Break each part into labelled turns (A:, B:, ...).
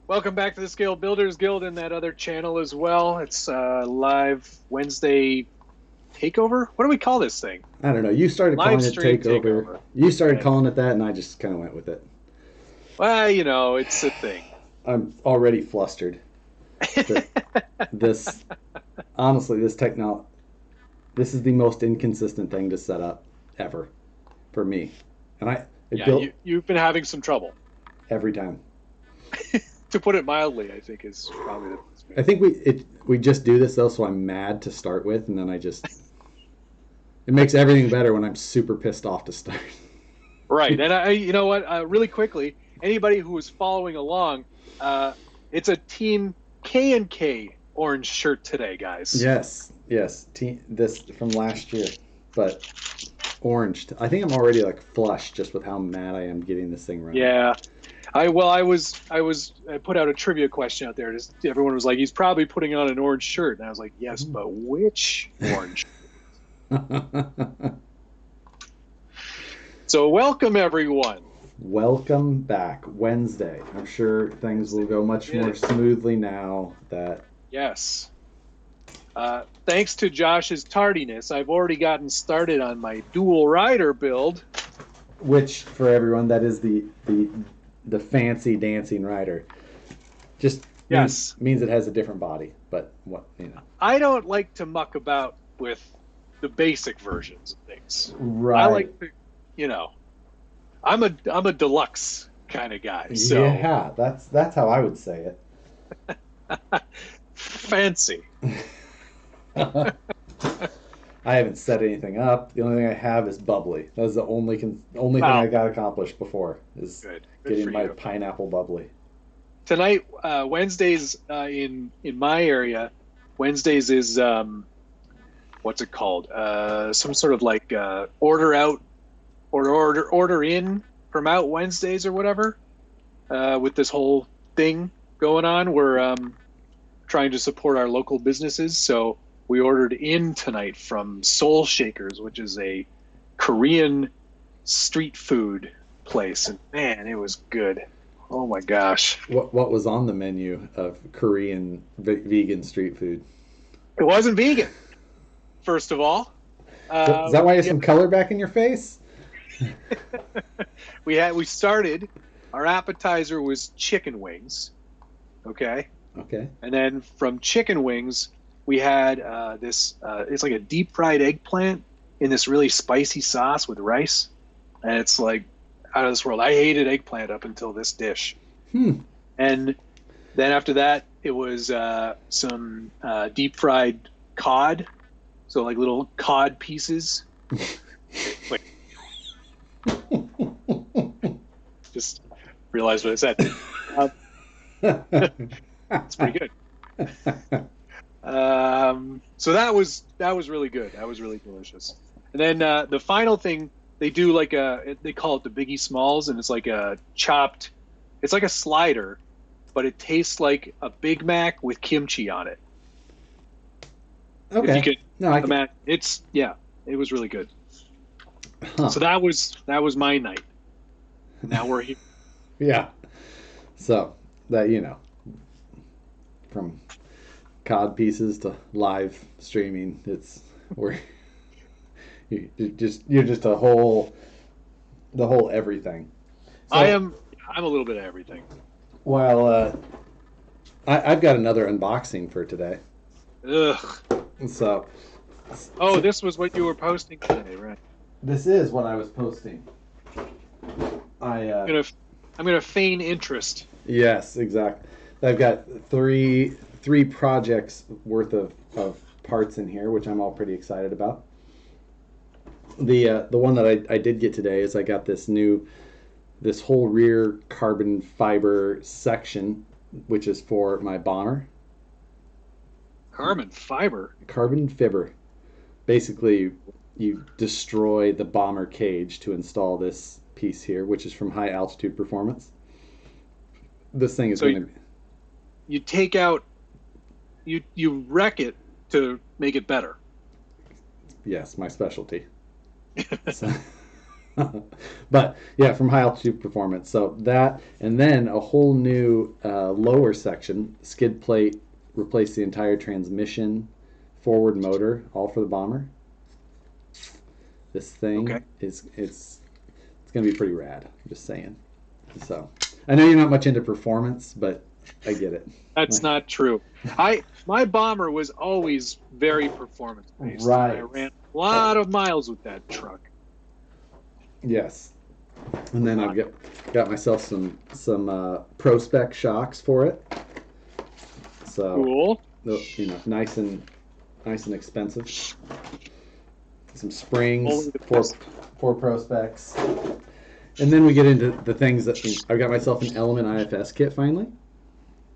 A: Welcome back to the Scale Builders Guild and that other channel as well. It's live Wednesday takeover. What do we call this thing?
B: I don't know. You started
A: Live
B: calling it
A: stream
B: Takeover.
A: takeover.
B: You started
A: Yeah.
B: calling it that, and I just kind of went with it.
A: Well, it's a thing.
B: I'm already flustered. That this, honestly, this is the most inconsistent thing to set up ever for me, and it
A: Yeah,
B: built
A: you've been having some trouble.
B: every time.
A: To put it mildly, I think is probably the best way.
B: I think we just do this though, so I'm mad to start with, and then it makes everything better when I'm super pissed off to start.
A: Right, and you know what? Really quickly, anybody who is following along, it's a Team K and K orange shirt today, guys.
B: Yes. This from last year, but orange. I think I'm already like flushed just with how mad I am getting this thing running.
A: Yeah. I put out a trivia question out there. Everyone was like, he's probably putting on an orange shirt. And I was like, yes, but which orange? So welcome, everyone.
B: Welcome back. Wednesday. I'm sure things will go much more smoothly now that.
A: Yes. Thanks to Josh's tardiness, I've already gotten started on my dual rider build.
B: Which, for everyone, that is the fancy dancing rider. Just means it has a different body, but
A: I don't like to muck about with the basic versions of things.
B: Right.
A: I like to, I'm a deluxe kind of guy. So
B: yeah, that's how I would say
A: it. Fancy.
B: I haven't set anything up. The only thing I have is bubbly. That's the only thing I got accomplished before is
A: Good
B: getting my pineapple bubbly.
A: Tonight, Wednesdays in my area, Wednesdays is what's it called? Some sort of like order out or order in from out Wednesdays or whatever. With this whole thing going on, we're trying to support our local businesses, so we ordered in tonight from Soul Shakers, which is a Korean street food place, and man, it was good. Oh my gosh!
B: What was on the menu of Korean vegan street food?
A: It wasn't vegan. First of all,
B: is that why you have some color back in your face?
A: We started. Our appetizer was chicken wings. Okay. And then from chicken wings, we had this. It's like a deep fried eggplant in this really spicy sauce with rice, and it's like out of this world. I hated eggplant up until this dish. And then after that, it was some deep fried cod, so like little cod pieces. Like, just realized what I said. It's pretty good. So that was really good. That was really delicious. And then the final thing, they do they call it the Biggie Smalls, and it's like a chopped. It's like a slider, but it tastes like a Big Mac with kimchi on it.
B: Okay.
A: If you could imagine, it was really good.
B: Huh.
A: So that was my night. Now we're here.
B: Yeah. So that from cod pieces to live streaming, you're just the whole everything. So,
A: I'm a little bit of everything.
B: Well, I've got another unboxing for today.
A: Ugh.
B: So.
A: This was what you were posting today, right?
B: This is what I was posting.
A: I'm gonna feign interest.
B: Yes, exactly. I've got three projects worth of parts in here, which I'm all pretty excited about. The one that I did get today is I got this whole rear carbon fiber section, which is for my bomber.
A: Carbon fiber?
B: Carbon fiber. Basically, you destroy the bomber cage to install this piece here, which is from High Altitude Performance. This thing is going to be...
A: You take out... You wreck it to make it better.
B: Yes, my specialty. So, But yeah, from high altitude performance. So that, and then a whole new lower section, skid plate, replace the entire transmission, forward motor, all for the bomber. This
A: Okay.
B: thing is it's gonna be pretty rad. I'm just saying. So I know you're not much into performance, but I get it.
A: That's not true. My bomber was always very performance based.
B: Right.
A: I ran a lot of miles with that truck.
B: Yes. And then I've got myself some pro spec shocks for it. So
A: Cool.
B: you know, nice and expensive. Some springs for pro specs. And then we get into the things that I've got myself an Element IFS kit finally.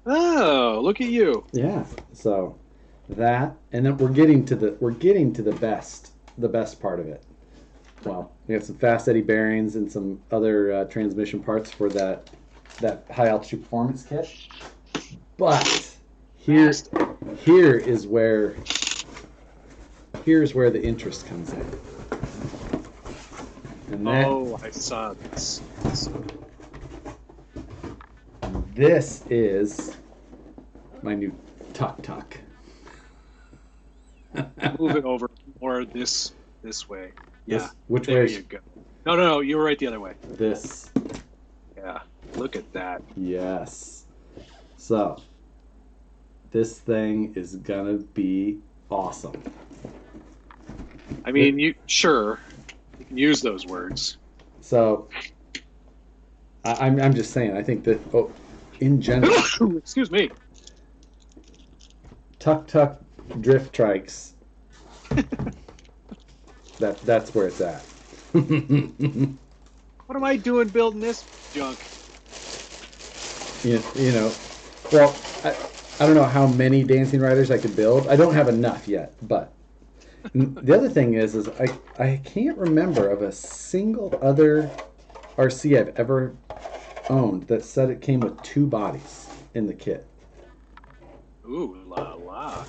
A: Oh, look at you.
B: Yeah. So that, and then we're getting to the best part of it. Well, we got some fast eddy bearings and some other transmission parts for that high altitude performance kit. But here's where the interest comes in. And
A: I saw this.
B: This is my new tuk-tuk.
A: Move it over more this way. Yeah.
B: Which
A: there
B: way?
A: You go. No, you were right the other way.
B: This.
A: Yeah. Look at that.
B: Yes. So, this thing is gonna be awesome.
A: I mean, you can use those words.
B: So, I'm just saying. I think that in general,
A: excuse me,
B: tuk-tuk drift trikes. That's where it's at.
A: What am I doing building this junk?
B: You know, well, I don't know how many dancing riders I could build. I don't have enough yet, but the other thing is I can't remember of a single other RC I've ever owned that said it came with 2 bodies in the kit.
A: Ooh la la!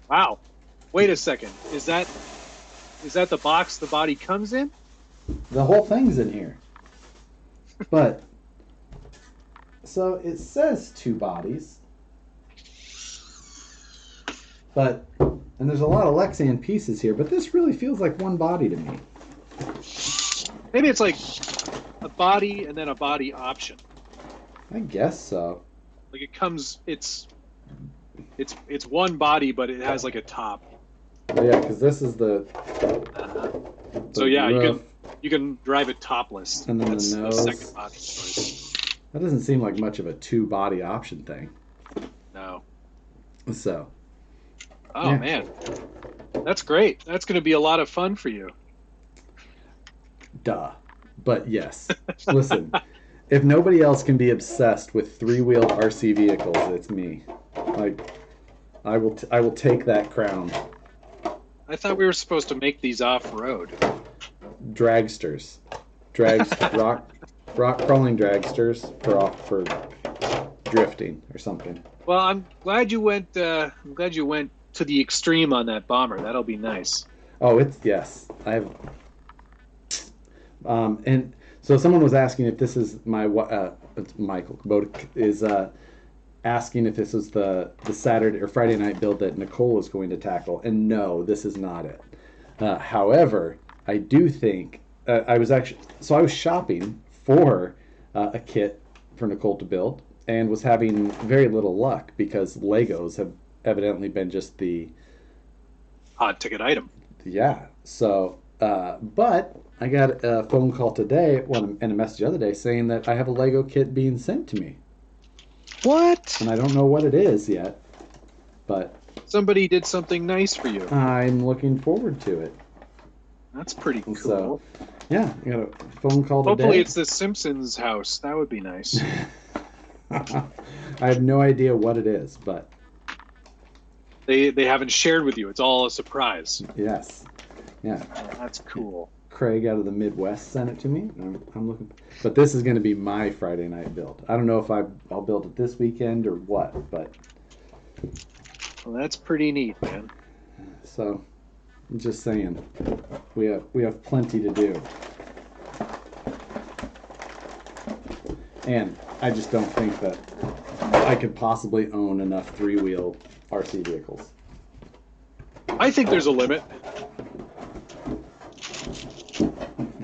A: Wow. Wait a second. Is that the box the body comes in?
B: The whole thing's in here. But so it says 2 bodies. But and there's a lot of Lexan pieces here, but this really feels like one body to me.
A: Maybe it's like a body and then a body option.
B: I guess so.
A: Like it comes, it's one body, but it has like a top.
B: Oh, yeah, because this is the
A: So yeah,
B: roof,
A: you can drive it topless.
B: and then
A: That's
B: the nose.
A: the second body choice.
B: That doesn't seem like much of a 2-body option thing.
A: No.
B: So.
A: Oh
B: Yeah.
A: man, that's great. That's going to be a lot of fun for you.
B: Duh. But yes. Listen, if nobody else can be obsessed with 3-wheeled RC vehicles, it's me. Like, I will take that crown.
A: I thought we were supposed to make these off-road.
B: Dragsters. Rock crawling dragsters for drifting or something.
A: Well, I'm glad you went to the extreme on that bomber. That'll be nice.
B: Oh, yes. I have. And so someone was asking if this is it's Michael Kubota is asking if this is the Saturday or Friday night build that Nicole is going to tackle, and no, this is not it. However, I do think I was shopping for a kit for Nicole to build, and was having very little luck because Legos have evidently been just the
A: hot ticket item.
B: Yeah. So, but I got a phone call today, and a message the other day saying that I have a Lego kit being sent to me.
A: What?
B: And I don't know what it is yet, but
A: somebody did something nice for you.
B: I'm looking forward to it.
A: That's pretty cool.
B: So, yeah, I got a phone call today.
A: Hopefully it's the Simpsons house. That would be nice.
B: I have no idea what it is, but
A: they haven't shared with you. It's all a surprise.
B: Yes. Yeah.
A: Oh, that's cool.
B: Craig out of the Midwest sent it to me. I'm looking, but this is going to be my Friday night build. I don't know if I'll build it this weekend or what, but
A: well, that's pretty neat, man.
B: So, I'm just saying, we have plenty to do. And I just don't think that I could possibly own enough three-wheel RC vehicles.
A: I think there's a limit.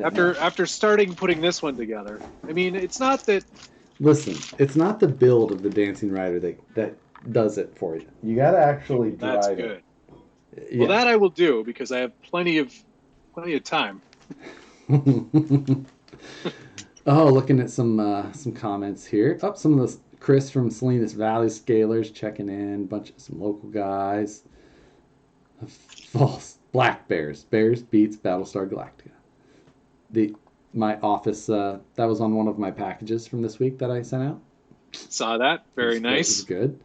A: After starting putting this one together, I mean, it's not that.
B: Listen, it's not the build of the Dancing Rider that does it for you. You got to actually drive
A: That's
B: it.
A: good.
B: Yeah.
A: Well, that I will do because I have plenty of time.
B: Oh, looking at some comments here. Oh, some of those Chris from Salinas Valley Scalers checking in. Some local guys. False. Black Bears. Bears beats Battlestar Galactica. My office, that was on one of my packages from this week that I sent out.
A: Saw that. Very nice.
B: It was good.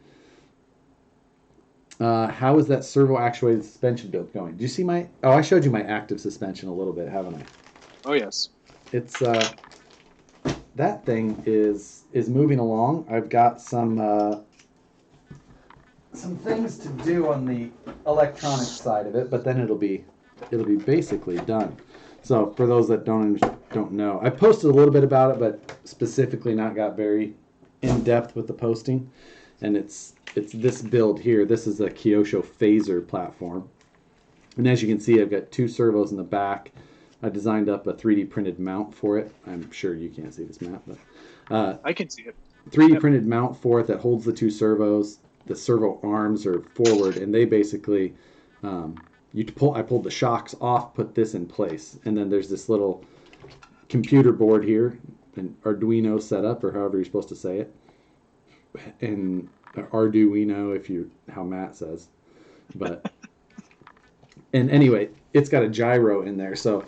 B: How is that servo actuated suspension build going? Did you see my... Oh, I showed you my active suspension a little bit, haven't I?
A: Oh, yes.
B: It's, that thing is moving along. I've got some things to do on the electronic side of it, but then it'll be basically done. So for those that don't know, I posted a little bit about it, but specifically not got very in depth with the posting. And it's this build here. This is a Kyosho Fazer platform, and as you can see, I've got two servos in the back. I designed up a 3D printed mount for it. I'm sure you can't see this map, but
A: I can see it.
B: 3D printed mount for it that holds the two servos. The servo arms are forward, and they basically I pulled the shocks off, put this in place, and then there's this little computer board here, an Arduino setup, or however you're supposed to say it, and Arduino how Matt says, but and anyway, it's got a gyro in there, so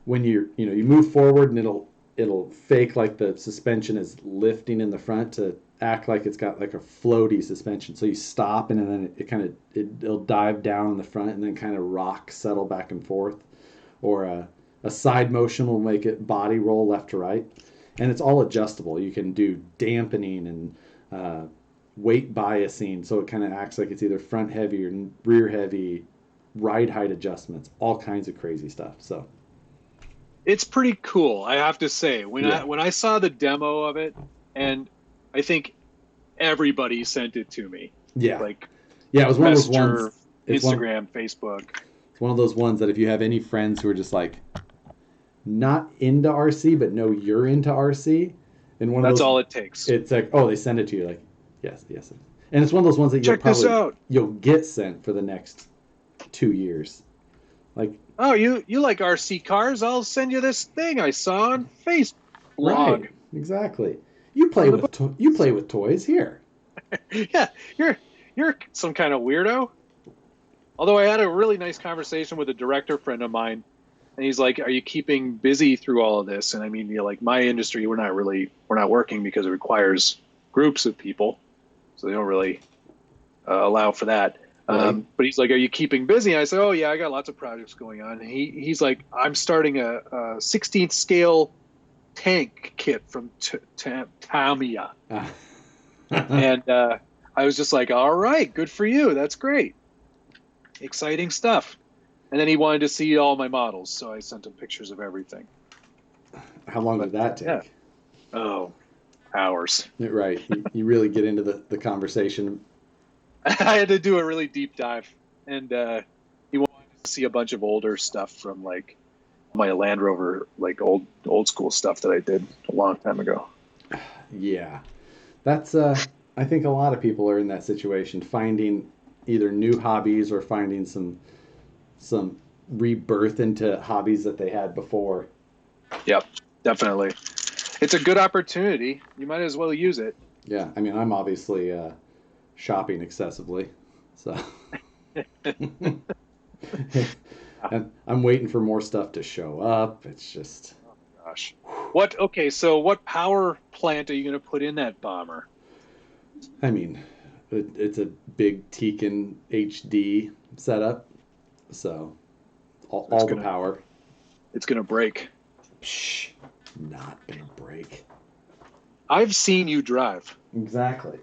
B: when you move forward, and it'll fake like the suspension is lifting in the front to act like it's got like a floaty suspension. So you stop, and then it'll dive down in the front, and then kind of settle back and forth, or a side motion will make it body roll left to right, and it's all adjustable. You can do dampening and weight biasing, so it kind of acts like it's either front heavy or rear heavy, ride height adjustments, all kinds of crazy stuff. So
A: it's pretty cool, I have to say. When I saw the demo of it, and I think everybody sent it to me.
B: Yeah. It was one of those ones.
A: Instagram, Facebook.
B: It's one of those ones that if you have any friends who are just like not into RC but know you're into RC, and
A: that's all it takes.
B: It's like, oh, they send it to you, like, yes. And it's one of those ones that you'll get sent for the next 2 years. Like,
A: oh, you like RC cars? I'll send you this thing I saw on Facebook.
B: Right, exactly. You play with toys here.
A: Yeah, you're some kind of weirdo. Although I had a really nice conversation with a director friend of mine, and he's like, "Are you keeping busy through all of this?" And I mean, like my industry, we're not working because it requires groups of people, so they don't really allow for that. Right. But he's like, "Are you keeping busy?" And I said, "Oh yeah, I got lots of projects going on." And he's like, "I'm starting a 16th scale tank kit from Tamiya." And I was just like, all right, good for you. That's great. Exciting stuff. And then he wanted to see all my models, so I sent him pictures of everything.
B: How long did that take?
A: Yeah. Oh, hours.
B: Right. You really get into the conversation.
A: I had to do a really deep dive, and he wanted to see a bunch of older stuff from like my Land Rover, like old school stuff that I did a long time ago.
B: Yeah, that's I think a lot of people are in that situation, finding either new hobbies or finding some rebirth into hobbies that they had before.
A: Yep, definitely. It's a good opportunity. You might as well use it.
B: Yeah, I mean, I'm obviously shopping excessively, so and I'm waiting for more stuff to show up. It's just,
A: oh gosh. So what power plant are you going to put in that bomber?
B: I mean, it's a big Tekin HD setup, so all the power.
A: It's going to break.
B: Shh, not going to break.
A: I've seen you drive.
B: Exactly.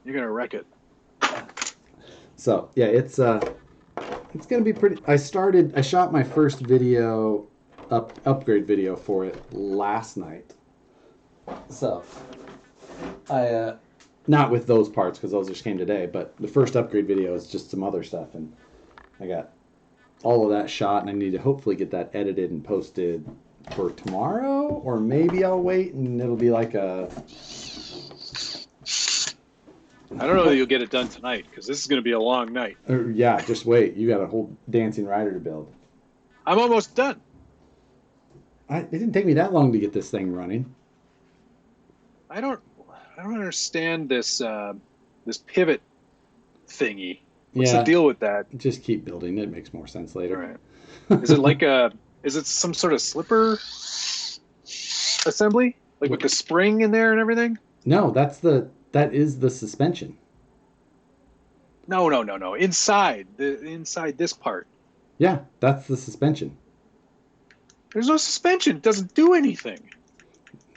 A: You're going to wreck it.
B: So, yeah, it's going to be pretty... I shot my first video, upgrade video for it last night. So, I not with those parts because those just came today, but the first upgrade video is just some other stuff, and I got all of that shot, and I need to hopefully get that edited and posted for tomorrow, or maybe I'll wait and it'll be like a...
A: I don't know that you'll get it done tonight because this is going to be a long night.
B: Yeah, just wait. You got a whole dancing rider to build.
A: I'm almost done.
B: It didn't take me that long to get this thing running.
A: I don't understand this this pivot thingy. What's the deal with that?
B: Just keep building. It makes more sense later.
A: Right. Is it like is it some sort of slipper assembly? Like with the spring in there and everything?
B: No, that is the suspension.
A: No. Inside this part.
B: Yeah, that's the suspension.
A: There's no suspension. It doesn't do anything.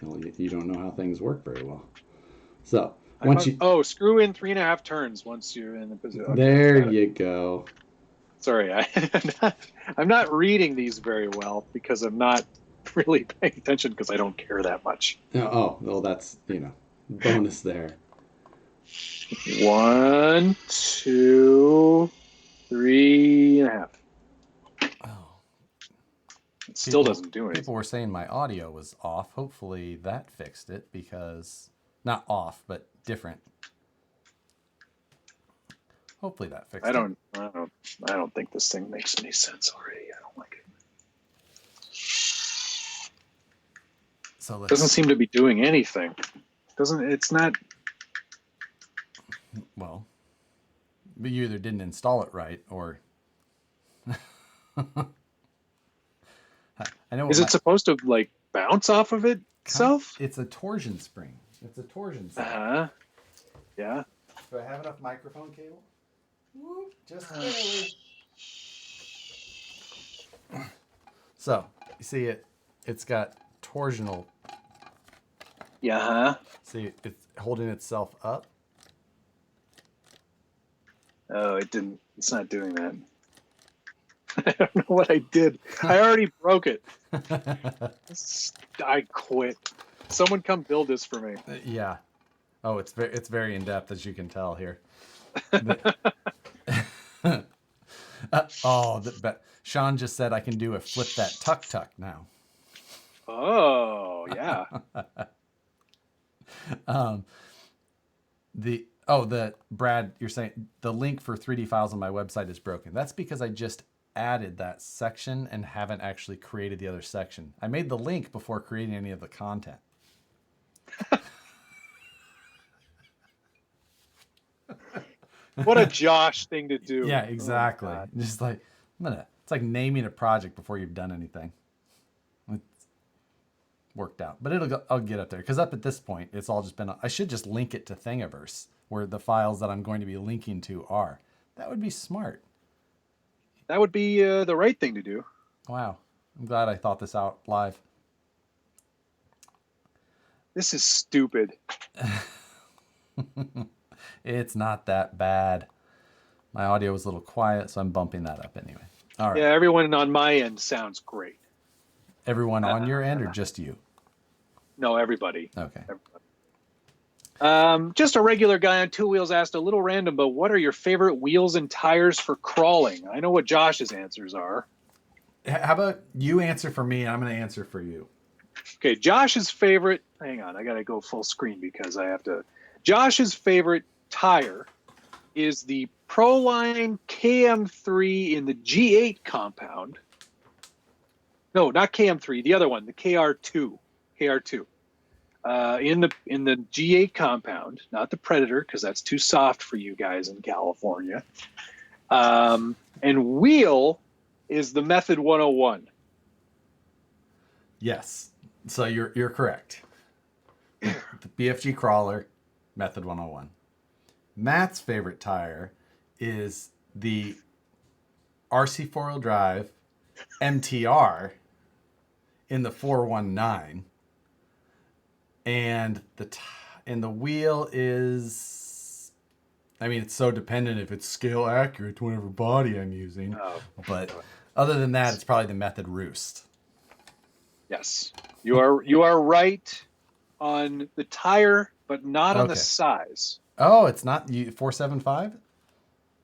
B: Well, you don't know how things work very well. So
A: screw in 3.5 turns once you're in the position. Okay,
B: there you go.
A: Sorry, I'm not reading these very well because I'm not really paying attention because I don't care that much.
B: Oh, well, that's bonus there.
A: 1, 2, 3.5. It still doesn't do anything.
C: People were saying my audio was off. Hopefully that fixed it because not off, but different. Hopefully that fixed it.
A: I don't think this thing makes any sense already. I don't like it.
C: So
A: it doesn't seem to be doing anything. It's not.
C: Well, but you either didn't install it right or. I know.
A: Is it supposed to like bounce off of itself?
C: It's a torsion spring. It's a torsion spring.
A: Yeah.
C: Do I have enough microphone cable? Just barely. So you see it's got torsional.
A: Yeah.
C: See, it's holding itself up.
A: Oh, it's not doing that. I don't know what I did. I already broke it. I quit. Someone come build this for me.
C: Yeah. Oh, it's very in depth, as you can tell here. Sean just said I can do a flip that tuck now.
A: Oh yeah.
C: The Brad, you're saying the link for 3D files on my website is broken. That's because I just added that section and haven't actually created the other section. I made the link before creating any of the content.
A: What a Josh thing to do.
C: Yeah, exactly. Just like it's like naming a project before you've done anything. It's worked out, but I'll get up there because up at this point, it's all just been. I should just link it to Thingiverse, where the files that I'm going to be linking to are. That would be smart.
A: That would be the right thing to do.
C: Wow, I'm glad I thought this out live.
A: This is stupid.
C: It's not that bad. My audio was a little quiet, so I'm bumping that up anyway. All right.
A: Yeah, everyone on my end sounds great.
C: Everyone on your end or just you?
A: No, everybody.
C: Okay.
A: Everybody. Just a regular guy on two wheels asked a little random, but what are your favorite wheels and tires for crawling? I know what Josh's answers are.
C: How about you answer for me and I'm going to answer for you?
A: Okay, Josh's favorite... Hang on, I got to go full screen because I have to... Josh's favorite tire is the Proline KM3 in the G8 compound. No, not KM3, the other one, the KR2. KR2. In the G8 compound, not the Predator, because that's too soft for you guys in California. And wheel is the Method 101.
C: Yes. So you're correct. The BFG crawler, Method 101. Matt's favorite tire is the RC 4-wheel drive MTR in the 419. And the wheel is, I mean, it's so dependent if it's scale accurate to whatever body I'm using.
A: Oh,
C: but other than that, it's probably the Method Roost.
A: Yes, you are right. on the tire, but not on the
C: Okay.
A: size.
C: Oh, it's not you 475?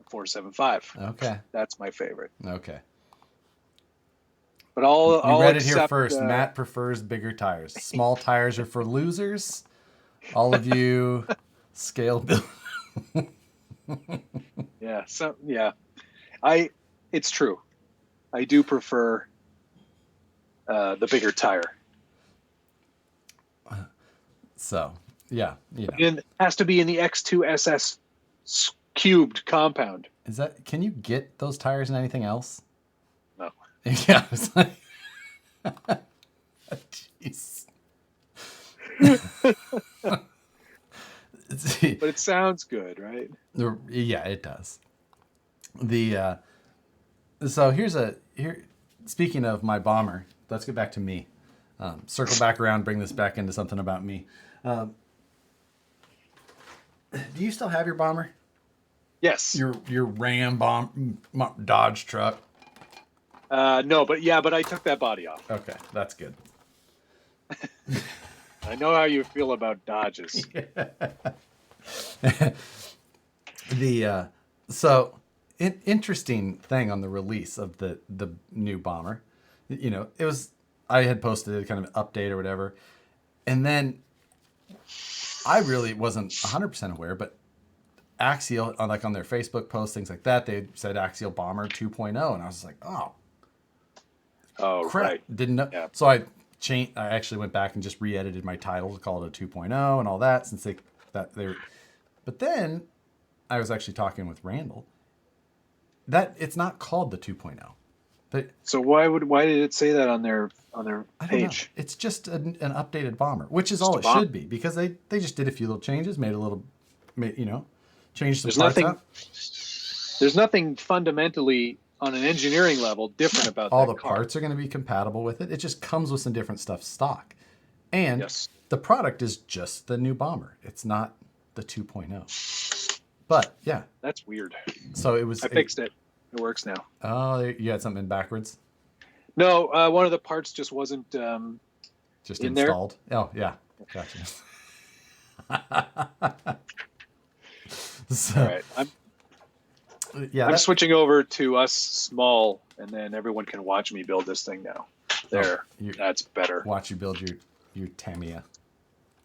A: 475.
C: Okay.
A: That's my favorite.
C: Okay.
A: But I'll
C: You
A: I'll
C: read it here
A: accept.
C: first. Matt prefers bigger tires. Small tires are for losers. All of you scale build.
A: Yeah. So yeah, it's true. I do prefer the bigger tire.
C: So, yeah, you know.
A: It has to be in the X2SS cubed compound.
C: Is that, can you get those tires in anything else?
A: No.
C: Yeah, it's like, jeez.
A: But it sounds good, right?
C: Yeah, it does. The so here. Speaking of my bomber, let's get back to me. Circle back around, bring this back into something about me. Do you still have your bomber?
A: Yes.
C: Your Ram Dodge truck?
A: No, but I took that body off.
C: Okay, that's good.
A: I know how you feel about Dodges.
C: So interesting thing on the release of the new bomber, you know, it was, I had posted a kind of update or whatever, and then I really wasn't 100% aware, but Axial, on their Facebook posts, things like that, they said Axial Bomber 2.0, and I was like, oh crap,
A: Right.
C: didn't know.
A: Yeah.
C: So I actually went back and just re-edited my title to call it a 2.0 and all that, since but then I was actually talking with Randall that it's not called the 2.0.
A: So why did it say that on their
C: I don't know.
A: page?
C: It's just an updated bomber, which is all it
A: bomber.
C: should be, because they just did a few little changes, changed some
A: There's
C: parts
A: nothing.
C: up.
A: There's nothing fundamentally on an engineering level different about
C: All
A: that
C: the
A: car.
C: parts are going to be compatible with it. It just comes with some different stuff stock, and
A: Yes.
C: the product is just the new bomber. It's not the 2.0. But yeah,
A: That's weird.
C: so it was.
A: I fixed it. It works now.
C: Oh, you had something backwards.
A: No, one of the parts just wasn't.
C: Just
A: in there?
C: installed. Oh yeah, gotcha. So,
A: All right. I'm
C: yeah,
A: switching over to us small, and then everyone can watch me build this thing now. There. That's better.
C: watch you build your Tamiya.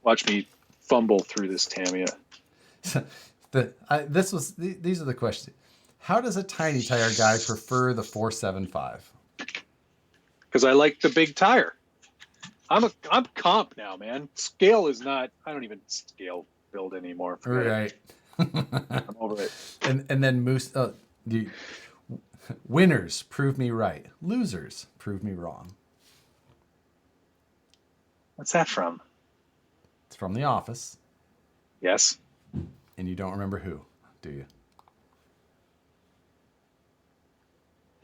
A: Watch me fumble through this Tamiya.
C: These are the questions. How does a tiny tire guy prefer the 475?
A: Because I like the big tire. I'm comp now, man. Scale is not. I don't even scale build anymore. Forget it.
C: Right.
A: I'm over it.
C: And then winners prove me right. Losers prove me wrong.
A: What's that from?
C: It's from The Office,
A: Yes.
C: and you don't remember who, do you?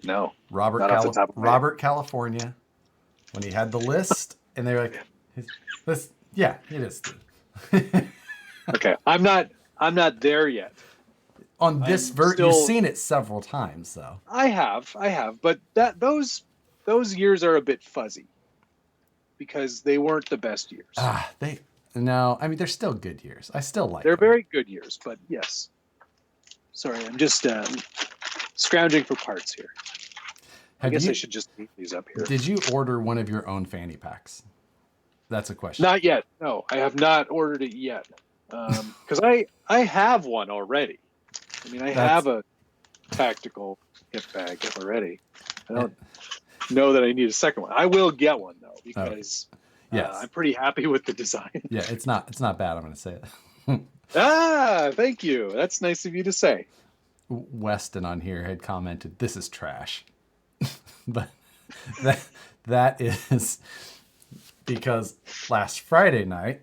A: No.
C: Robert
A: Not off the top of my head.
C: Robert California, when he had the list, and they were like, yeah, it is.
A: Okay. I'm not there yet.
C: On this
A: still-
C: you've seen it several times, though.
A: I have, but those years are a bit fuzzy because they weren't the best years.
C: No, I mean, they're still good years. I still like
A: They're
C: them.
A: very good years, but yes. Sorry, I'm just scrounging for parts here. I guess I should just leave these up here.
C: Did you order one of your own fanny packs? That's a question.
A: Not yet. No, I have not ordered it yet. Because I have one already. I mean, I have a tactical hip bag already. I don't know that I need a second one. I will get one though, because
C: yes.
A: I'm pretty happy with the design.
C: Yeah, it's not bad. I'm going to say it.
A: Thank you. That's nice of you to say.
C: Weston on here had commented, "This is trash," but that is because last Friday night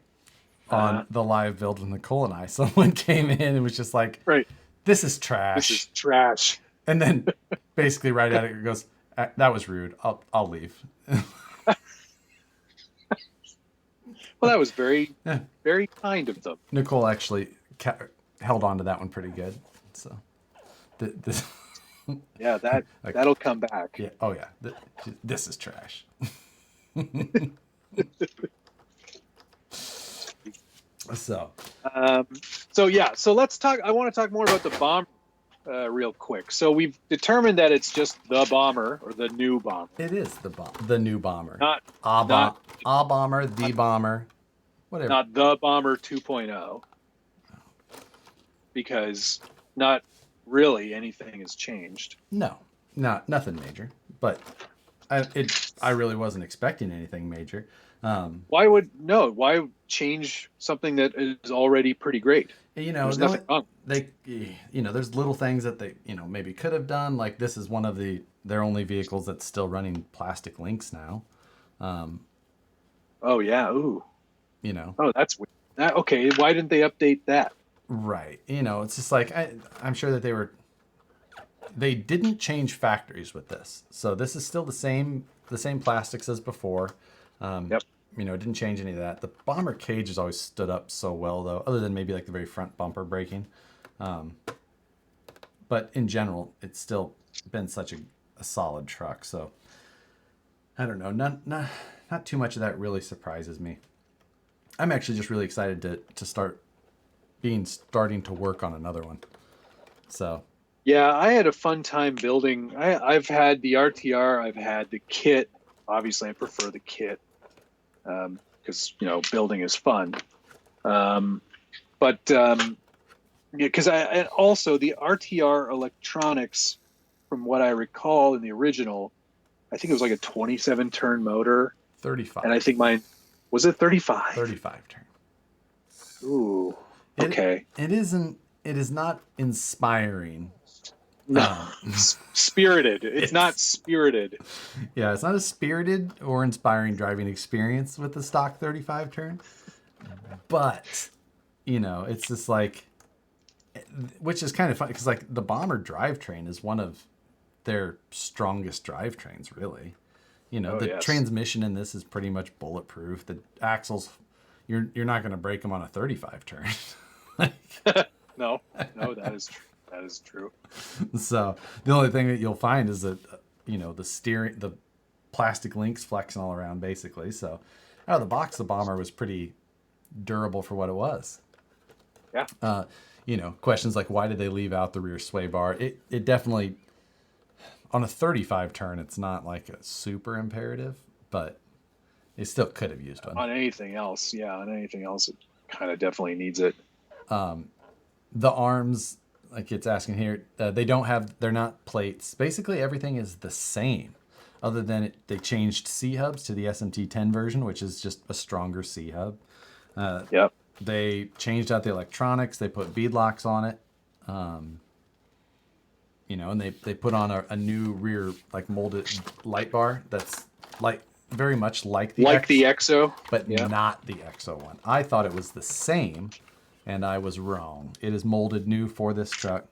C: on the live build with Nicole and I, someone came in and was just like,
A: Right.
C: "This is trash."
A: This is trash.
C: And then basically right at it goes, "That was rude. I'll leave."
A: Well, that was very, very kind of them.
C: Nicole actually held on to that one pretty good. So,
A: Yeah, that'll come back.
C: yeah, oh yeah, this is trash. So
A: So let's talk. I want to talk more about the bomber real quick. So we've determined that it's just the bomber or the new bomber,
C: it is the new bomber.
A: not
C: A bomber, the bomber, whatever.
A: not the bomber 2.0, because not really anything has changed.
C: No, nothing major. But I really wasn't expecting anything major.
A: Why change something that is already pretty great? There's nothing wrong.
C: There's little things that they, maybe could have done. Like this is one of their only vehicles that's still running plastic links now.
A: Oh yeah, ooh.
C: Oh,
A: that's weird. Okay, why didn't they update that?
C: Right. It's just like I'm sure that they didn't change factories with this, so this is still the same plastics as before.
A: Yep.
C: It didn't change any of that. The bomber cage has always stood up so well, though, other than maybe like the very front bumper breaking. But in general, it's still been such a solid truck. So I don't know. Not too much of that really surprises me. I'm actually just really excited to starting to work on another one. So.
A: Yeah, I had a fun time building. I've had the RTR. I've had the kit. Obviously, I prefer the kit. Because building is fun, because and also the RTR electronics, from what I recall in the original, I think it was like a 27 turn motor.
C: 35.
A: And I think mine was it 35.
C: 35 turn.
A: Ooh, okay.
C: It is not inspiring.
A: No, spirited. It's not spirited.
C: Yeah, it's not a spirited or inspiring driving experience with the stock 35 turn. But, it's just like, which is kind of fun because like the Bomber drivetrain is one of their strongest drivetrains, really. Yes. Transmission in this is pretty much bulletproof. The axles, you're not going to break them on a 35 turn.
A: No, that is true. That is true.
C: So the only thing that you'll find is that, the plastic links flexing all around basically. So out of the box, the Bomber was pretty durable for what it was.
A: Yeah.
C: Questions like why did they leave out the rear sway bar? It definitely, on a 35 turn, it's not like a super imperative, but it still could have used one.
A: On anything else, it kind of definitely needs it.
C: The arms, like it's asking here, they're not plates. Basically, everything is the same, other than they changed C-hubs to the SMT10 version, which is just a stronger C-hub.
A: Yep.
C: They changed out the electronics. They put bead locks on it. And they put on a new rear, like molded light bar that's like very much like the
A: EXO,
C: but not the EXO one. I thought it was the same, and I was wrong. It is molded new for this truck,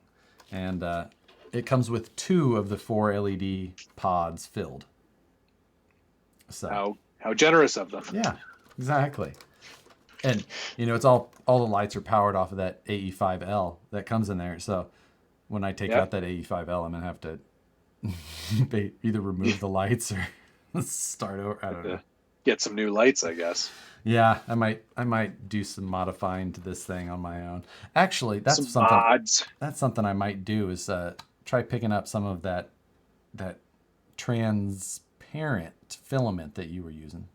C: and it comes with 2 of the 4 LED pods filled. So
A: how generous of them.
C: Yeah, exactly. And it's all the lights are powered off of that AE5L that comes in there. So when I take out that AE5L, I'm gonna have to either remove the lights or start over. I don't know.
A: Get some new lights, I guess.
C: Yeah, I might do some modifying to this thing on my own. Actually, that's
A: some
C: something.
A: mods.
C: That's something I might do is try picking up some of that transparent filament that you were using.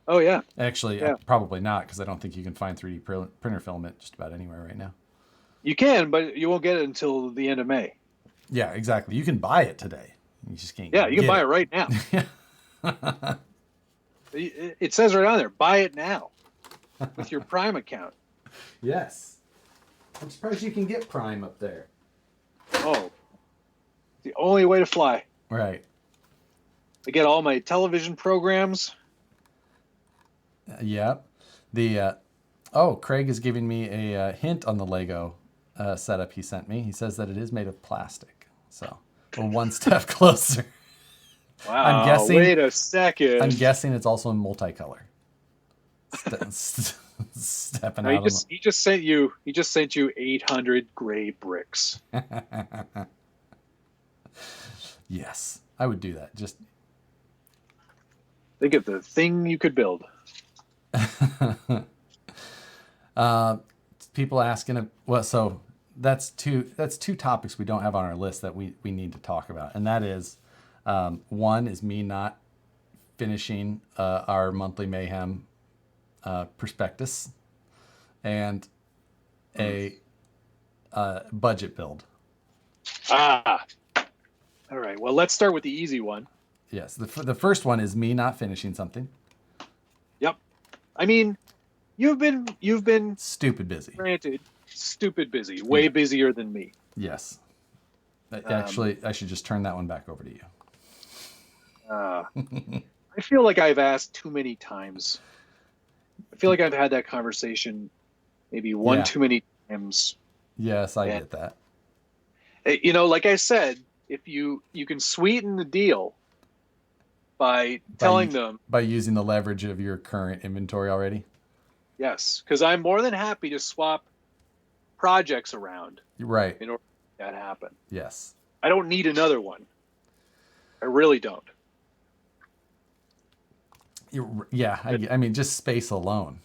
A: Oh yeah.
C: Actually, probably not, because I don't think you can find 3D printer filament just about anywhere right now.
A: You can, but you won't get it until the end of May.
C: Yeah, exactly. You can buy it today. You just can't.
A: Yeah, you can buy it right now. It says right on there, buy it now with your Prime account.
C: Yes. I'm surprised you can get Prime up there.
A: Oh, the only way to fly.
C: Right.
A: I get all my television programs.
C: Yep. Craig is giving me a hint on the Lego setup he sent me. He says that it is made of plastic. So we're one step closer.
A: Wow, wait a second.
C: I'm guessing it's also in multicolor. Stepping out.
A: He just sent you 800 gray bricks.
C: Yes, I would do that. Just
A: think of the thing you could build.
C: People asking, well, so that's two topics we don't have on our list that we need to talk about, and that is, one is me not finishing our monthly mayhem prospectus, and a budget build.
A: All right. Well, let's start with the easy one.
C: Yes, the first one is me not finishing something.
A: Yep. I mean, you've been
C: Stupid busy.
A: granted stupid busy, way busier than me.
C: Yes. Actually, I should just turn that one back over to you.
A: I feel like I've asked too many times. I feel like I've had that conversation maybe one too many times.
C: Yes, I get that.
A: You know, like I said, if you can sweeten the deal by telling them,
C: by using the leverage of your current inventory already.
A: Yes, because I'm more than happy to swap projects around.
C: Right.
A: In order to make that happen.
C: Yes.
A: I don't need another one. I really don't.
C: Yeah, I mean, just space alone.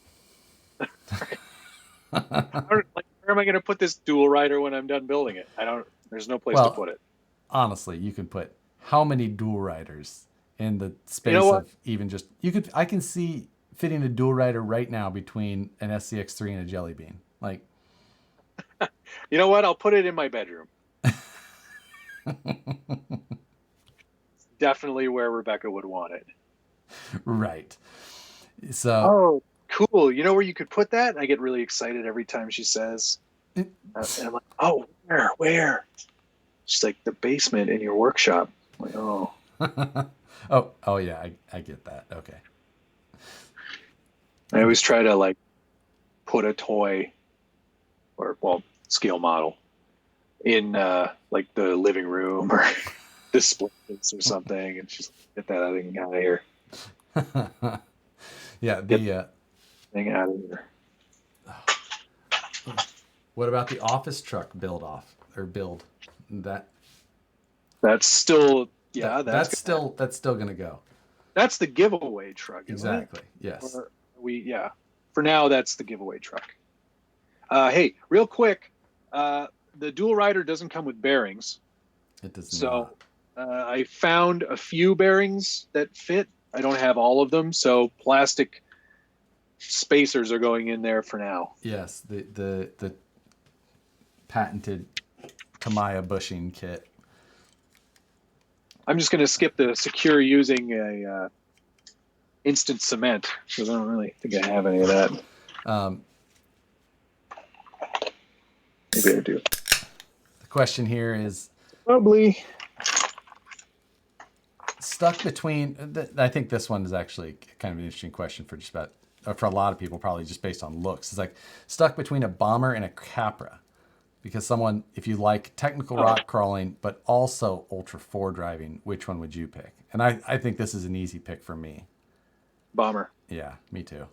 A: Where am I going to put this dual rider when I'm done building it? There's no place to put it.
C: Honestly, you can put how many dual riders in the space of even just, I can see fitting a dual rider right now between an SCX3 and a Jelly Bean. Like,
A: you know what? I'll put it in my bedroom. Definitely where Rebecca would want it.
C: Right. So.
A: Oh, cool. You know where you could put that? I get really excited every time she says. And I'm like, oh, where? She's like, the basement in your workshop. I'm like, oh.
C: oh yeah, I get that. Okay.
A: I always try to like put a toy or scale model in like the living room or display or something, and she's like, get that thing out of here.
C: Yeah,
A: thing out of here.
C: What about the office truck build?
A: That's still
C: that's still gonna go.
A: That's the giveaway truck, isn't
C: exactly.
A: It?
C: Yes.
A: For now, that's the giveaway truck. Hey, real quick, the dual rider doesn't come with bearings.
C: It does
A: not. So I found a few bearings that fit. I don't have all of them, so plastic spacers are going in there for now.
C: Yes, the patented Tamiya bushing kit.
A: I'm just going to skip the secure using a instant cement because I don't really think I have any of that. Maybe I do.
C: The question here is
A: probably
C: stuck between. I think this one is actually kind of an interesting question for just about for a lot of people, probably just based on looks. It's like stuck between a bomber and a Capra. Because someone, if you like technical rock crawling, but also Ultra 4 driving, which one would you pick? And I think this is an easy pick for me.
A: Bomber.
C: Yeah, me too.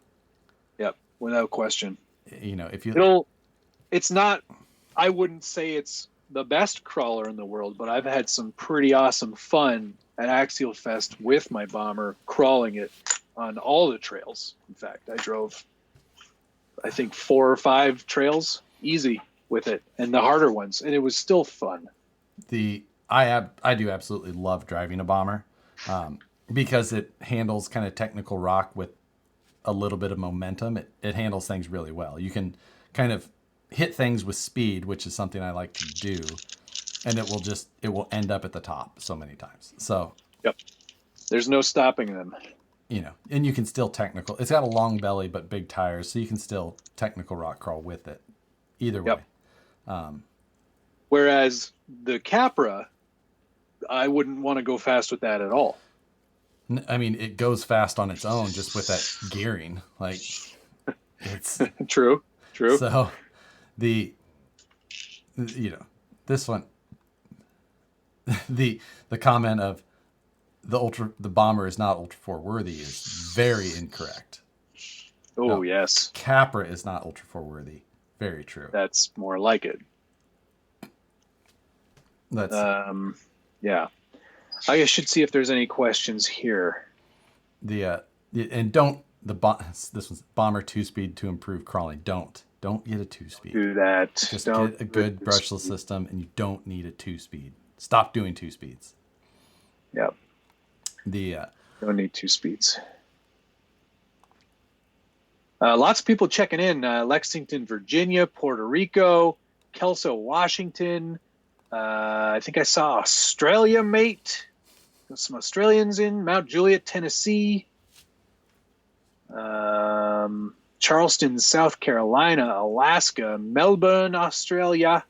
A: Yep, without question.
C: You know,
A: it's not, I wouldn't say it's the best crawler in the world, but I've had some pretty awesome fun at Axial Fest with my bomber, crawling it on all the trails. In fact, I drove, I think, 4 or 5 trails, easy with it, and the harder ones, and it was still fun.
C: I do absolutely love driving a bomber because it handles kind of technical rock with a little bit of momentum. It handles things really well. You can kind of hit things with speed, which is something I like to do, and it will end up at the top so many times. So
A: yep, there's no stopping them.
C: You know, and you can still technical. It's got a long belly but big tires, so you can still technical rock crawl with it. Either way.
A: Whereas the Capra, I wouldn't want to go fast with that at all.
C: I mean, it goes fast on its own just with that gearing. Like, it's
A: true.
C: So this one, the comment of the bomber is not Ultra 4 worthy is very incorrect.
A: Oh, no, yes.
C: Capra is not Ultra 4 worthy. Very true.
A: That's more like it. Yeah. I should see if there's any questions here.
C: This one's bomber 2-speed to improve crawling. Don't. Don't get a 2-speed.
A: Do that.
C: Just
A: Don't
C: get a good brushless system, and you don't need a 2-speed. Stop doing 2-speeds.
A: Yep.
C: The
A: Don't need 2 speeds. Lots of people checking in. Lexington, Virginia, Puerto Rico, Kelso, Washington. I think I saw Australia, mate. There's some Australians in Mount Juliet, Tennessee. Charleston, South Carolina, Alaska, Melbourne, Australia,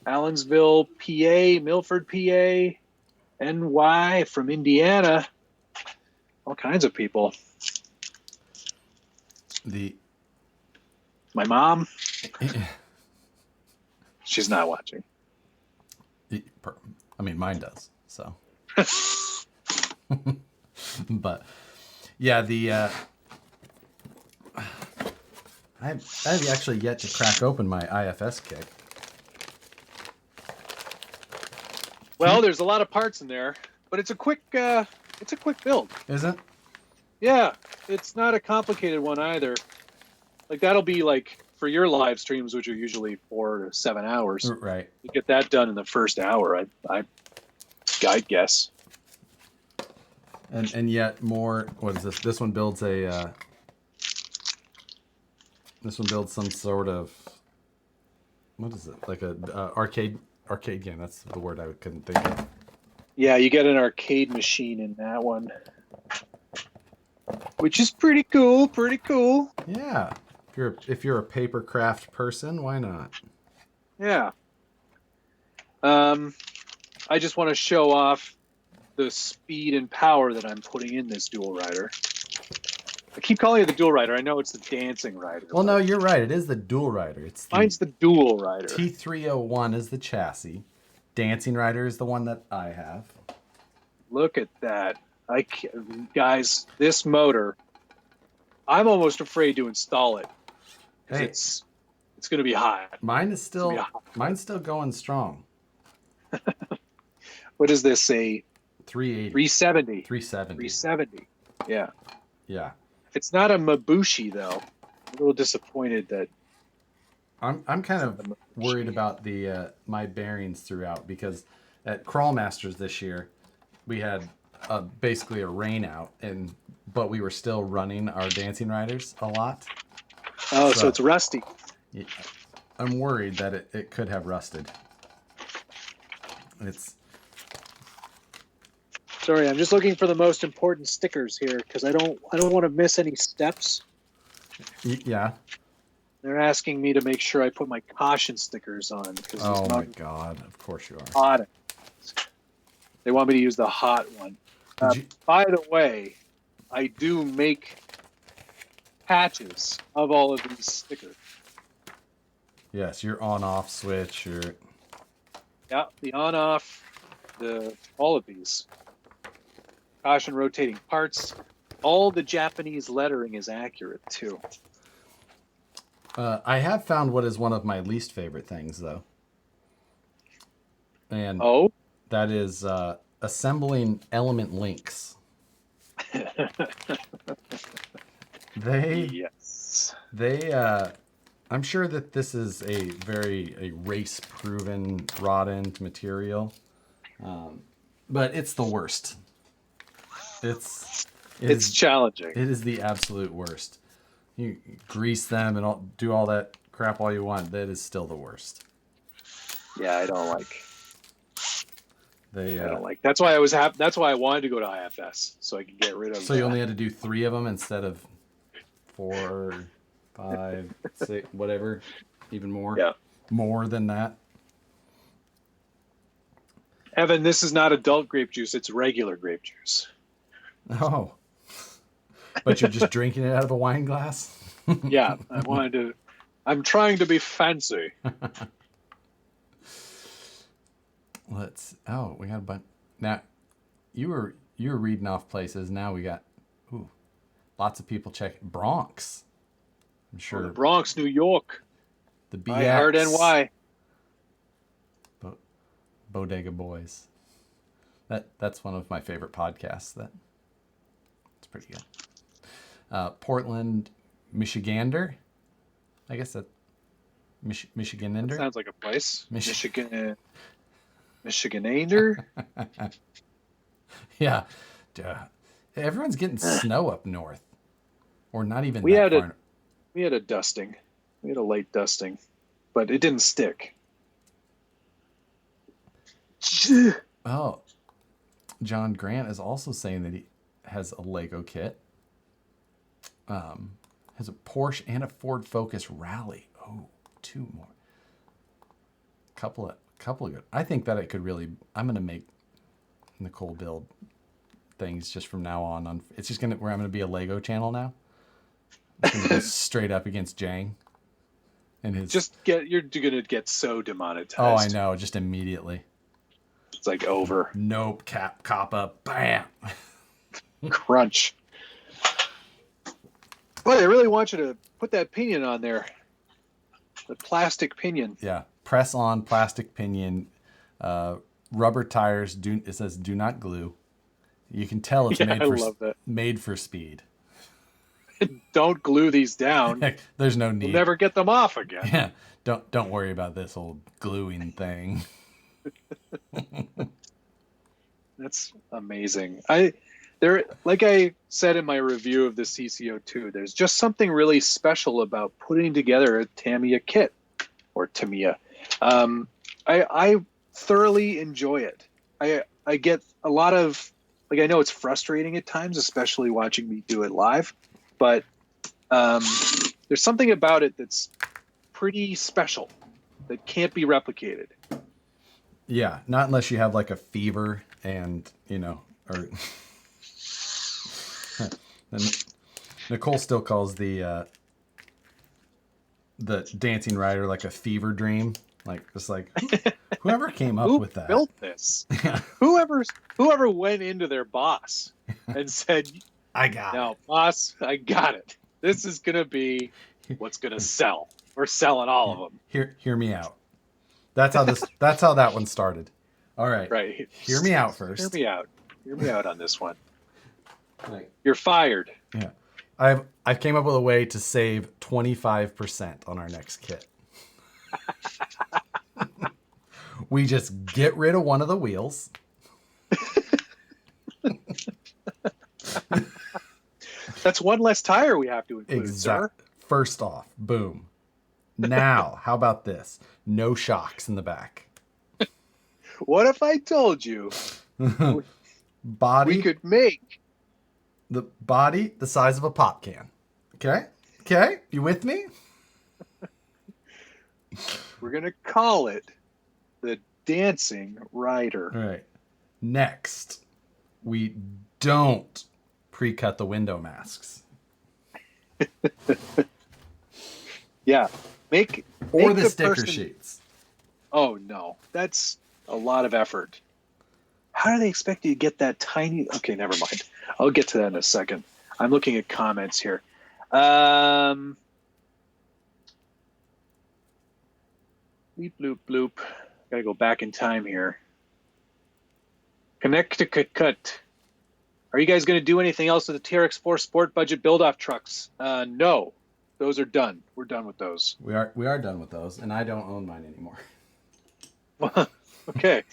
A: Allensville, PA, Milford, PA, NY from Indiana. All kinds of people. My mom. She's not watching.
C: I mean, mine does. So, but yeah, I've actually yet to crack open my IFS kit.
A: Well, there's a lot of parts in there, but it's a quick build.
C: Is it?
A: Yeah, it's not a complicated one either. Like that'll be like for your live streams, which are usually 4 to 7 hours.
C: Right.
A: You get that done in the first hour. I'd guess.
C: And yet more. What is this? This one builds a. This one builds some sort of. What is it? Like a arcade game. That's the word I couldn't think of.
A: Yeah, you get an arcade machine in that one, which is pretty cool. Pretty cool.
C: Yeah. If you're a paper craft person, why not?
A: Yeah. I just want to show off the speed and power that I'm putting in this dual rider. I keep calling it the dual rider. I know it's the dancing rider.
C: Well, no, you're right. It is the dual rider.
A: Mine's the dual rider.
C: T301 is the chassis. Dancing rider is the one that I have.
A: Look at that. Guys, this motor, I'm almost afraid to install it.
C: Hey,
A: it's going to be hot.
C: Mine's still going strong.
A: What is this? A
C: 380.
A: 370.
C: 370.
A: 370. Yeah.
C: Yeah.
A: It's not a Mabushi though. I'm a little disappointed that.
C: I'm kind of worried about the my bearings throughout because at Crawl Masters this year we had basically a rain out but we were still running our dancing riders a lot.
A: Oh, so it's rusty.
C: Yeah, I'm worried that it could have rusted.
A: Sorry, I'm just looking for the most important stickers here because I don't want to miss any steps.
C: Yeah.
A: They're asking me to make sure I put my caution stickers on.
C: Oh my God! Of course you are.
A: Hot. They want me to use the hot one. By the way, I do make patches of all of these stickers.
C: Yes, your on-off switch.
A: Yeah, the on-off, all of these. Caution rotating parts. All the Japanese lettering is accurate too.
C: I have found what is one of my least favorite things, though. And that is assembling element links. I'm sure that this is a race-proven rod-end material, but it's the worst.
A: It's challenging.
C: It is the absolute worst. You grease them and do all that crap all you want. That is still the worst.
A: Yeah, I don't like.
C: I
A: don't like. That's why I was happy. That's why I wanted to go to IFS so I could get rid of.
C: So you only had to do 3 of them instead of 4, 5, 6, whatever, even more.
A: Yeah,
C: more than that.
A: Evan, this is not adult grape juice. It's regular grape juice.
C: Oh. But you're just drinking it out of a wine glass?
A: Yeah, I'm trying to be fancy.
C: We got a bunch. Now, you were reading off places. Now we got, lots of people check Bronx. I'm sure.
A: The Bronx, New York.
C: The BX.
A: I heard NY.
C: Bodega Boys. That's one of my favorite podcasts. It's pretty good. Portland, Michigander. I guess Michiganander?
A: Sounds like a place. Michiganander?
C: Yeah. Duh. Everyone's getting snow up north. Or not even
A: We
C: that
A: had
C: far.
A: We had a dusting. We had a light dusting. But it didn't stick.
C: Oh. John Grant is also saying that he has a Lego kit. Has a Porsche and a Ford Focus Rally. Oh, 2 more. Couple of good. I think that it could really. I'm gonna make Nicole build things just from now on. It's just where I'm gonna be a Lego channel now. I'm gonna go straight up against Jang. And his.
A: You're gonna get so demonetized.
C: Oh, I know. Just immediately.
A: It's like over.
C: Nope. Cop up. Bam.
A: Crunch. Boy, I really want you to put that pinion on there. The plastic pinion.
C: Yeah. Press on plastic pinion. Rubber tires. It says do not glue. You can tell it's made for speed.
A: Don't glue these down.
C: Heck, there's no need.
A: You'll never get them off again.
C: Yeah. Don't worry about this old gluing thing.
A: That's amazing. Like I said in my review of the CCO2, there's just something really special about putting together a Tamiya kit or Tamiya. I thoroughly enjoy it. I get a lot of, like, I know it's frustrating at times, especially watching me do it live, but there's something about it that's pretty special that can't be replicated.
C: Yeah, not unless you have like a fever and, or Nicole still calls the dancing rider like a fever dream. Like, just like whoever came up with that.
A: Who built this? Yeah. Whoever went into their boss and said,
C: I got it.
A: No, boss, I got it. This is going to be what's going to sell. We're selling all of them.
C: Hear me out. That's how that one started. All right.
A: Right.
C: Hear me out first.
A: Hear me out. Hear me out on this one.
C: Right.
A: You're fired.
C: Yeah. I came up with a way to save 25% on our next kit. We just get rid of one of the wheels.
A: That's one less tire we have to include, sir.
C: First off, boom. Now, how about this? No shocks in the back.
A: What if I told you
C: body
A: we could make
C: the body the size of a pop can? Okay, you with me?
A: We're gonna call it the Dancing Rider.
C: All right. Next, we don't pre-cut the window masks.
A: Yeah, make
C: the sticker sheets.
A: Oh no, that's a lot of effort. How do they expect you to get that tiny? Okay, never mind. I'll get to that in a second. I'm looking at comments here. Bleep bloop bloop. Gotta go back in time here. Connecticut. Are you guys going to do anything else with the TRX4 Sport budget build-off trucks? No, those are done. We're done with those.
C: We are done with those, and I don't own mine anymore.
A: Okay.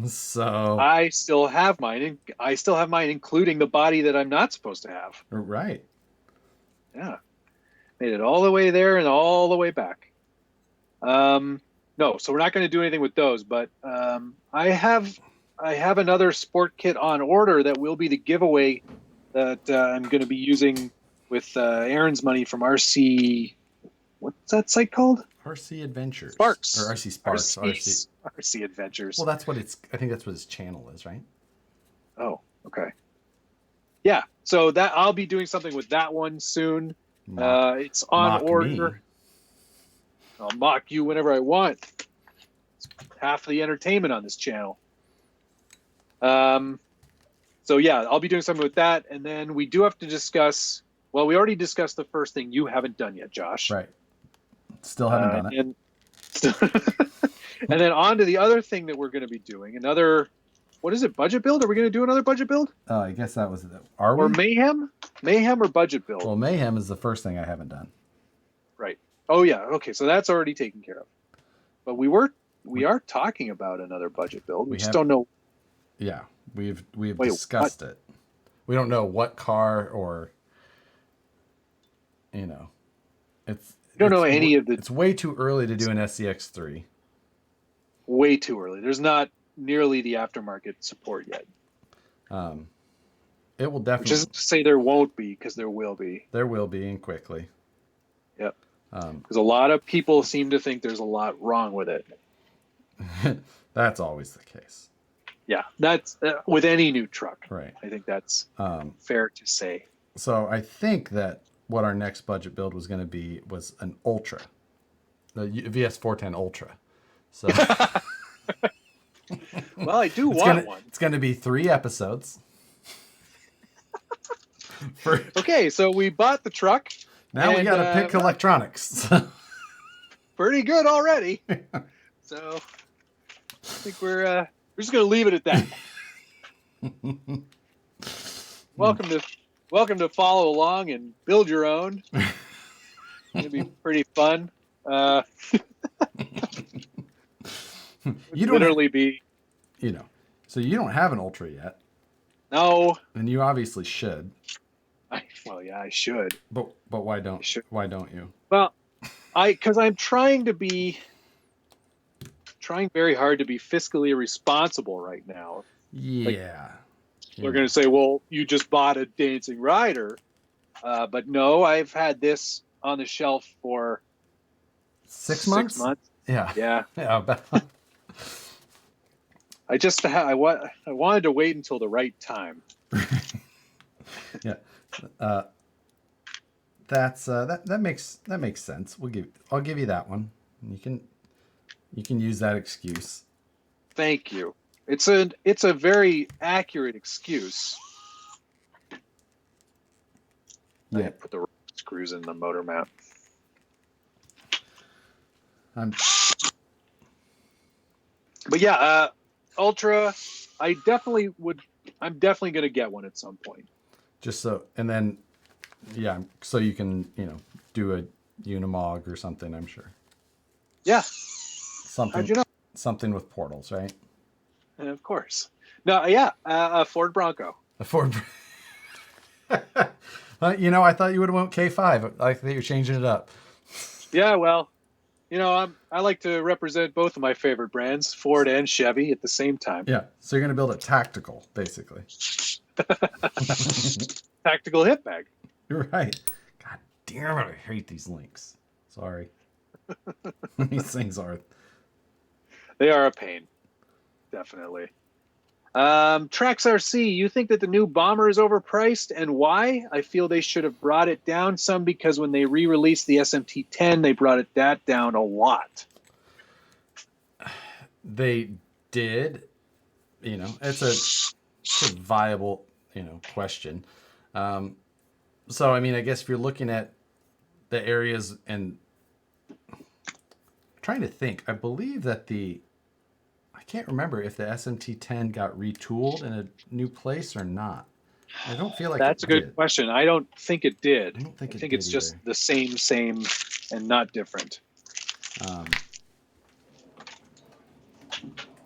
C: So
A: I still have mine. I still have mine, including the body that I'm not supposed to have.
C: Right.
A: Yeah. Made it all the way there and all the way back. No, so we're not going to do anything with those, but I have another sport kit on order that will be the giveaway that I'm going to be using with Aaron's money from RC. What's that site called?
C: RC Adventures.
A: Sparks.
C: Or RC Sparks.
A: RC Adventures.
C: Well, I think that's what his channel is, right?
A: Oh, okay. Yeah, so that I'll be doing something with that one soon. It's on order. Me. I'll mock you whenever I want. It's half the entertainment on this channel. So yeah, I'll be doing something with that, and then we do have to discuss. Well, we already discussed the first thing you haven't done yet, Josh.
C: Right. Still haven't done
A: it. And then on to the other thing that we're going to be doing. Another, what is it? Budget build? Are we going to do another budget build?
C: I guess that was it.
A: Or mayhem? Mayhem or budget build?
C: Well, mayhem is the first thing I haven't done.
A: Right. Oh yeah, okay, so that's already taken care of. But we are talking about another budget build. We just don't know.
C: Yeah, we've
A: Wait,
C: discussed it. We don't know what car or, you know, it's.
A: We don't know any of the.
C: It's way too early to do an SCX3.
A: Way too early. There's not nearly the aftermarket support yet.
C: It will definitely.
A: Which isn't to say there won't be, because there will be.
C: There will be, and quickly.
A: Yep. Because a lot of people seem to think there's a lot wrong with it.
C: That's always the case.
A: Yeah, that's with any new truck.
C: Right.
A: I think that's fair to say.
C: So I think that what our next budget build was going to be was an Ultra, the VS410 Ultra. So.
A: Well, I do want one.
C: It's going to be 3 episodes.
A: Okay, so we bought the truck.
C: Now we got to pick electronics.
A: Pretty good already. So I think we're just going to leave it at that. Welcome to follow along and build your own. It's going to be pretty fun.
C: You don't
A: literally be,
C: so you don't have an Ultra yet.
A: No.
C: And you obviously should.
A: Well, yeah, I should.
C: But why don't you?
A: Well, because I'm trying very hard to be fiscally responsible right now.
C: Yeah.
A: They're going to say, well, you just bought a dancing rider. But no, I've had this on the shelf for
C: 6 months.
A: 6 months.
C: Yeah.
A: Yeah.
C: Yeah.
A: I wanted to wait until the right time.
C: Yeah. That makes sense. I'll give you that one. You can use that excuse.
A: Thank you. It's a very accurate excuse.
C: Yeah.
A: I put the screws in the motor mount. But yeah, Ultra, I'm definitely going to get one at some point.
C: Just so, and then, yeah, so you can, do a Unimog or something, I'm sure.
A: Yeah.
C: Something,
A: how'd you know?
C: Something with portals, right?
A: Of course. No, yeah, a Ford Bronco.
C: A Ford. I thought you would have went K5. I think you're changing it up.
A: Yeah, well, I like to represent both of my favorite brands, Ford and Chevy, at the same time.
C: Yeah, so you're going to build a tactical, basically.
A: Tactical hip bag.
C: You're right. God damn it, I hate these links. Sorry. These things are.
A: They are a pain. Definitely. Trax RC, you think that the new Bomber is overpriced, and why? I feel they should have brought it down some, because when they re-released the SMT10, they brought that down a lot.
C: They did. It's a viable, question. So, I mean, I guess if you're looking at the areas, and I'm trying to think, I believe that I can't remember if the SMT10 got retooled in a new place or not. I don't feel like
A: that's a good question. I don't think it did.
C: I don't think
A: I think it's just the same, and not different.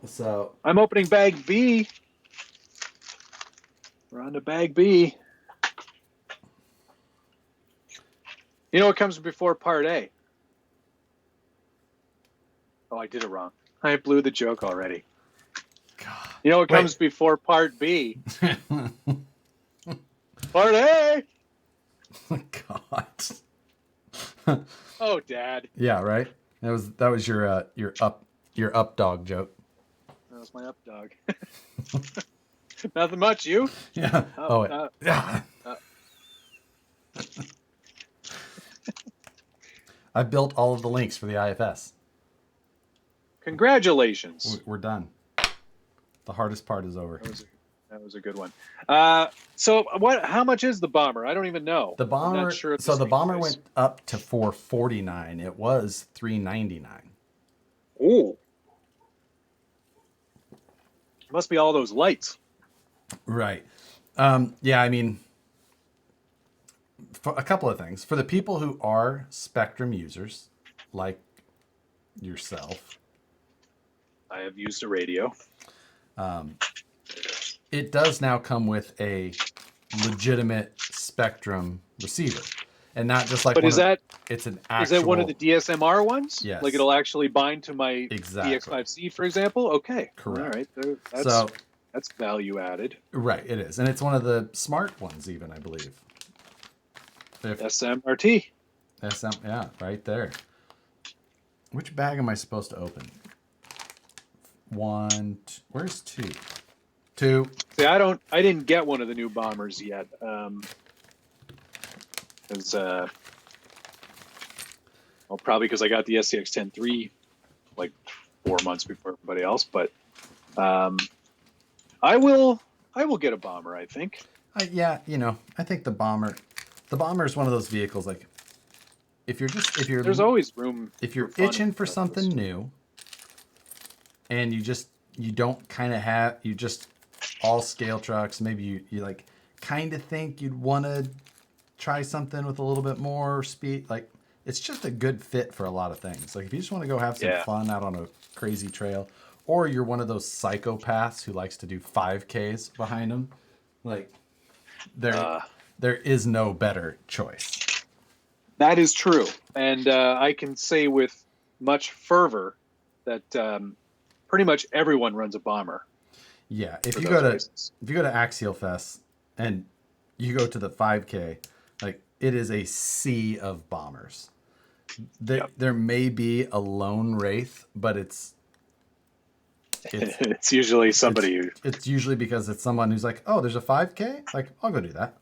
C: So
A: I'm opening bag B. We're on to bag B. You know what comes before part A? Oh, I did it wrong. I blew the joke already.
C: God.
A: You know what comes before part B? Part A.
C: God.
A: Oh, Dad.
C: Yeah, right. That was your up dog joke.
A: That was my up dog. Nothing much. You?
C: Yeah. Yeah. I built all of the links for the IFS.
A: Congratulations.
C: We're done. The hardest part is over.
A: That was a good one. So how much is the Bomber? I don't even know.
C: The Bomber.
A: I'm not sure
C: So the Bomber went up to $449. It was $399.
A: Ooh. Must be all those lights.
C: Right. Yeah, I mean, for a couple of things. For the people who are Spectrum users, like yourself,
A: I have used a radio.
C: It does now come with a legitimate Spectrum receiver, and not just like
A: But is that
C: it's an
A: is
C: actual.
A: that one of the DSMR ones?
C: Yes.
A: Like it'll actually bind to my
C: Exactly.
A: DX5C, for example? Okay.
C: Correct.
A: All right. That's value added.
C: Right, it is. And it's one of the smart ones even, I believe.
A: SMRT.
C: Yeah, right there. Which bag am I supposed to open? Where's 2? 2.
A: See, I didn't get one of the new bombers yet. Probably because I got the SCX 10.3 like 4 months before everybody else, but I will get a bomber, I think.
C: I think the bomber is one of those vehicles, like if you're
A: there's always room
C: if you're itching for something new, and you don't kind of have, you just all scale trucks, maybe you like kind of think you'd want to try something with a little bit more speed, like it's just a good fit for a lot of things. Like if you just want to go have some fun out on a crazy trail, or you're one of those psychopaths who likes to do 5Ks behind them, like there is no better choice.
A: That is true, and I can say with much fervor that pretty much everyone runs a bomber.
C: Yeah, if you go to Axial Fest and you go to the 5K, like it is a sea of bombers. There may be a lone wraith, but it's
A: usually somebody
C: it's usually because it's someone who's like, oh, there's a 5K, like I'll go do that.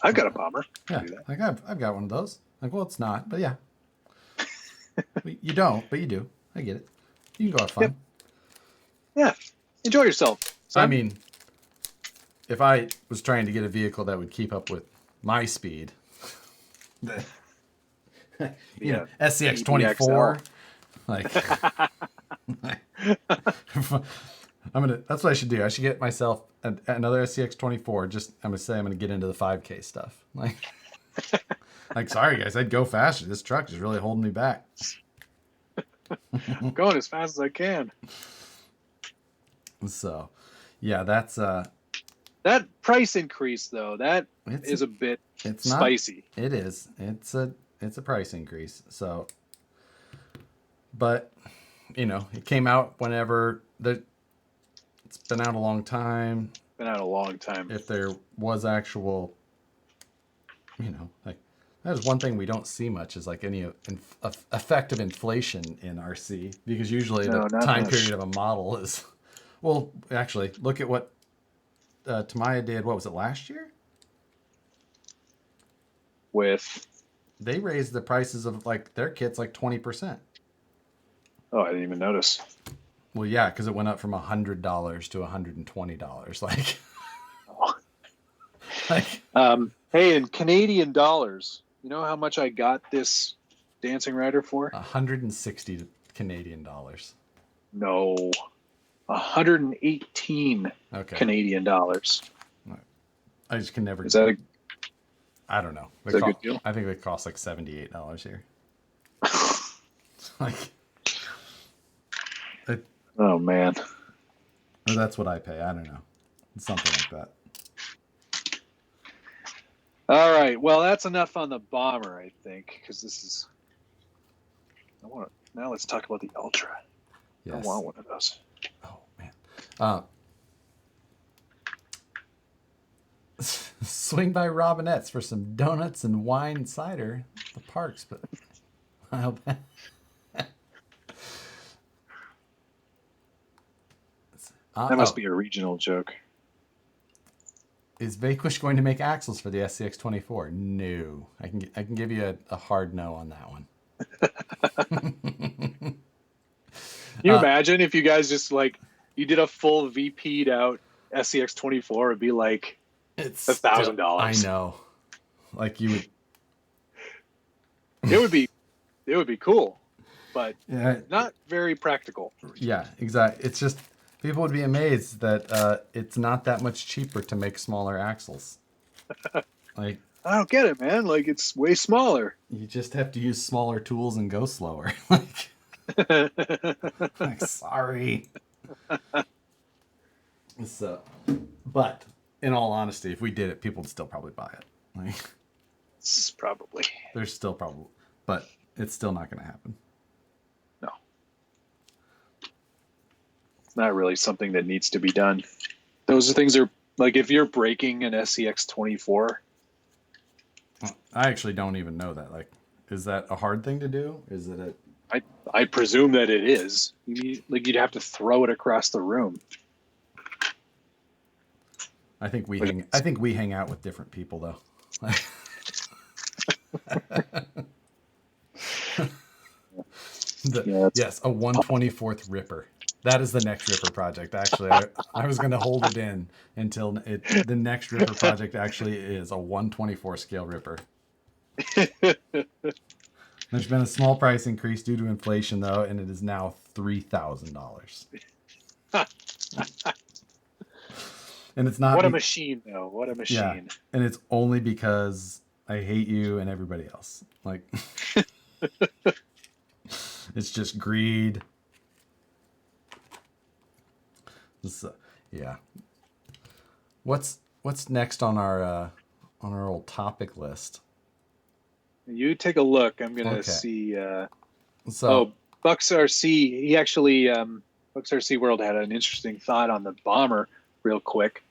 A: I've got a bomber.
C: Yeah, like I've got one of those. Like, well, it's not, but yeah. You don't, but you do. I get it. You can go have fun.
A: Yep. Yeah, enjoy yourself, son.
C: I mean, if I was trying to get a vehicle that would keep up with my speed, SCX 24, like, that's what I should do. I should get myself another SCX 24. I'm gonna get into the 5K stuff. Like, sorry guys, I'd go faster. This truck is really holding me back.
A: I'm going as fast as I can.
C: So, yeah, that's
A: that price increase though. That is a bit spicy.
C: It is. It's a price increase. So, but it came out whenever it's been out a long time. If there was actual, like that is one thing we don't see much is like any effect of inflation in RC, because usually the time period of a model is, well, actually look at what Tamiya did. What was it, last year?
A: They
C: raised the prices of like their kits like 20%.
A: Oh, I didn't even notice.
C: Well, yeah, because it went up from $100 to $120.
A: Hey, in Canadian dollars, you know how much I got this Dancing Rider for?
C: 160 Canadian dollars.
A: No, 118 Canadian dollars.
C: I just can never.
A: Is that
C: I don't know.
A: Is that a good deal?
C: I think they cost like $78 here. Like.
A: Oh man.
C: Or that's what I pay. I don't know. Something like that.
A: All right. Well, that's enough on the bomber, I think, because this is. Now let's talk about the Ultra. Yes. I want one of those.
C: Oh man. Swing by Robinette's for some donuts and wine cider at the parks, but I hope.
A: That must be a regional joke.
C: Is Vanquish going to make axles for the SCX 24? No. I can give you a hard no on that one.
A: Can you imagine if you guys just you did a full VP'd out SCX 24? It'd be like $1,000.
C: I know. Like you would.
A: It would be cool, but not very practical.
C: Yeah, exactly. It's just. People would be amazed that it's not that much cheaper to make smaller axles. Like
A: I don't get it, man. Like, it's way smaller.
C: You just have to use smaller tools and go slower. Like, sorry. So, but in all honesty, if we did it, people would still probably buy it. Like,
A: Probably.
C: there's still probably, but it's still not going to happen.
A: No. It's not really something that needs to be done. Those things are, like, if you're breaking an SCX 24.
C: I actually don't even know that. Like, is that a hard thing to do? Is it a...
A: I presume that it is. You'd have to throw it across the room.
C: I think we hang out with different people though. Yes, a 1/24th Ripper. That is the next Ripper project. Actually, I was going to hold it in until the next Ripper project actually is a 1/24 scale Ripper. There's been a small price increase due to inflation though, and it is now $3,000. And it's not...
A: What a machine, though. What a machine.
C: Yeah, and it's only because I hate you and everybody else. Like, it's just greed. Yeah. What's next on our old topic list?
A: You take a look. I'm gonna see. Bucks RC. He actually Bucks RC World had an interesting thought on the bomber. Real quick,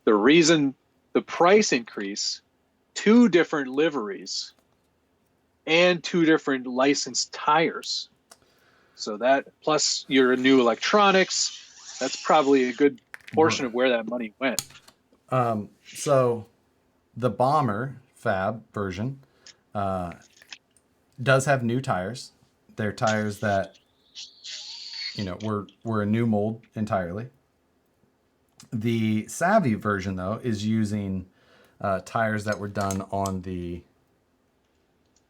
A: the reason the price increase, 2 different liveries and 2 different licensed tires. So that plus your new electronics, that's probably a good portion of where that money went.
C: So the bomber fab version does have new tires. They're tires that, were a new mold entirely. The Savvy version, though, is using tires that were done on the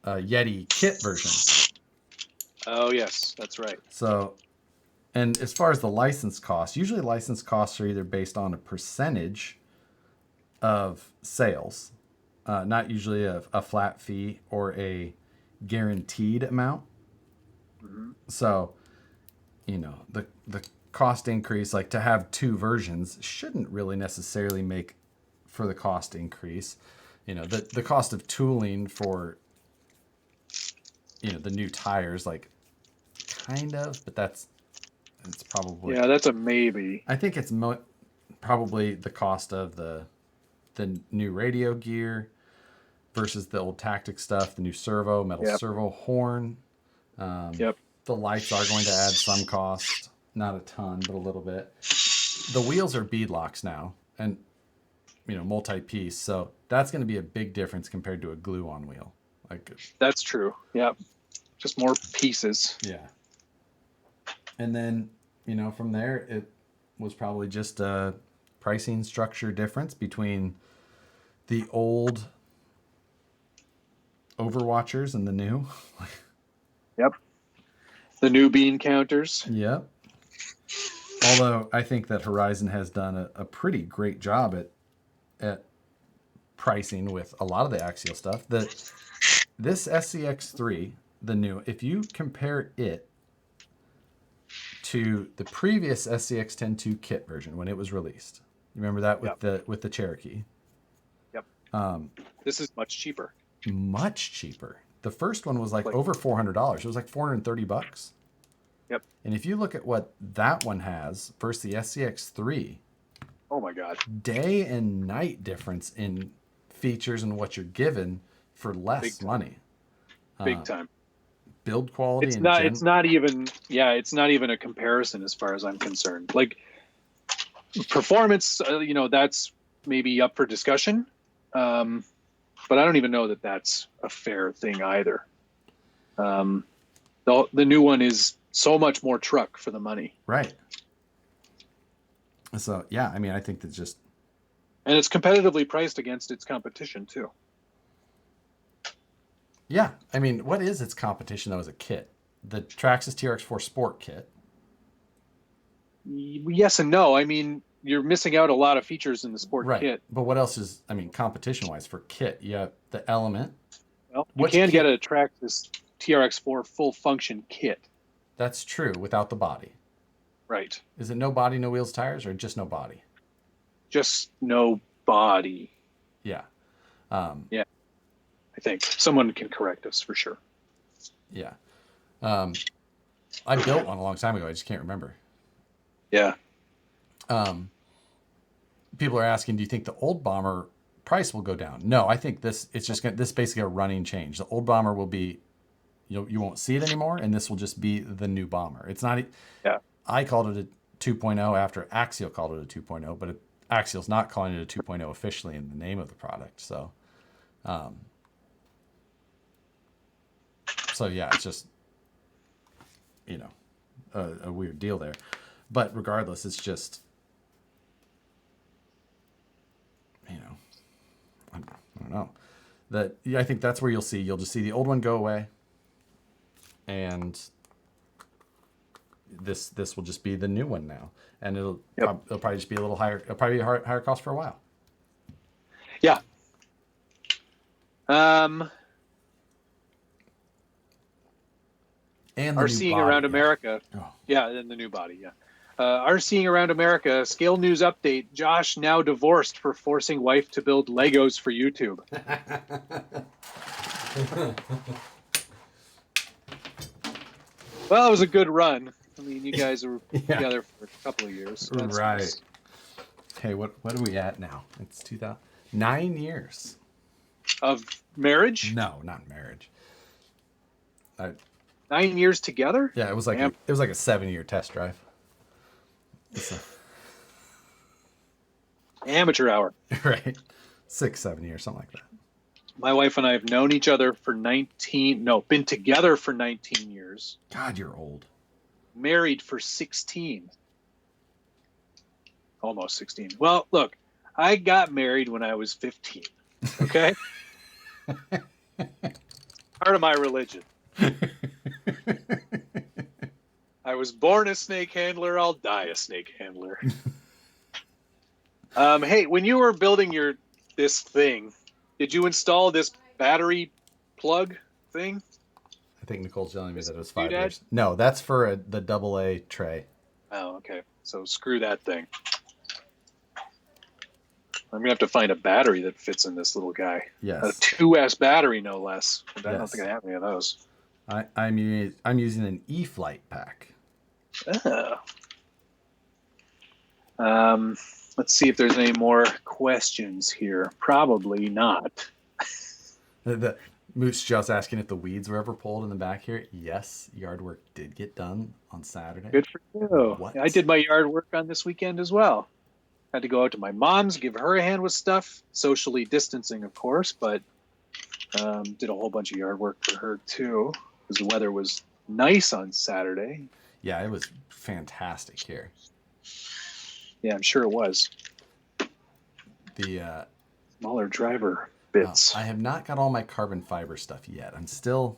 C: Yeti kit version.
A: Oh, yes, that's right.
C: So, and as far as the license costs, usually license costs are either based on a percentage of sales, not usually a flat fee or a guaranteed amount. Mm-hmm. So, the cost increase, like to have 2 versions, shouldn't really necessarily make for the cost increase. The cost of tooling for the new tires, like, kind of, but it's probably...
A: Yeah, that's a maybe.
C: I think it's probably the cost of the new radio gear versus the old tactic stuff, the new servo, metal servo horn. The lights are going to add some cost. Not a ton, but a little bit. The wheels are beadlocks now, and multi-piece, so that's going to be a big difference compared to a glue-on wheel. Like,
A: that's true. Yep, just more pieces.
C: Yeah. And then from there, it was probably just a pricing structure difference between the old Overwatchers and the new.
A: Yep. The new bean counters.
C: Yep. Although I think that Horizon has done a pretty great job at pricing with a lot of the axial stuff. This SCX3, the new, if you compare it to the previous SCX 10.2 kit version when it was released, you remember that with the Cherokee?
A: Yep. This is much cheaper.
C: Much cheaper. The first one was like over $400. It was like $430.
A: Yep.
C: And if you look at what that one has versus the SCX3,
A: oh my God,
C: day and night difference in features and what you're given for less money.
A: Big time.
C: Build quality.
A: It's not even a comparison as far as I'm concerned. Like, performance, that's maybe up for discussion. But I don't even know that that's a fair thing either. The new one is so much more truck for the money.
C: Right. So, yeah, I mean, I think that's just...
A: And it's competitively priced against its competition, too.
C: Yeah. I mean, what is its competition, though, as a kit? The Traxxas TRX4 Sport kit.
A: Yes and no. I mean, you're missing out a lot of features in the sport
C: Right.
A: kit.
C: But what else is, I mean, competition wise for kit? You have the Element.
A: Well, you can get a Traxxas TRX4 full function kit.
C: That's true, without the body.
A: Right.
C: Is it no body, no wheels, tires, or just no body?
A: Just no body.
C: Yeah.
A: Yeah. I think someone can correct us for sure.
C: Yeah. I built one a long time ago. I just can't remember.
A: Yeah.
C: People are asking, do you think the old Bomber price will go down? No, I think this basically a running change. The old Bomber will be, you won't see it anymore, and this will just be the new Bomber. It's not.
A: Yeah.
C: I called it a 2.0 after Axial called it a 2.0, but Axial's not calling it a 2.0 officially in the name of the product. So, yeah, it's just, a weird deal there. But regardless, it's just, I don't know. I think that's where you'll just see the old one go away, and this will just be the new one now, and it'll probably just be a little higher. It'll probably be a higher cost for a while.
A: Yeah.
C: And
A: RCing around America.
C: Oh.
A: Yeah, and the new body. Yeah. RCing around America. Scale news update. Josh now divorced for forcing wife to build Legos for YouTube. Well, it was a good run. I mean, you guys were together for a couple of years. So
C: right.
A: Nice.
C: Okay, what are we at now? It's 9 years.
A: Of marriage?
C: No, not marriage.
A: 9 years together?
C: Yeah, it was like a 7-year test drive.
A: Amateur hour.
C: Right. 6-7 years, something like that.
A: My wife and I have known each other for been together for 19 years.
C: God, you're old.
A: Married for 16. Almost 16. Well, look, I got married when I was 15. Okay? Part of my religion. I was born a snake handler. I'll die a snake handler. Hey, when you were building this thing, did you install this battery plug thing?
C: I think Nicole's telling me that it was 5 years. No, that's for the AA tray.
A: Oh, okay. So screw that thing. I'm gonna have to find a battery that fits in this little guy.
C: Yes.
A: A 2S battery, no less. I don't think I have any of those.
C: I'm using an E-Flight pack.
A: Oh. Let's see if there's any more questions here. Probably not.
C: The Moose just asking if the weeds were ever pulled in the back here. Yes, yard work did get done on Saturday.
A: Good for you.
C: What?
A: I did my yard work on this weekend as well. Had to go out to my mom's, give her a hand with stuff, socially distancing, of course, but did a whole bunch of yard work for her too, because the weather was nice on Saturday.
C: Yeah, it was fantastic here.
A: Yeah, I'm sure it was.
C: The
A: smaller driver bits.
C: I have not got all my carbon fiber stuff yet. I'm still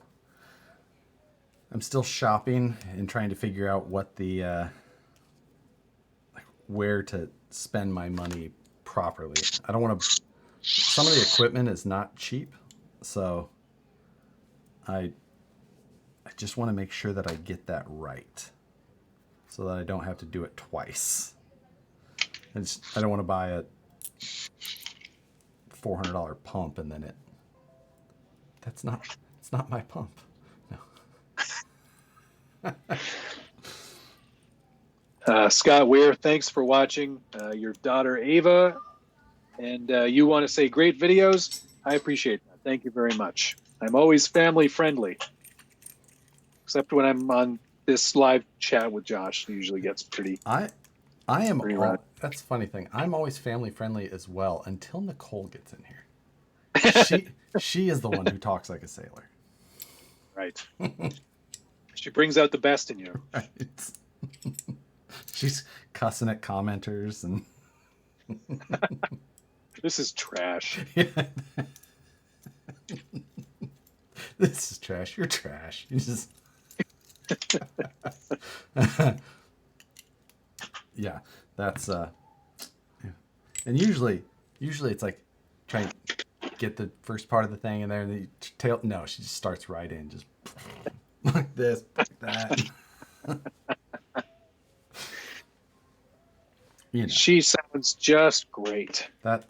C: shopping and trying to figure out what where to spend my money properly. I don't want to. Some of the equipment is not cheap, so I just want to make sure that I get that right, so that I don't have to do it twice. I don't want to buy a $400 pump and then it's not my pump. No.
A: Scott Weir, thanks for watching. Your daughter Ava, and you want to say great videos. I appreciate that. Thank you very much. I'm always family friendly, except when I'm on this live chat with Josh. It usually gets pretty.
C: I am. That's a funny thing. I'm always family friendly as well until Nicole gets in here. She is the one who talks like a sailor.
A: Right. She brings out the best in you.
C: Right. She's cussing at commenters and.
A: This is trash.
C: This is trash. You're trash. You just. Yeah, that's And usually it's like trying to get the first part of the thing in there, and then tail. No, she just starts right in, just like this, like that. You know,
A: She sounds just great.
C: that.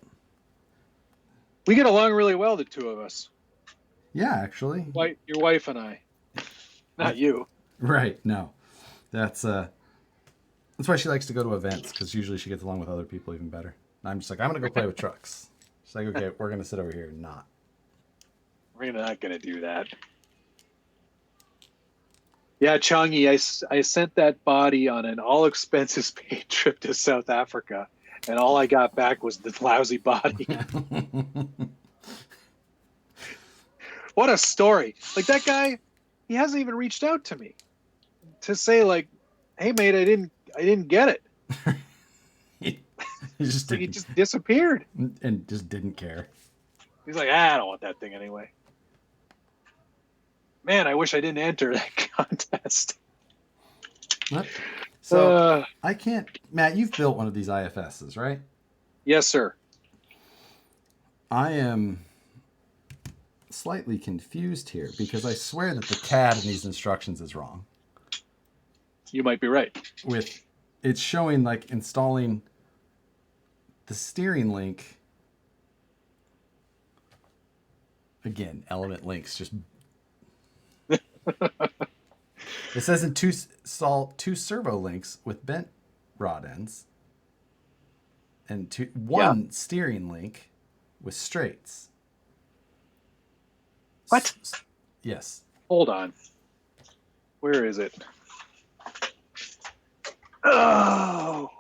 A: We get along really well, the two of us.
C: Yeah, actually.
A: Your wife and I. Not you.
C: Right. No, that's why she likes to go to events, because usually she gets along with other people even better. And I'm just like, I'm gonna go play with trucks. She's like, okay, we're gonna sit over here and not.
A: We're not going to do that. Yeah, Changi, I sent that body on an all expenses paid trip to South Africa, and all I got back was the lousy body. What a story. Like, that guy, he hasn't even reached out to me to say, like, hey mate, I didn't get it.
C: he just
A: Like, he just disappeared.
C: and just didn't care.
A: He's like, I don't want that thing anyway. Man, I wish I didn't enter that contest.
C: What? So I can't. Matt, you've built one of these IFSs, right?
A: Yes, sir.
C: I am slightly confused here, because I swear that the CAD in these instructions is wrong.
A: You might be right.
C: With it's showing like installing the steering link. Again, element links just. It says install two servo links with bent rod ends, and one steering link with straights.
A: What?
C: Yes.
A: Hold on. Where is it? Oh,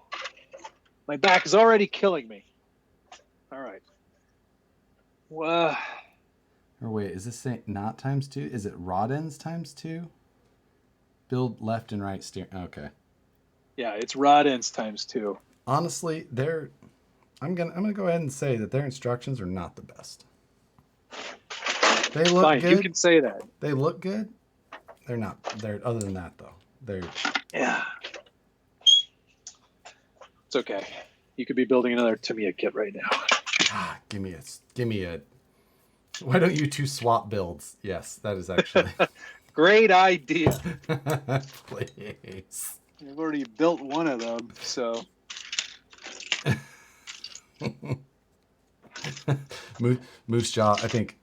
A: my back is already killing me. All right. Well,
C: Or wait, is this saying not times 2? Is it rod ends times 2? Build left and right steering. Okay.
A: yeah, it's rod ends times 2.
C: Honestly, I'm gonna go ahead and say that their instructions are not the best. They look
A: Fine,
C: good.
A: you can say that.
C: They look good. They're not. They're other than that though. They're
A: Yeah. It's okay. You could be building another Tamiya kit right now.
C: give me a. Why don't you two swap builds? Yes, that is actually.
A: Great idea.
C: Please.
A: I've already built one of them, so.
C: Moose Jaw, I think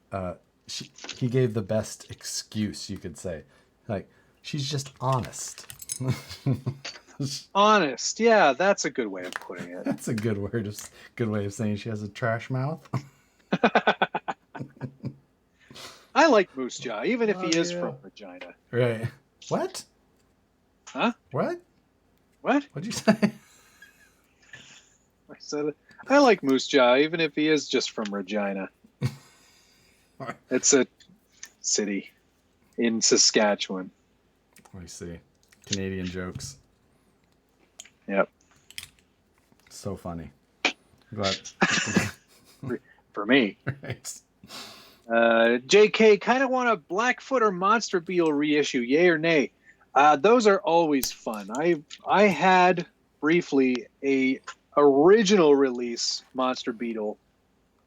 C: he gave the best excuse you could say. Like, she's just honest.
A: Honest. Yeah, that's a good way of putting it.
C: That's a good way of saying she has a trash mouth.
A: I like Moose Jaw, even if he is from Regina.
C: Right. What?
A: Huh?
C: What?
A: What?
C: What'd you say?
A: I said, I like Moose Jaw, even if he is just from Regina. It's a city in Saskatchewan.
C: Let me see. Canadian jokes.
A: Yep.
C: So funny. Glad.
A: For me.
C: Right.
A: JK, kind of want a Blackfoot or Monster Beetle reissue, yay or nay? Those are always fun. I had briefly a original release Monster Beetle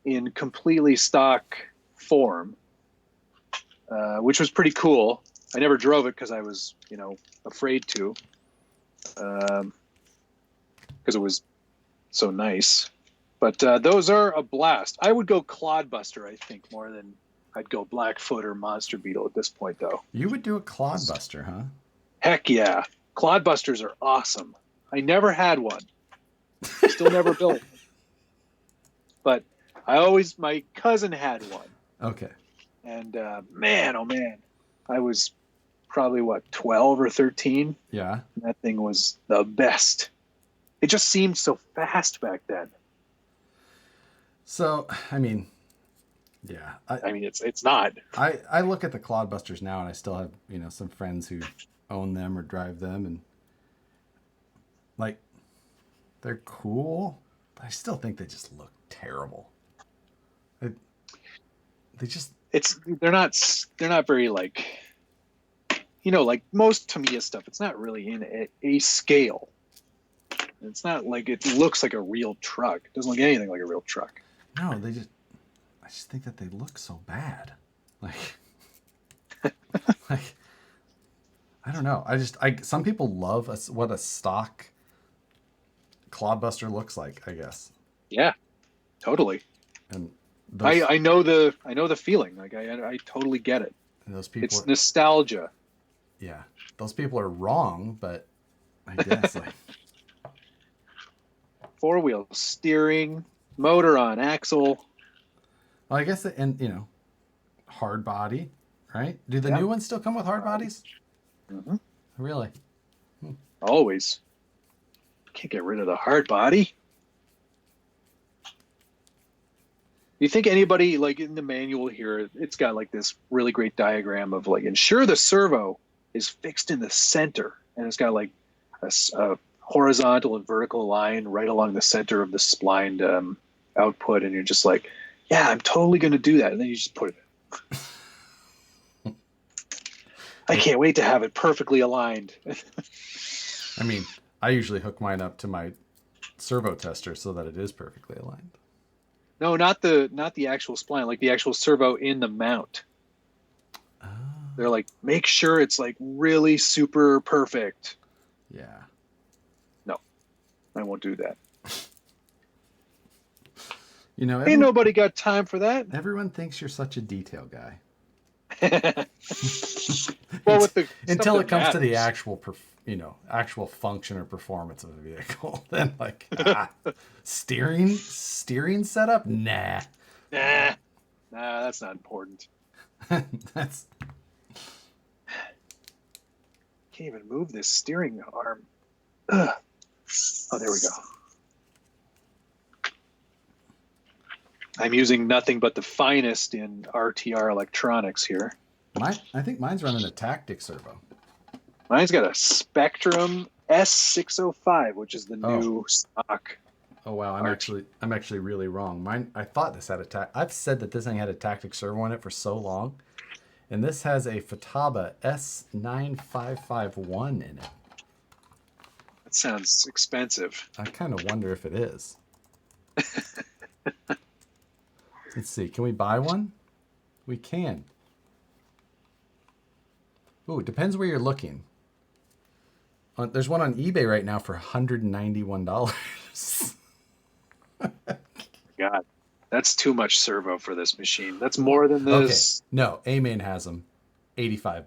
A: in completely stock form, which was pretty cool. I never drove it because I was, afraid to, because it was so nice. But those are a blast. I would go Clodbuster, I think, more than I'd go Blackfoot or Monster Beetle at this point, though.
C: You would do a Clodbuster, huh?
A: Heck yeah. Clodbusters are awesome. I never had one. Still never built. But my cousin had one.
C: Okay.
A: And man, oh man, I was probably 12 or 13.
C: Yeah.
A: And that thing was the best. It just seemed so fast back then.
C: So, I mean, yeah.
A: It's not.
C: I look at the Clodbusters now, and I still have, some friends who own them or drive them, and like, they're cool, but I still think they just look terrible. They're
A: not very like most Tamiya stuff. It's not really in a scale. It's not like it looks like a real truck. It doesn't look anything like a real truck.
C: No, I just think that they look so bad. Like, like, I don't know. Some people love what a stock Clodbuster looks like, I guess.
A: Yeah, totally.
C: And
A: I know the feeling. Like I totally get it.
C: Those people.
A: It's nostalgia.
C: Yeah, those people are wrong, but I guess like
A: 4-wheel steering, motor on axle.
C: Well, I guess and hard body, right? Do the new ones still come with hard bodies?
A: Mm-hmm.
C: Really?
A: Always. Can't get rid of the hard body. You think anybody, like in the manual here, it's got like this really great diagram of like ensure the servo is fixed in the center, and it's got like a horizontal and vertical line right along the center of the splined output, and you're just like, yeah, I'm totally going to do that, and then you just put it in. I can't wait to have it perfectly aligned.
C: I mean, I usually hook mine up to my servo tester so that it is perfectly aligned.
A: No, not the actual spline, like the actual servo in the mount. Oh. They're like, make sure it's like really super perfect.
C: Yeah.
A: No, I won't do that.
C: Ain't
A: nobody got time for that.
C: Everyone thinks you're such a detail guy.
A: Well,
C: until it comes to the actual function or performance of a vehicle, then like steering setup, nah,
A: that's not important.
C: That's
A: can't even move this steering arm. Ugh. Oh, there we go. I'm using nothing but the finest in RTR electronics here.
C: I think mine's running a Tactic servo.
A: Mine's got a Spectrum S605, which is the new stock.
C: Oh wow, I'm actually really wrong. Mine, I thought this had I've said that this thing had a Tactic servo in it for so long, and this has a Futaba S9551 in it.
A: That sounds expensive.
C: I kind of wonder if it is. Let's see. Can we buy one? We can. Ooh, it depends where you're looking. There's one on eBay right now for $191.
A: God, that's too much servo for this machine. That's more than this.
C: Okay. No, A-Main has them. $85.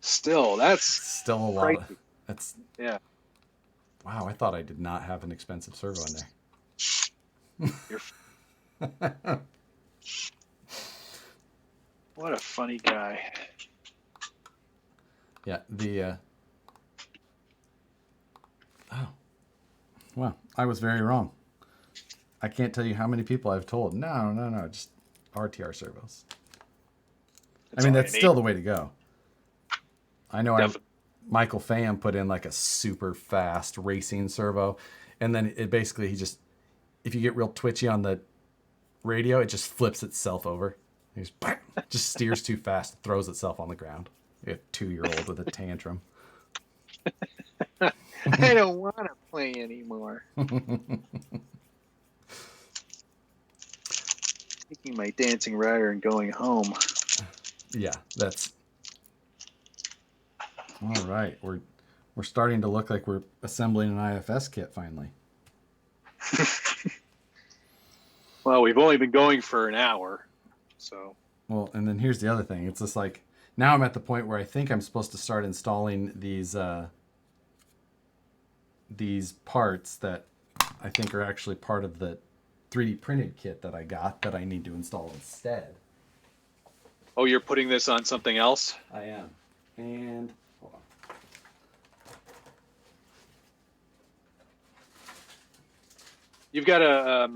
A: Still, that's
C: still a lot. That's
A: yeah.
C: Wow, I thought I did not have an expensive servo in there.
A: What a funny guy.
C: Yeah, oh. Well, I was very wrong. I can't tell you how many people I've told, no, just RTR servos. That's still the way to go. I know Michael Pham put in like a super fast racing servo, and then it basically, if you get real twitchy on the radio, it just flips itself over. It just steers too fast, throws itself on the ground. A 2-year-old with a tantrum.
A: I don't want to play anymore. Taking my dancing rider and going home.
C: Yeah, that's all right. We're starting to look like we're assembling an IFS kit finally.
A: Well, we've only been going for an hour, so.
C: Well, and then here's the other thing. It's just like now I'm at the point where I think I'm supposed to start installing these parts that I think are actually part of the 3D printed kit that I got that I need to install instead.
A: Oh, you're putting this on something else?
C: I am. And hold on.
A: You've got to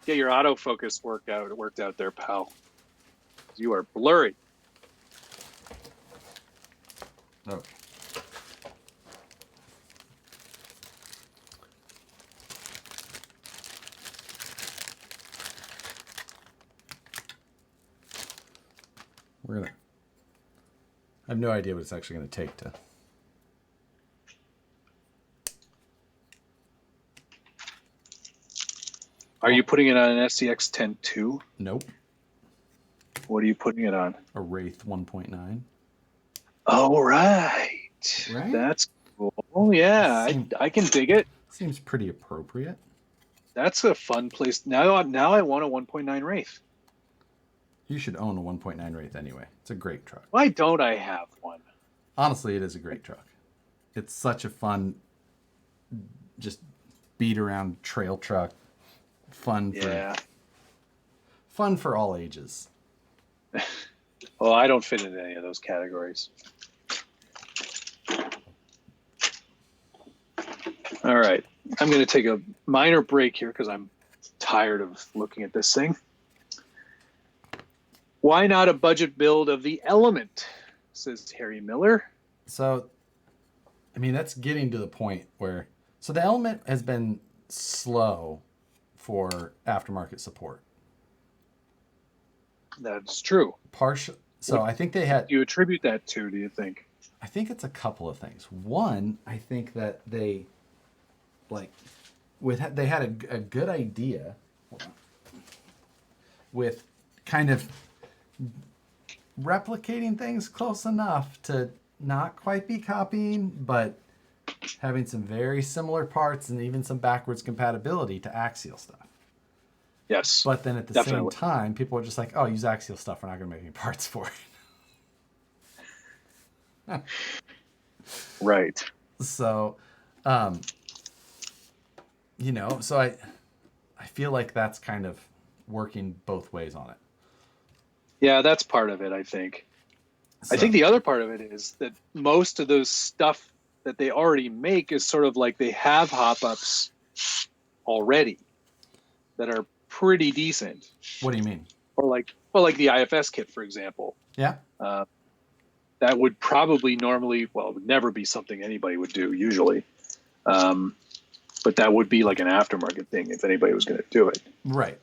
A: get your autofocus worked out there, pal. You are blurry.
C: Oh. I have no idea what it's actually going to take to
A: Are you putting it on an SCX 10.2?
C: Nope.
A: What are you putting it on?
C: A Wraith 1.9.
A: Oh, right.
C: Right?
A: That's cool. Yeah, I can dig it.
C: Seems pretty appropriate.
A: That's a fun place. Now I want a 1.9 Wraith.
C: You should own a 1.9 Wraith anyway. It's a great truck.
A: Why don't I have one?
C: Honestly, it is a great truck. It's such a fun, just beat around trail truck. Fun for all ages.
A: Well, I don't fit into any of those categories. All right. I'm going to take a minor break here because I'm tired of looking at this thing. Why not a budget build of the Element, says Harry Miller.
C: So, I mean, that's getting to the point where... So the Element has been slow for aftermarket support.
A: That's true.
C: So I think they had...
A: What do you attribute that to, do you think?
C: I think it's a couple of things. One, I think that they... they had a good idea with kind of replicating things close enough to not quite be copying, but having some very similar parts and even some backwards compatibility to Axial stuff.
A: Yes.
C: But then at the same time, people are just like, oh, use Axial stuff. We're not going to make any parts for it.
A: Right.
C: So, so I feel like that's kind of working both ways on it.
A: Yeah, that's part of it, I think.
C: So,
A: I think the other part of it is that most of those stuff that they already make is sort of like they have hop-ups already that are pretty decent.
C: What do you mean?
A: Or like the IFS kit, for example.
C: Yeah.
A: That would probably normally, well, it would never be something anybody would do usually. But that would be like an aftermarket thing if anybody was going to do it.
C: Right.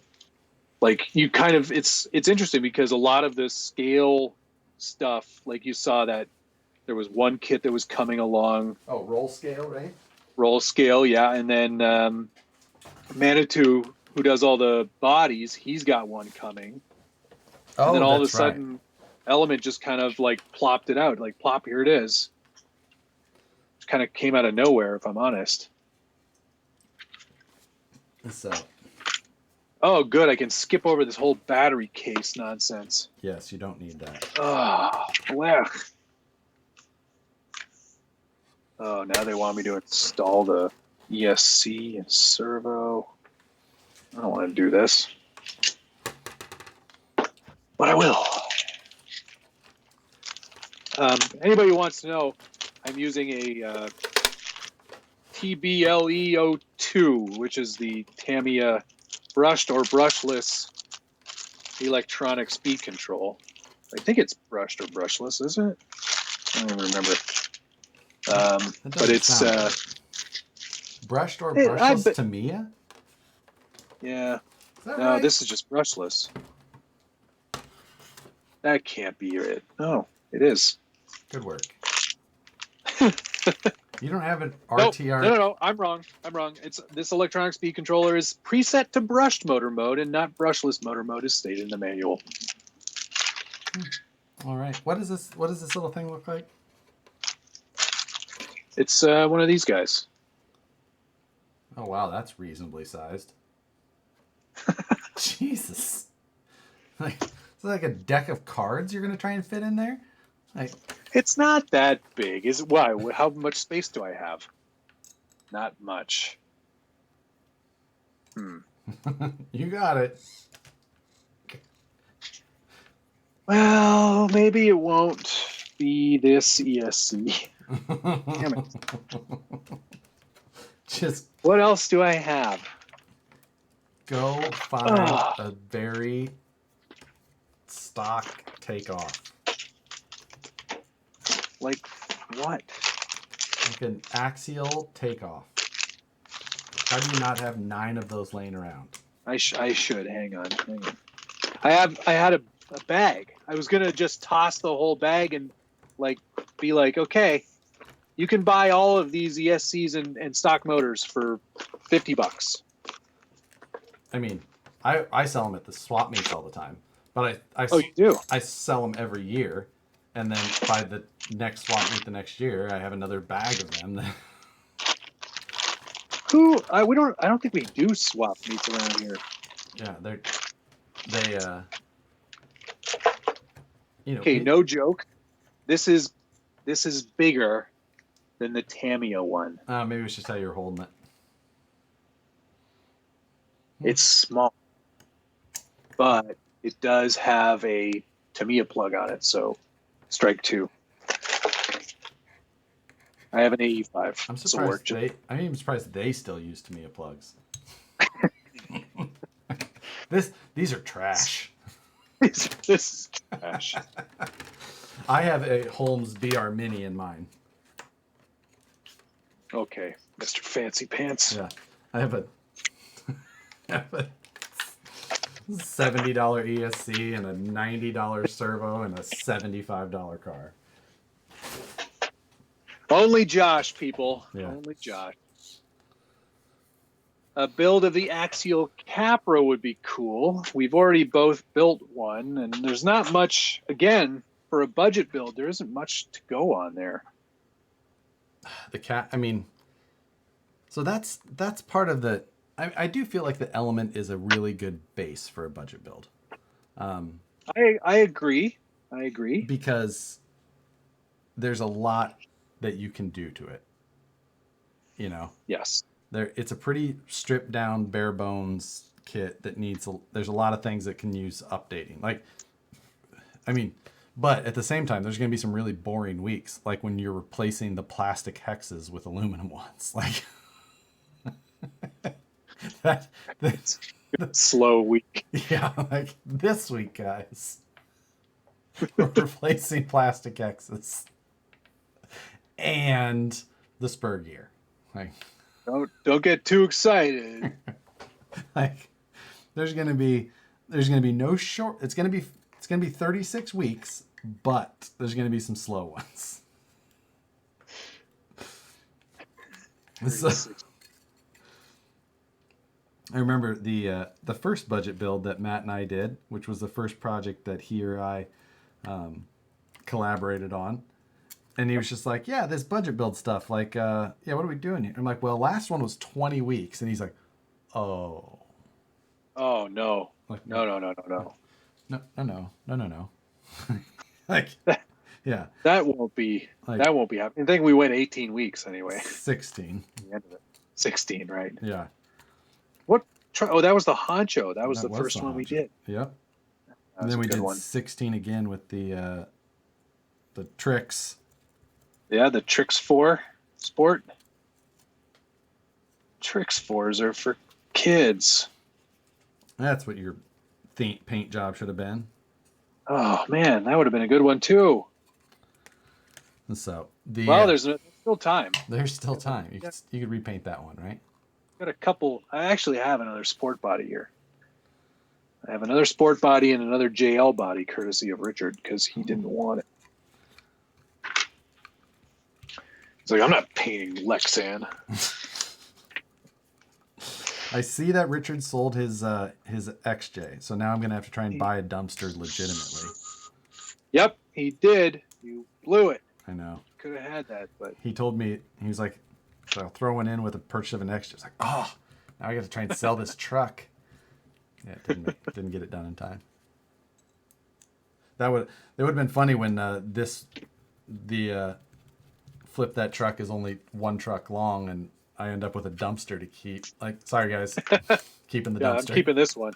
A: Like you kind of, it's interesting because a lot of the scale stuff, like you saw that there was one kit that was coming along.
C: Oh, roll scale, right?
A: Roll scale, yeah. And then Manitou, who does all the bodies, he's got one coming.
C: Oh,
A: and then all of a sudden, Element just kind of like plopped it out. Like, plop, here it is. Just kind of came out of nowhere, if I'm honest.
C: So.
A: Oh, good. I can skip over this whole battery case nonsense.
C: Yes, you don't need that.
A: Oh, blech. Oh, now they want me to install the ESC and servo. I don't want to do this. But I will. Anybody who wants to know, I'm using a TBLE02, which is the Tamiya brushed or brushless electronic speed control. I think it's brushed or brushless, isn't it? I don't even remember. But it's
C: brushed or brushless Tamiya?
A: Yeah.
C: No,
A: right? This is just brushless. That can't be it. No, it is.
C: Good work. You don't have an RTR.
A: No. I'm wrong. It's this electronic speed controller is preset to brushed motor mode and not brushless motor mode as stated in the manual.
C: All right. What does this little thing look like?
A: It's one of these guys.
C: Oh wow, that's reasonably sized. Jesus. It's like a deck of cards you're gonna try and fit in there?
A: It's not that big. Is it? Why? How much space do I have? Not much.
C: You got it.
A: Well, maybe it won't be this ESC. Damn it. What else do I have?
C: Go find a very stock takeoff.
A: Like what?
C: Like an axial takeoff. How do you not have 9 of those laying around?
A: I should. Hang on. I had a bag. I was gonna just toss the whole bag and be like, okay, you can buy all of these ESCs and stock motors for $50.
C: I mean, I sell them at the swap meets all the time, but
A: Oh, you do?
C: I sell them every year, and then by the next swap meet the next year, I have another bag of them.
A: I don't think we do swap meets around here.
C: Yeah, they you know.
A: Okay, no joke. This is bigger than the Tamiya one.
C: Maybe it's just how you're holding it.
A: It's small, but it does have a Tamiya plug on it, so strike two. I have an AE5.
C: I'm
A: so we're
C: surprised I'm even surprised they still use Tamiya plugs. These are trash.
A: this is trash.
C: I have a Holmes BR Mini in mine.
A: Okay, Mr. Fancy Pants.
C: Yeah, I have a $70 ESC and a $90 servo and a $75 car.
A: Only Josh, people.
C: Yeah.
A: Only Josh. A build of the Axial Capra would be cool. We've already both built one, and there's not much, again, for a budget build, there isn't much to go on there.
C: I mean, so that's part of the, I do feel like the Element is a really good base for a budget build.
A: I agree. I agree.
C: Because there's a lot that you can do to it. You know?
A: Yes.
C: It's a pretty stripped down, bare bones kit that there's a lot of things that can use updating. Like, I mean, but at the same time, there's going to be some really boring weeks, like when you're replacing the plastic hexes with aluminum ones. Like, that's
A: slow week.
C: Yeah, like this week, guys, we're replacing plastic hexes and the spur gear. Like,
A: don't get too excited.
C: Like, there's gonna be no short. It's gonna be 36 weeks, but there's gonna be some slow ones. So, I remember the first budget build that Matt and I did, which was the first project that he or I collaborated on. And he was just like, yeah, this budget build stuff. Like, yeah, what are we doing here? I'm like, well, last one was 20 weeks. And he's like, oh.
A: Oh, no.
C: Like,
A: No.
C: No. Like, yeah.
A: That won't be happening. I think we went 18 weeks anyway.
C: 16.
A: The end of it. 16, right?
C: Yeah.
A: That was the Honcho. That was the first
C: the
A: one we
C: Honcho.
A: did.
C: Yep.
A: That
C: And
A: was
C: then
A: a
C: we
A: good
C: did
A: one.
C: 16 again with the Tricks.
A: Yeah, the Tricks 4 Sport. Tricks 4s are for kids.
C: That's what your paint job should have been.
A: Oh, man, that would have been a good one, too.
C: And so,
A: there's still time.
C: There's still time. You could repaint that one, right?
A: Got a couple. I actually have another sport body here. I have another sport body and another JL body, courtesy of Richard, because he didn't want it. He's like, I'm not painting Lexan.
C: I see that Richard sold his XJ, so now I'm gonna have to try and buy a dumpster legitimately.
A: Yep, he did. You blew it.
C: I know.
A: Could have had that, but
C: He told me, he was like, so I'll throw one in with a purchase of an XJ. It's like, oh, now I got to try and sell this truck. Yeah, it didn't get it done in time. That would have been funny when the flip that truck is only one truck long and I end up with a dumpster to keep. Like, sorry guys, keeping the dumpster.
A: I'm keeping this one.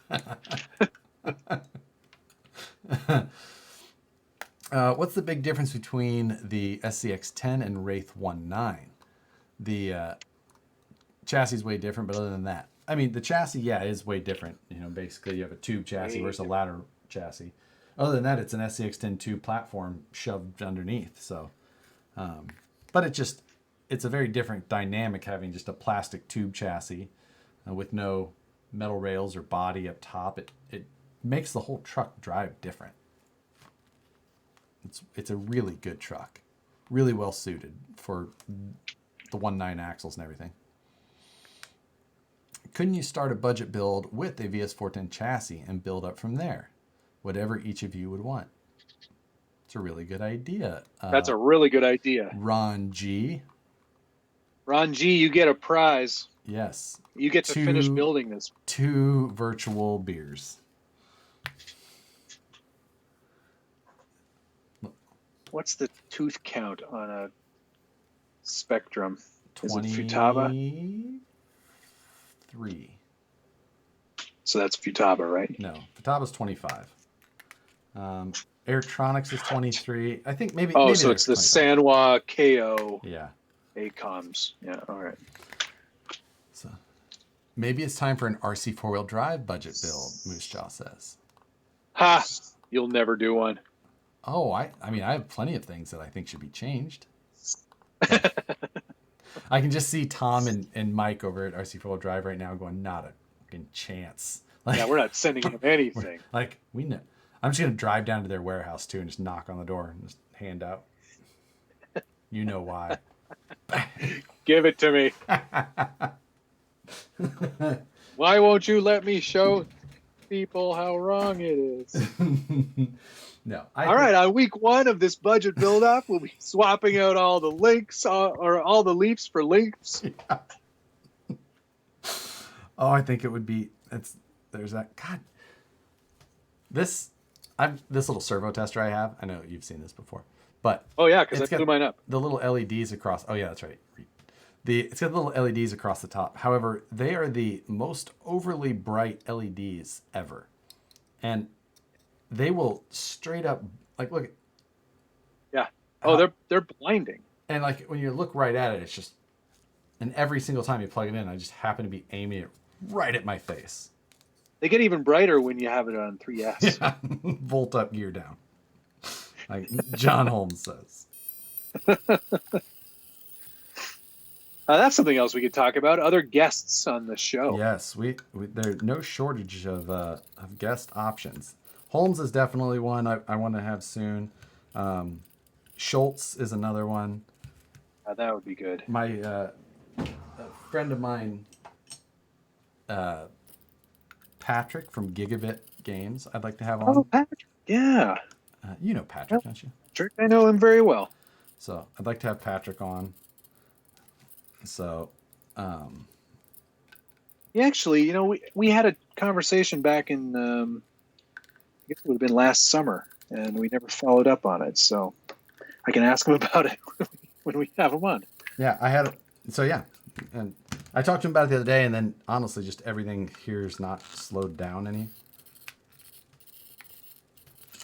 C: What's the big difference between the SCX-10 and Wraith 1.9? The chassis is way different, but other than that, I mean, the chassis, yeah, is way different. You know, basically you have a tube chassis versus a ladder chassis. Other than that, it's an SCX-10 tube platform shoved underneath. So, but it's a very different dynamic having just a plastic tube chassis with no metal rails or body up top. It makes the whole truck drive different. It's a really good truck, really well suited for the 1.9 axles and everything. Couldn't you start a budget build with a VS410 chassis and build up from there? Whatever each of you would want. It's a really good idea.
A: That's a really good idea.
C: Ron G.
A: Ron G, you get a prize.
C: Yes.
A: You get to finish building this.
C: 2 virtual beers.
A: What's the tooth count on a Spectrum? Is it
C: 23.
A: Futaba? So that's Futaba, right?
C: No, Futaba's 25. Airtronics is 23. I think maybe.
A: Oh,
C: maybe
A: so it's the
C: 25.
A: Sanwa KO
C: Yeah.
A: ACOMs. Yeah, all right.
C: So maybe it's time for an RC 4-wheel drive budget build, Moose Jaw says.
A: Ha! You'll never do one.
C: Oh, I mean, I have plenty of things that I think should be changed. I can just see Tom and Mike over at RC 4-wheel drive right now going, not a fucking chance. Like,
A: Yeah, we're not sending him anything.
C: like, we know. I'm just going to drive down to their warehouse, too, and just knock on the door and just hand out. You know why.
A: Give it to me. Why won't you let me show people how wrong it is?
C: No.
A: All right, on week 1 of this budget build-up, we'll be swapping out all the links or all the leaps for links.
C: Yeah. Oh, I think it would be. There's that. God. This little servo tester I have. I know you've seen this before, but
A: Oh yeah, because I
C: it's got
A: blew mine up.
C: the little LEDs across. Oh yeah, that's right. It's got little LEDs across the top. However, they are the most overly bright LEDs ever, and they will straight up like look.
A: Yeah. Oh, they're blinding.
C: And like when you look right at it, it's just. And every single time you plug it in, I just happen to be aiming it right at my face.
A: They get even brighter when you have it on 3S.
C: Yeah. Volt up, gear down. Like John Holmes says.
A: That's something else we could talk about. Other guests on the show.
C: Yes, there's no shortage of guest options. Holmes is definitely one I want to have soon. Schultz is another one.
A: That would be good.
C: My a friend of mine, Patrick from Gigabit Games, I'd like to have on.
A: Oh, Patrick. Yeah.
C: You know Patrick, don't you?
A: Patrick, I know him very well.
C: So I'd like to have Patrick on. So,
A: Yeah, actually, we had a conversation back in, I guess it would have been last summer, and we never followed up on it. So I can ask him about it when we have him on.
C: yeah, and I talked to him about it the other day, and then honestly, just everything here is not slowed down any.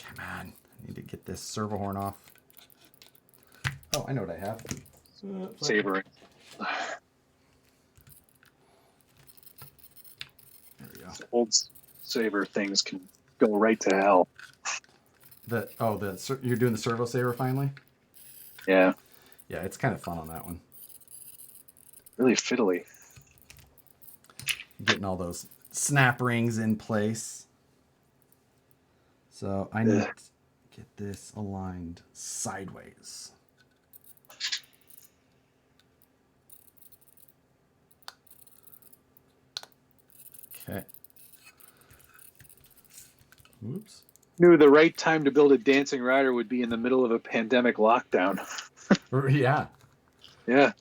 C: Come on, I need to get this servo horn off. Oh, I know what I have.
A: Savoring.
C: There we go.
A: Old saver things can go right to hell.
C: You're doing the servo saver finally?
A: Yeah.
C: Yeah, it's kind of fun on that one.
A: Really fiddly.
C: Getting all those snap rings in place. So I need to get this aligned sideways. Okay. Oops.
A: Knew the right time to build a dancing rider would be in the middle of a pandemic lockdown.
C: Yeah.
A: Yeah,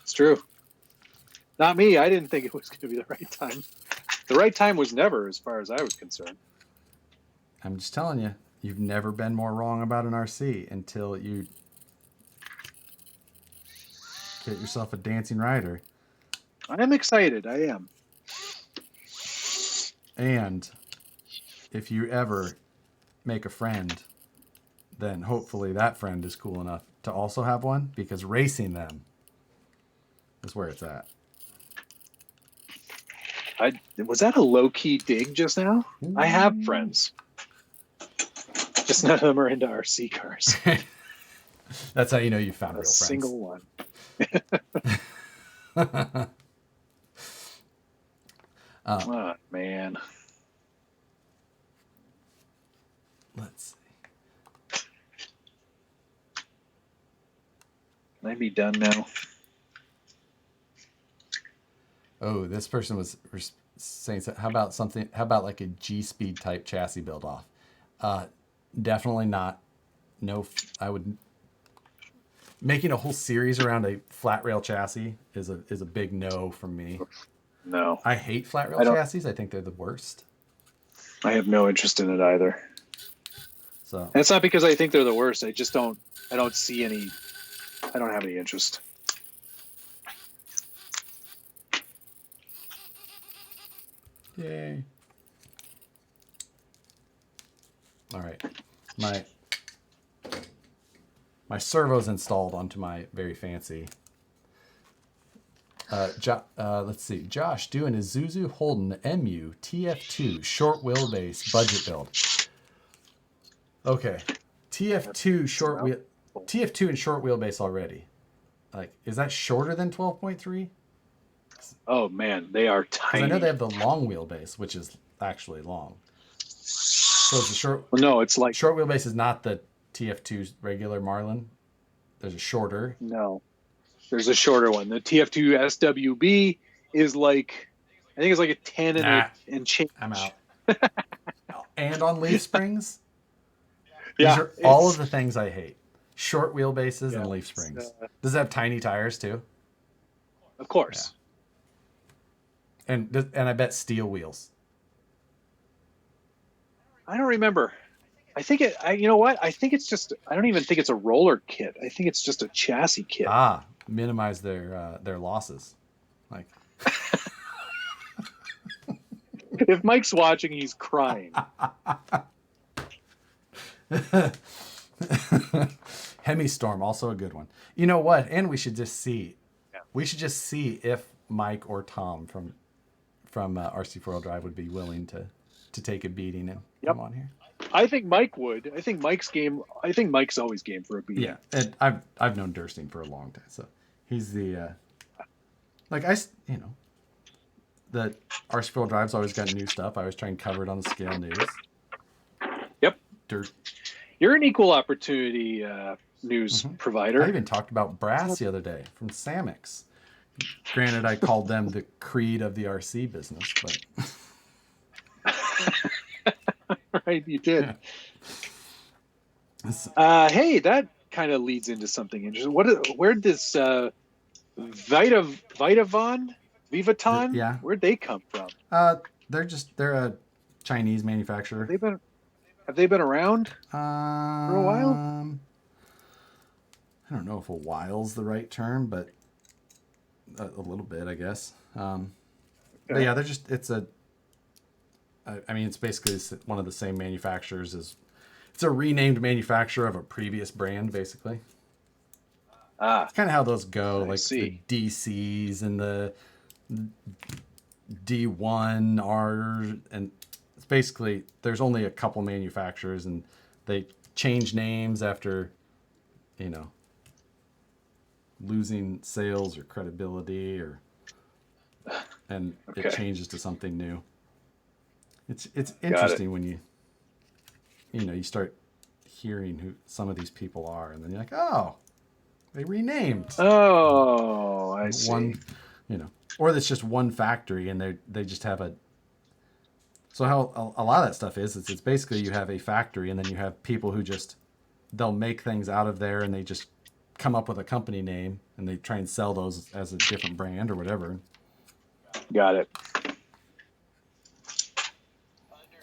A: it's true. Not me. I didn't think it was going to be the right time. The right time was never, as far as I was concerned.
C: I'm just telling you, you've never been more wrong about an RC until you get yourself a dancing rider.
A: I am excited. I am.
C: And if you ever make a friend, then hopefully that friend is cool enough to also have one, because racing them is where it's at.
A: Was that a low-key dig just now? I have friends. Just none of them are into RC cars.
C: That's how you know you found
A: A
C: real
A: single one.
C: friends.
A: Oh, man.
C: Let's see.
A: Can I be done now?
C: Oh, this person was saying, how about something? How about like a G-Speed type chassis build off? Definitely not. No, I would. Making a whole series around a flat rail chassis is a big no from me.
A: No,
C: I hate flat rail
A: I don't.
C: chassis. I think they're the worst.
A: I have no interest in it either.
C: So
A: And it's not because I think they're the worst. I just don't. I don't see any. I don't have any interest.
C: yay. All right, my servo's installed onto my very fancy. Let's see. Josh doing a Isuzu Holden MU TF2 short wheelbase budget build. Okay, TF2 and short wheelbase already. Like, is that shorter than 12.3?
A: Oh man, they are
C: Because
A: tiny.
C: I know they have the long wheelbase, which is actually long. So it's a short.
A: Well, no, it's like
C: Short wheelbase is not the TF2's regular Marlin. There's a shorter.
A: no. There's a shorter one. The TF2 SWB is like, I think it's like a 10 and change.
C: I'm out. And on leaf springs.
A: Yeah,
C: These are all of the things I hate. Short wheelbases and leaf springs. Does it have tiny tires too?
A: Of course.
C: Yeah. And I bet steel wheels.
A: I don't remember. I think it. You know what? I think it's just. I don't even think it's a roller kit. I think it's just a chassis kit.
C: Minimize their losses. Like,
A: if Mike's watching, he's crying.
C: Hemistorm, also a good one. You know what? And we should just see.
A: Yeah.
C: We should just see if Mike or Tom from RC4L Drive would be willing to take a beating and come on here.
A: I think Mike would. I think Mike's game. I think Mike's always game for a beating.
C: Yeah, and I've known Dursting for a long time, so he's the the RC4L Drive's always got new stuff. I always try and cover it on the Scale News.
A: Yep.
C: Dirt.
A: You're an equal opportunity news provider.
C: I even talked about Brass the other day from Samix. Granted, I called them the creed of the RC business, but
A: right, you did. Yeah. Hey, that kind of leads into something interesting. Where'd this Vivaton?
C: Yeah.
A: Where'd they come from?
C: They're a Chinese manufacturer.
A: Have they been around
C: for
A: a while?
C: I don't know if a while's the right term, but a little bit, I guess. But yeah, it's basically one of the same manufacturers as, it's a renamed manufacturer of a previous brand, basically. It's kind of how those go, the DCs and the D1R, and it's basically, there's only a couple manufacturers and they change names after, losing sales or credibility, and it changes to something new. It's interesting when you start hearing who some of these people are, and then you're like, oh, they renamed.
A: Oh, I see.
C: One, or it's just one factory, and they just have a. So how a lot of that stuff is, it's basically you have a factory, and then you have people who they'll make things out of there, and they just come up with a company name, and they try and sell those as a different brand or whatever.
A: Got it.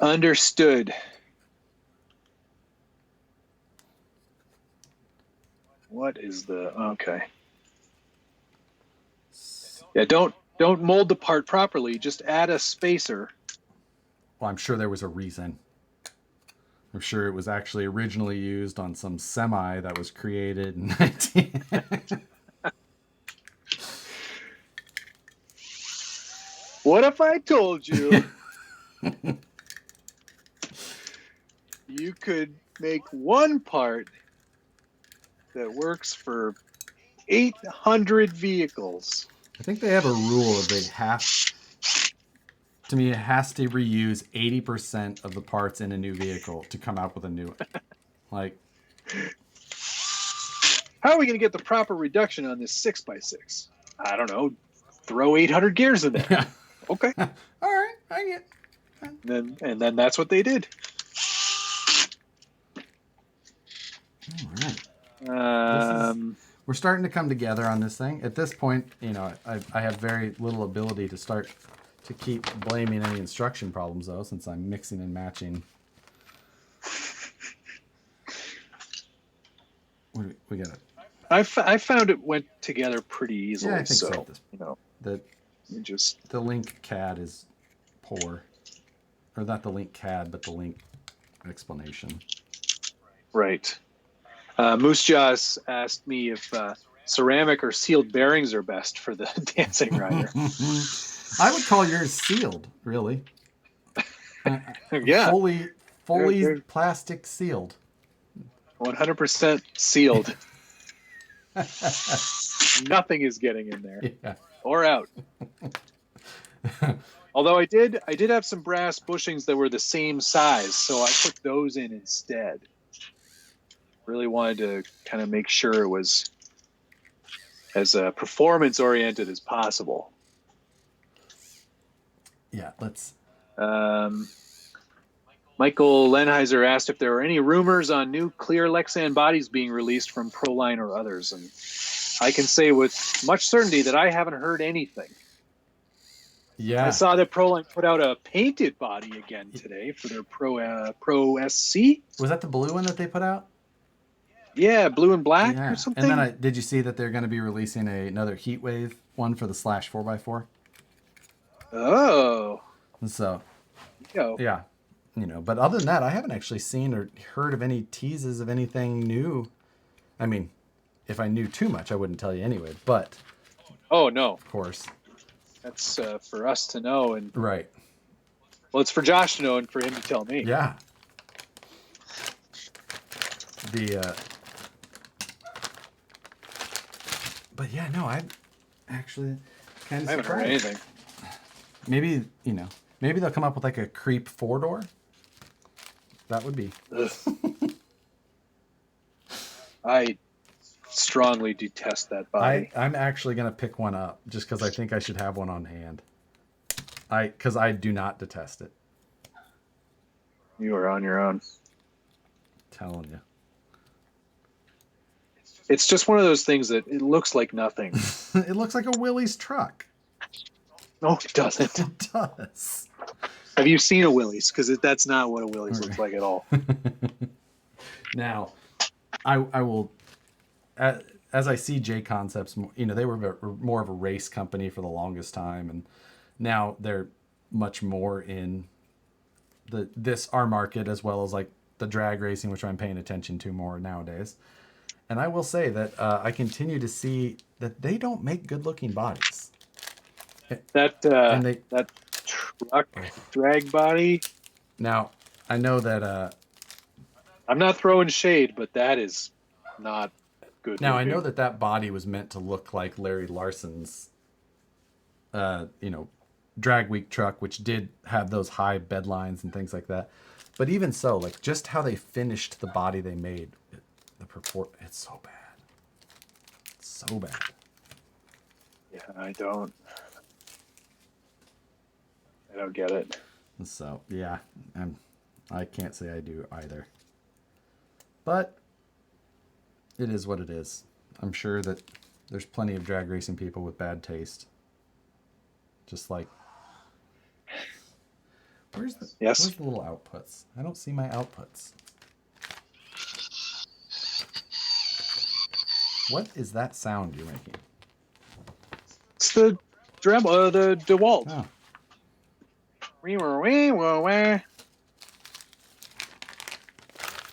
A: Understood. What is okay? Yeah, don't mold the part properly. Just add a spacer.
C: Well, I'm sure there was a reason. I'm sure it was actually originally used on some semi that was created in 19.
A: What if I told you you could make one part that works for 800 vehicles?
C: I think they have a rule of it has to reuse 80% of the parts in a new vehicle to come out with a new one. Like,
A: how are we going to get the proper reduction on this 6x6? I don't know. throw 800 gears in there.
C: Yeah.
A: Okay.
C: All right, I get.
A: And then that's what they did.
C: All right.
A: Um,
C: We're starting to come together on this thing. At this point, I have very little ability to start to keep blaming any instruction problems, though, since I'm mixing and matching. We got it.
A: I found it went together pretty easily.
C: Yeah, I think so.
A: So you know,
C: the link CAD is poor, or not the link CAD, but the link explanation.
A: Right. Moose Jaws asked me if ceramic or sealed bearings are best for the dancing rider.
C: I would call yours sealed, really.
A: Yeah.
C: Fully
A: They're
C: plastic sealed.
A: 100% sealed. Nothing is getting in there or out. Although I did have some brass bushings that were the same size, so I put those in instead. Really wanted to kind of make sure it was as performance oriented as possible.
C: Yeah, let's.
A: Michael Lenheiser asked if there were any rumors on new clear Lexan bodies being released from Proline or others, and I can say with much certainty that I haven't heard anything.
C: Yeah,
A: I saw that Proline put out a painted body again today for their Pro SC.
C: Was that the blue one that they put out?
A: Yeah, blue and black or something.
C: And then did you see that they're going to be releasing another Heatwave one for the Slash 4x4?
A: Oh.
C: So,
A: yeah.
C: But other than that, I haven't actually seen or heard of any teases of anything new. I mean, if I knew too much, I wouldn't tell you anyway, but.
A: Oh, no.
C: Of course.
A: That's for us to know. And
C: right.
A: Well, it's for Josh to know and for him to tell me.
C: Yeah. But yeah, no, I actually kind of surprised.
A: I haven't heard anything.
C: Maybe, maybe they'll come up with like a creep 4-door. That would be.
A: I strongly detest that body.
C: I'm actually going to pick one up just because I think I should have one on hand. Because I do not detest it.
A: You are on your own.
C: Telling you.
A: It's just one of those things that it looks like nothing.
C: It looks like a Willys truck.
A: No, it doesn't.
C: It does.
A: Have you seen a Willys? Because that's not what a Willys looks like at all.
C: Now, I will, as I see J Concepts, they were more of a race company for the longest time, and now they're much more in our market as well as like the drag racing, which I'm paying attention to more nowadays. And I will say that I continue to see that they don't make good-looking bodies.
A: That truck drag body.
C: Now, I know that.
A: I'm not throwing shade, but that is not good.
C: Now, looking. I know that body was meant to look like Larry Larson's, drag week truck, which did have those high bed lines and things like that. But even so, like just how they finished the body they made. It's so bad. It's so bad.
A: Yeah, I don't get it.
C: So yeah, I can't say I do either. But it is what it is. I'm sure that there's plenty of drag racing people with bad taste. Just like where's the little outputs? I don't see my outputs. What is that sound you're making?
A: It's the Dremel, the DeWalt.
C: Oh.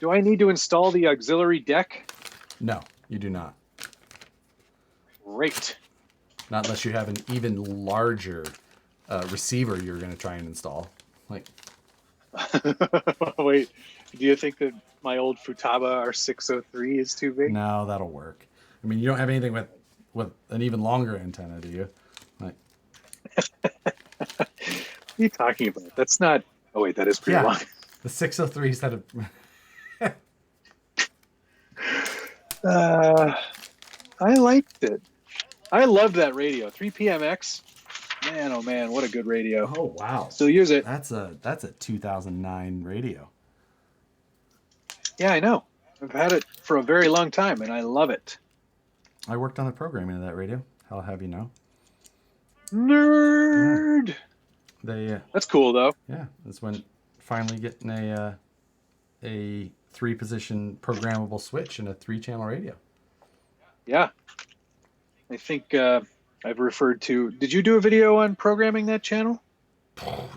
A: Do I need to install the auxiliary deck?
C: No, you do not.
A: Great.
C: Not unless you have an even larger receiver you're going to try and install. Like,
A: wait, do you think that my old Futaba R603 is too big?
C: No, that'll work. I mean, you don't have anything with an even longer antenna, do you? Like,
A: what are you talking about? That's not. Oh wait, that is pretty long.
C: The 603s had
A: a. I liked it. I loved that radio. 3PMX. Man, oh man, what a good radio.
C: Oh wow.
A: Still use it.
C: That's a 2009 radio.
A: Yeah, I know. I've had it for a very long time, and I love it.
C: I worked on the programming of that radio. I'll have you know.
A: Nerd.
C: Yeah. They.
A: That's cool though.
C: Yeah, that's when finally getting a 3-position programmable switch and a 3-channel radio.
A: Yeah. I think I've referred to. Did you do a video on programming that channel?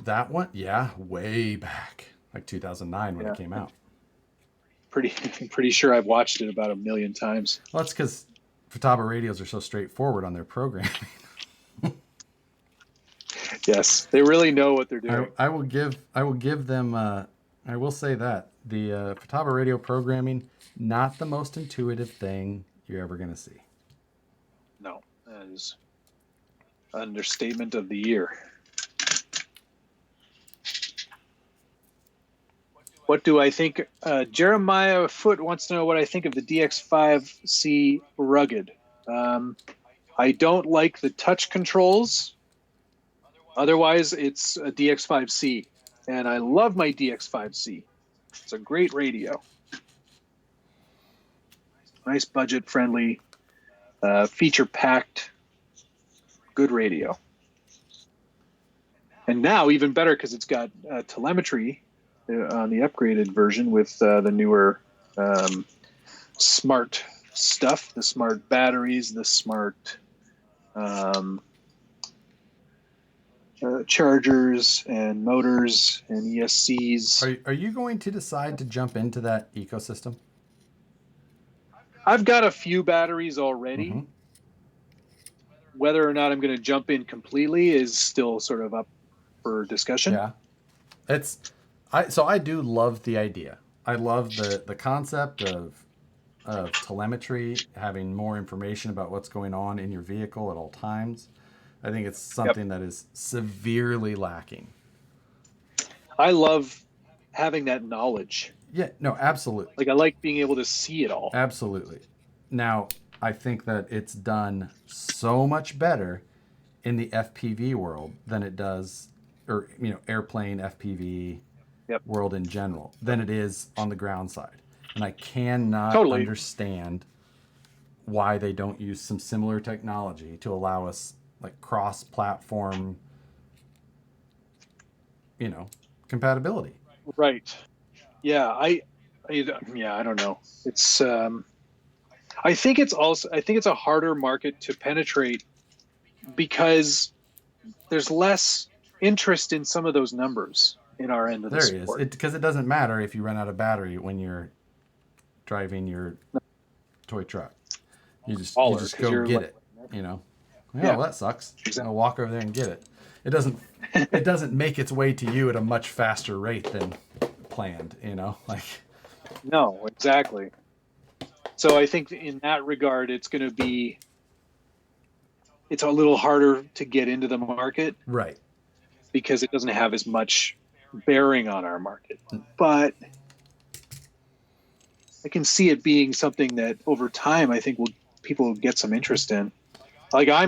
C: That one, yeah, way back, like 2009 when it came out.
A: Pretty sure I've watched it about 1 million times.
C: Well, that's because Futaba radios are so straightforward on their programming.
A: Yes, they really know what they're doing.
C: I will give them. I will say that the Futaba radio programming, not the most intuitive thing you're ever going to see.
A: No, that is understatement of the year. What do I think? Jeremiah Foote wants to know what I think of the DX5C Rugged. I don't like the touch controls. Otherwise, it's a DX5C. And I love my DX5C. It's a great radio. Nice budget-friendly, feature-packed, good radio. And now, even better, because it's got telemetry on the upgraded version with the newer smart stuff, the smart batteries, the smart chargers and motors and ESCs.
C: Are you going to decide to jump into that ecosystem?
A: I've got a few batteries already.
C: Mm-hmm.
A: Whether or not I'm going to jump in completely is still sort of up for discussion.
C: Yeah, I do love the idea. I love the concept of telemetry, having more information about what's going on in your vehicle at all times. I think it's something that is severely lacking.
A: I love having that knowledge.
C: Yeah, no, absolutely.
A: Like I like being able to see it all.
C: Absolutely. Now, I think that it's done so much better in the FPV world than it does, or airplane FPV world in general, than it is on the ground side. And I cannot understand why they don't use some similar technology to allow us like cross-platform, compatibility.
A: Right. Yeah. I don't know. It's I think it's a harder market to penetrate because there's less interest in some of those numbers in our end of the sport.
C: There is. Because it doesn't matter if you run out of battery when you're driving your toy truck. You just go get it, well, that sucks. I'll walk over there and get it. It doesn't make its way to you at a much faster rate than planned,
A: No, exactly. So I think in that regard, it's a little harder to get into the market.
C: Right.
A: Because it doesn't have as much bearing on our market. But I can see it being something that over time, I think people will get some interest in. Like I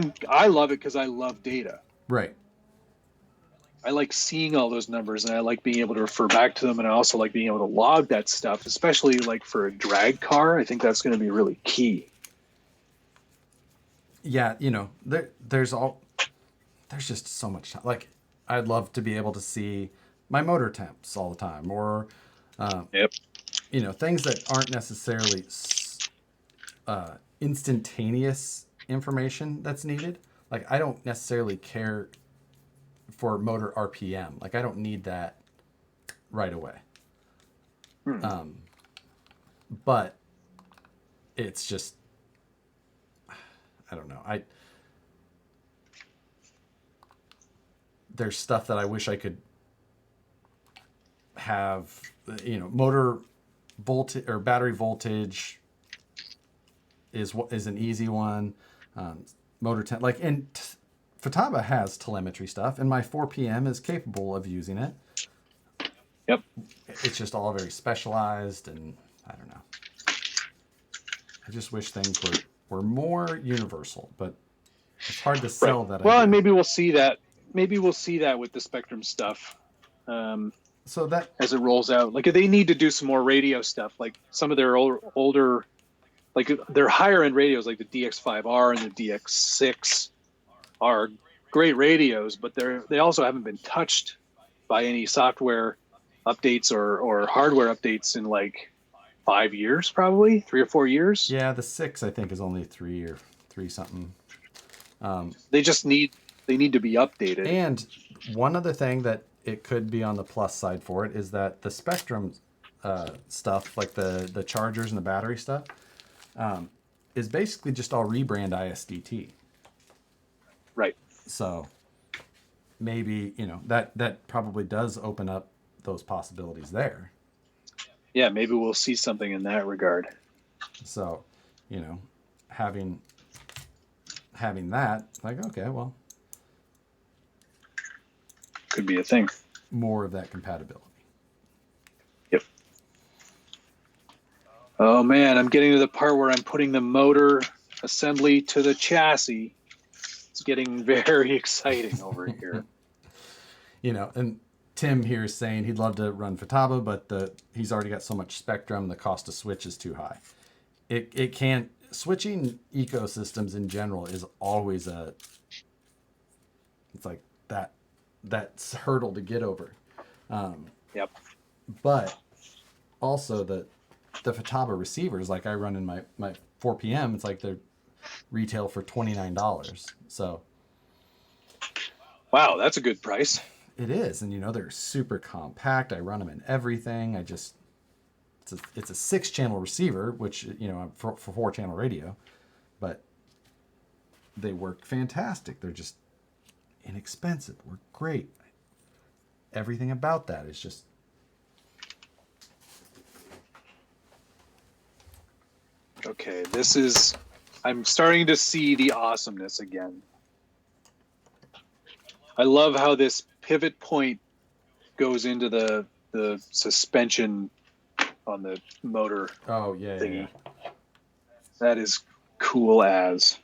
A: love it because I love data.
C: Right.
A: I like seeing all those numbers and I like being able to refer back to them. And I also like being able to log that stuff, especially like for a drag car. I think that's going to be really key.
C: Yeah. There's just so much time. Like I'd love to be able to see my motor temps all the time or, things that aren't necessarily instantaneous information that's needed. Like I don't necessarily care for motor RPM. Like I don't need that right away. But it's just, I don't know. There's stuff that I wish I could have, motor voltage or battery voltage is an easy one. Motor Futaba has telemetry stuff, and my 4PM is capable of using it.
A: Yep.
C: It's just all very specialized, and I don't know. I just wish things were more universal, but It's hard to sell that.
A: Well,
C: idea.
A: and maybe we'll see that. Maybe we'll see that with the Spectrum stuff.
C: So that
A: as it rolls out, like they need to do some more radio stuff. Like some of their older, like their higher end radios, like the DX5R and the DX6, are great radios, but they also haven't been touched by any software updates or hardware updates in like 5 years, probably 3 or 4 years.
C: Yeah, the 6 I think is only 3 or 3 something.
A: They just need to be updated.
C: And one other thing that it could be on the plus side for it is that the Spectrum stuff, like the chargers and the battery stuff, is basically just all rebrand ISDT.
A: Right.
C: So maybe, that probably does open up those possibilities there.
A: Yeah, maybe we'll see something in that regard.
C: So, having that, like, okay, well,
A: could be a thing.
C: More of that compatibility.
A: Yep. Oh man, I'm getting to the part where I'm putting the motor assembly to the chassis. It's getting very exciting over here.
C: And Tim here is saying he'd love to run Futaba, but he's already got so much Spectrum, the cost to switch is too high. It can't, switching ecosystems in general is always it's like that's hurdle to get over.
A: Yep.
C: But also the Futaba receivers, like I run in my 4PM, it's like they're retail for $29. So
A: wow, that's a good price.
C: it is, and they're super compact. I run them in everything. It's a 6-channel receiver, which for 4-channel radio, but they work fantastic. They're just inexpensive. Work great. Everything about that is just.
A: Okay, I'm starting to see the awesomeness again. I love how this pivot point goes into the suspension on the motor.
C: Oh yeah,
A: thingy.
C: yeah.
A: That is cool as.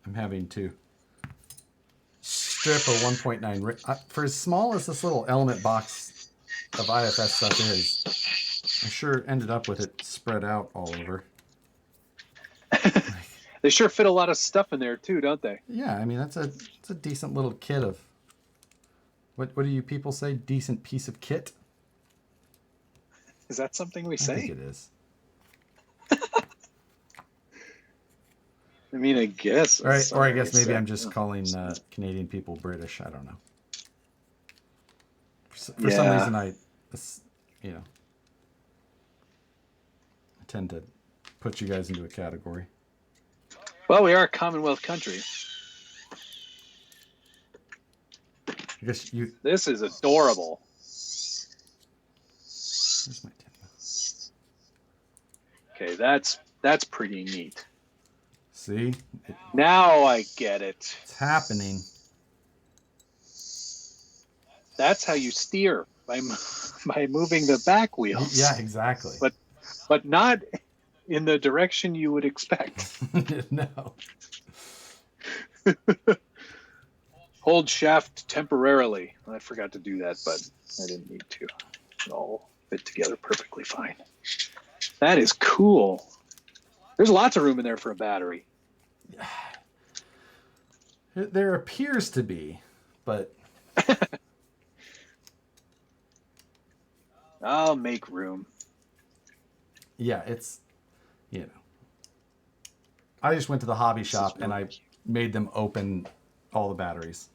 C: I'm having to strip a 1.9 for as small as this little element box of IFS stuff is. I sure ended up with it spread out all over.
A: They sure fit a lot of stuff in there too, don't they?
C: Yeah, I mean it's a decent little kit of. What do you people say? Decent piece of kit?
A: Is that something we say?
C: I think it is.
A: I mean, I guess.
C: Or I guess maybe I'm just calling Canadian people British. I don't know. For some reason, I tend to put you guys into a category.
A: Well, we are a Commonwealth country.
C: I guess you.
A: This is adorable.
C: Where's my tin?
A: Okay, that's pretty neat.
C: See?
A: Now I get it.
C: It's happening.
A: That's how you steer by moving the back wheels.
C: Yeah, exactly.
A: But not in the direction you would expect.
C: No.
A: Hold shaft temporarily. I forgot to do that, but I didn't need to. It all fit together perfectly fine. That is cool. There's lots of room in there for a battery.
C: There appears to be, but
A: I'll make room.
C: Yeah, it's I just went to the hobby shop and I made them open all the batteries.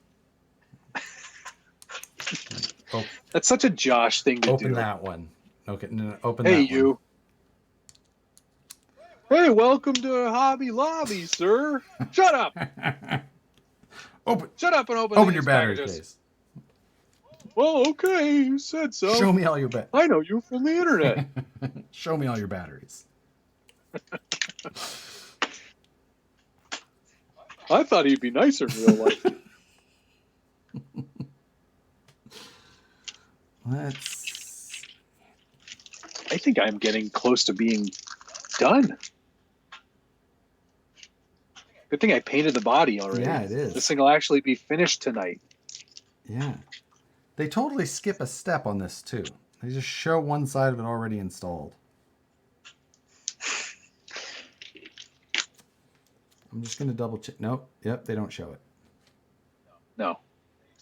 A: That's such a Josh thing to do.
C: Open that one. Okay, no, open
A: hey,
C: that
A: you.
C: one.
A: Hey, welcome to Hobby Lobby, sir. Shut up. Shut up and open
C: your battery
A: packages.
C: case.
A: Well, okay, you said so.
C: Show me all your batteries.
A: I know you from the internet.
C: Show me all your batteries.
A: I thought he'd be nicer in real life.
C: Let's.
A: I think I'm getting close to being done. Good thing I painted the body already.
C: Yeah, it is.
A: This thing will actually be finished tonight.
C: Yeah. They totally skip a step on this too. They just show one side of it already installed. I'm just going to double check. Nope. Yep, they don't show it.
A: No.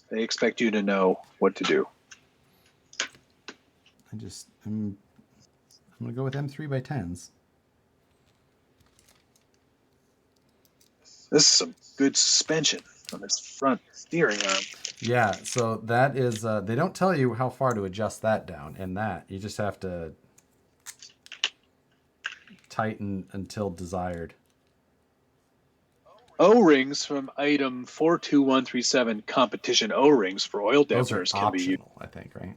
A: They expect you to know what to do.
C: I'm going to go with M3 by 10s.
A: This is some good suspension on this front steering arm.
C: Yeah, so that is, they don't tell you how far to adjust that down in that. You just have to tighten until desired.
A: O-rings from item 42137, competition O-rings for oil
C: Those are
A: dampeners can be used.
C: optional, I think, right?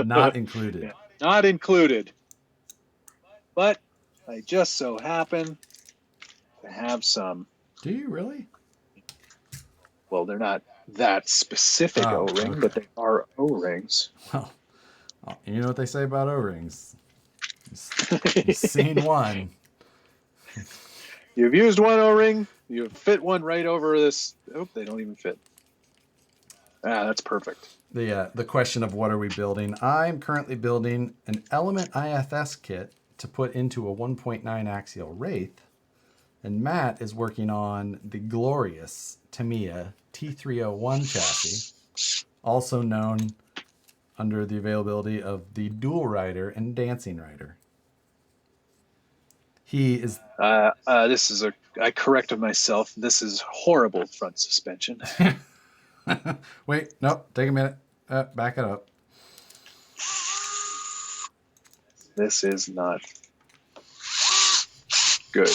C: Not included.
A: Yeah, not included. But I just so happen to have some.
C: Do you really?
A: Well, they're not that specific O-ring,
C: okay.
A: but they are O-rings.
C: Well, you know what they say about O-rings. You've seen one.
A: You've used one O-ring, you've fit one right over this. Oh, they don't even fit. Ah, that's perfect.
C: The question of what are we building? I'm currently building an Element IFS kit to put into a 1.9 axial Wraith. And Matt is working on the glorious Tamiya T301 chassis, also known under the availability of the Dual Rider and Dancing Rider. He is...
A: This is I corrected myself. This is horrible front suspension.
C: Wait, no, take a minute. Back it up.
A: This is not good.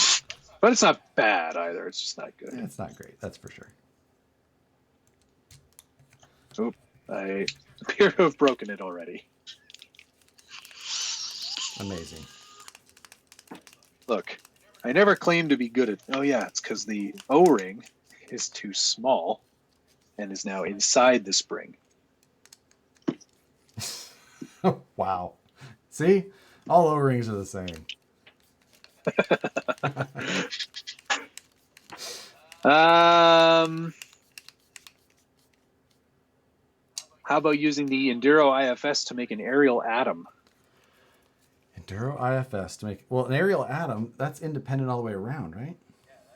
A: But it's not bad either. It's just not good.
C: It's not great, that's for sure.
A: Oop, I appear to have broken it already.
C: Amazing.
A: Look, I never claimed to be good at... Oh yeah, it's because the O-ring is too small and is now inside the spring.
C: Wow. See? All O-rings are the same.
A: How about using the Enduro IFS to make an aerial atom?
C: Enduro IFS to make... Well, an aerial atom, that's independent all the way around, right?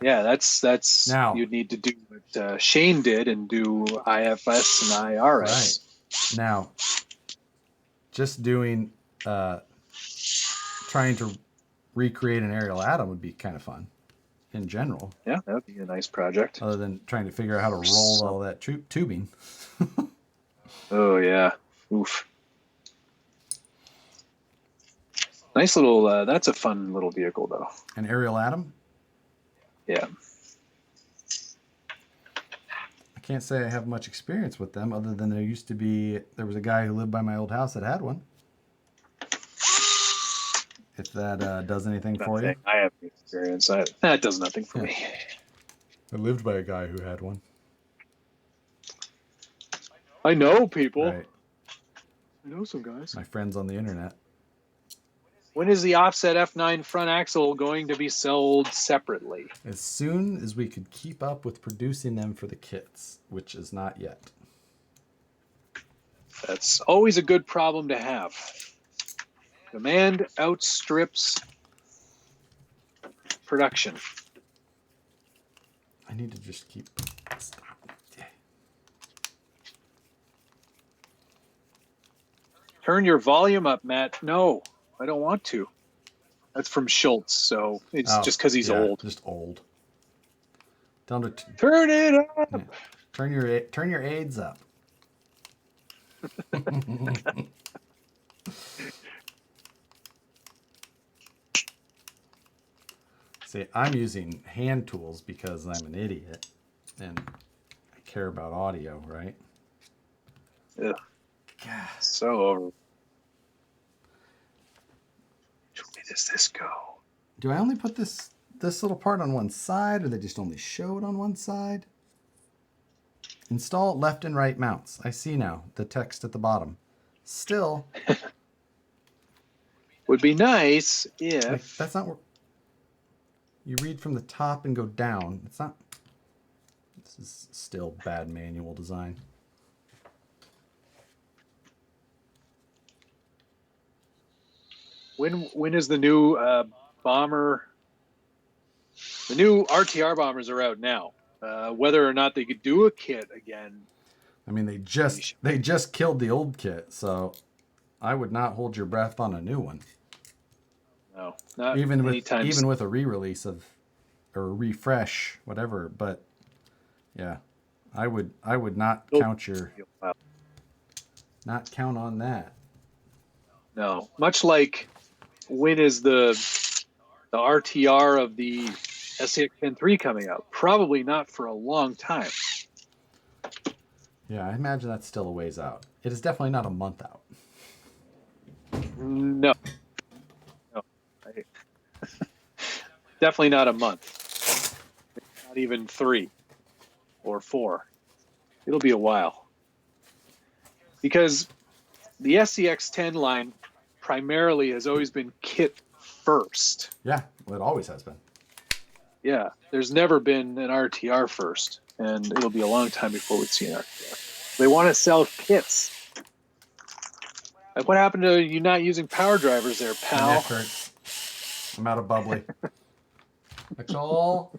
A: Yeah, that's
C: now,
A: you'd need to do what Shane did and do IFS and IRS.
C: Right. Now, just doing... trying to recreate an aerial atom would be kind of fun in general.
A: Yeah, that would be a nice project.
C: Other than trying to figure out how to roll all that tubing.
A: Oh, yeah. Oof. Nice little, that's a fun little vehicle, though.
C: An aerial atom?
A: Yeah.
C: I can't say I have much experience with them other than there was a guy who lived by my old house that had one. If that does anything for you.
A: I have experience. That does nothing for me.
C: I lived by a guy who had one.
A: I know people.
C: Right.
A: I know some guys.
C: My friends on the internet.
A: When is the offset F9 front axle going to be sold separately?
C: As soon as we could keep up with producing them for the kits, which is not yet.
A: That's always a good problem to have. Demand outstrips production.
C: I need to just keep... Stop. Yeah.
A: Turn your volume up, Matt. No, I don't want to. That's from Schultz, so it's just because he's old.
C: Just old. Tell him to
A: turn it up.
C: Yeah. Turn your aids up. See, I'm using hand tools because I'm an idiot and I care about audio, right?
A: Ugh.
C: God.
A: So over. Which way does this go?
C: Do I only put this little part on one side, or they just only show it on one side? Install left and right mounts. I see now the text at the bottom. Still,
A: Would be nice if...
C: Like, that's not where... You read from the top and go down. It's not... This is still bad manual design.
A: When is the new bomber? The new RTR bombers are out now. Whether or not they could do a kit again.
C: I mean, they just killed the old kit, so I would not hold your breath on a new one.
A: No, not
C: even
A: anytime.
C: Even with a re-release of or a refresh, whatever. But yeah, I would not count on that.
A: No, much like when is the RTR of the SCX-10-3 coming out? Probably not for a long time.
C: Yeah, I imagine that's still a ways out. It is definitely not a month out.
A: No. Definitely not a month. Not even 3 or 4. It'll be a while. Because the SCX-10 line primarily has always been kit first.
C: Yeah, well, it always has been.
A: Yeah, there's never been an RTR first, and it'll be a long time before we see an RTR. They want to sell kits. Like, what happened to you not using power drivers there, pal?
C: My neck hurts. I'm out of bubbly. That's all.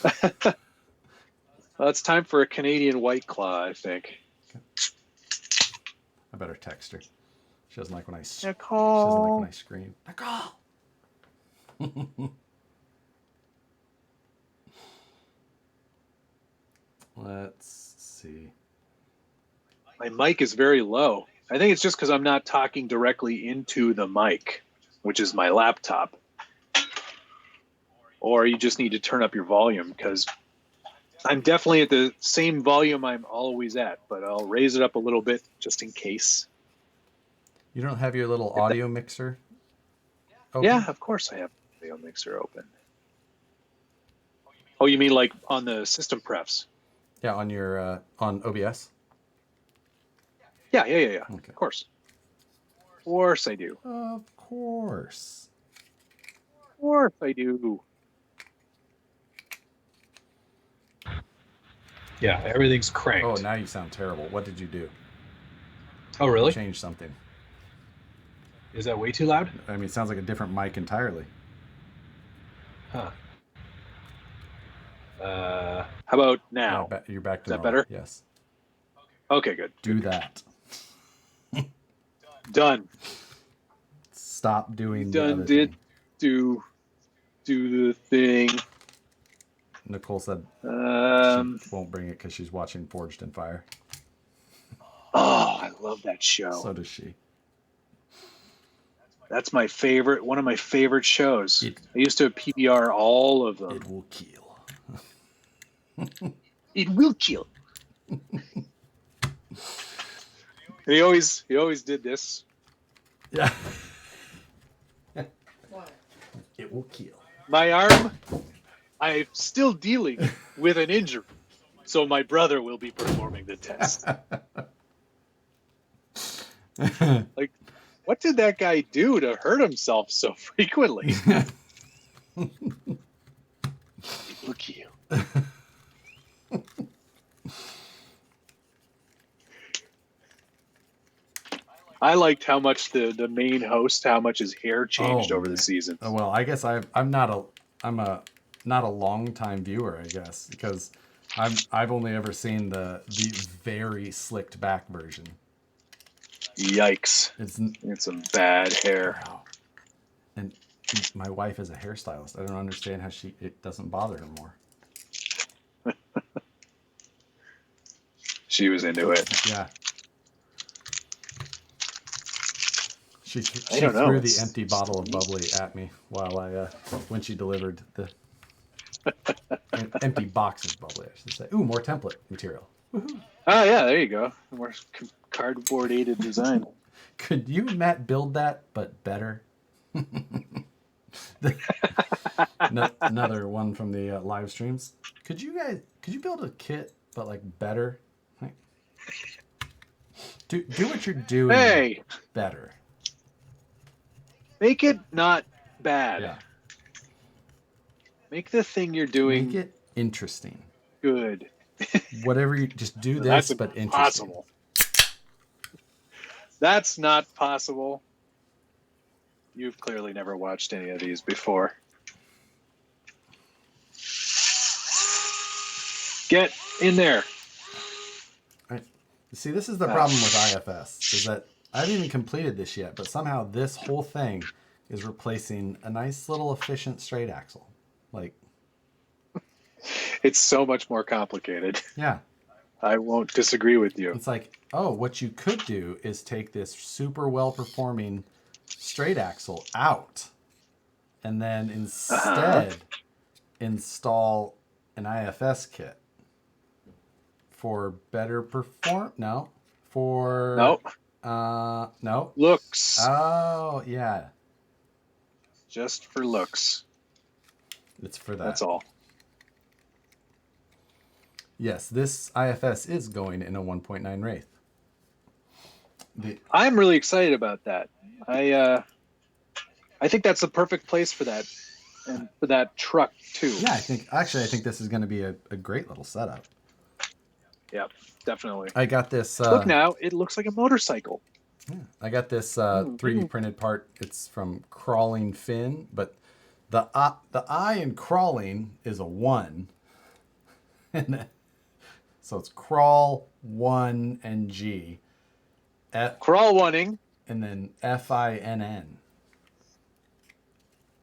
A: Well, it's time for a Canadian White Claw, I think.
C: I better text her. She doesn't like when I
A: Nicole.
C: She doesn't like when I scream. Nicole. Let's see.
A: My mic is very low. I think it's just because I'm not talking directly into the mic, which is my laptop. Or you just need to turn up your volume, because I'm definitely at the same volume I'm always at, but I'll raise it up a little bit just in case.
C: You don't have your little audio mixer open?
A: Yeah, of course I have the audio mixer open. Oh, you mean like on the system prefs?
C: Yeah, on your on OBS?
A: Yeah.
C: Okay.
A: Of course. Of course I do.
C: Of course.
A: Of course I do. Yeah, everything's cranked.
C: Oh, now you sound terrible. What did you do?
A: Oh, really?
C: Change something.
A: Is that way too loud?
C: I mean, it sounds like a different mic entirely.
A: Huh. How about now?
C: Yeah, you're back to
A: Is that
C: normal.
A: better?
C: Yes.
A: Okay, good.
C: Do that.
A: Done.
C: Stop doing
A: Done.
C: the other
A: Did
C: thing.
A: do the thing.
C: Nicole said she won't bring it because she's watching Forged in Fire.
A: Oh, I love that show.
C: So does she.
A: That's my favorite. One of my favorite shows. I used to PBR all of them.
C: It will kill.
A: It will kill. He always did this.
C: Yeah. It will kill.
A: My arm, I'm still dealing with an injury, so my brother will be performing the test. Like, what did that guy do to hurt himself so frequently? It will kill. I liked how much the main host, how much his hair changed over the season.
C: Oh, well, I guess I'm not a long time viewer, I guess, because I've only ever seen the very slicked back version.
A: Yikes! It's some bad hair.
C: Wow. And my wife is a hairstylist. I don't understand how it doesn't bother her more.
A: She was into it.
C: Yeah. She
A: I don't know.
C: threw the empty bottle of bubbly at me while when she delivered the an empty box of bubbly, I should say. Ooh, more template material. Woohoo.
A: Oh yeah, there you go. More cardboard aided design.
C: Could you and Matt build that, but better? Another one from the live streams. Could you build a kit, but like better? Like, do what you're doing.
A: Hey,
C: better.
A: Make it not bad.
C: Yeah.
A: Make the thing you're doing
C: Make it interesting.
A: good.
C: Whatever you just do
A: That's
C: this, but interesting.
A: impossible. That's not possible. You've clearly never watched any of these before. Get in there.
C: See, this is the problem with IFS, is that I haven't even completed this yet, but somehow this whole thing is replacing a nice little efficient straight axle. Like,
A: it's so much more complicated.
C: Yeah.
A: I won't disagree with you.
C: It's like, oh, what you could do is take this super well-performing straight axle out and then instead install an IFS kit for better no.
A: Looks.
C: Oh, yeah.
A: Just for looks.
C: It's for that.
A: That's all.
C: Yes, this IFS is going in a 1.9 Wraith.
A: I'm really excited about that. I think that's the perfect place for that, and for that truck too.
C: Yeah, I think this is going to be a great little setup.
A: Yeah, definitely.
C: I got this.
A: Look now, it looks like a motorcycle.
C: Yeah, I got this 3D printed part. It's from Crawling Fin, but the I in crawling is a 1. So it's crawl 1 and G.
A: Crawl oneing.
C: And then FINN.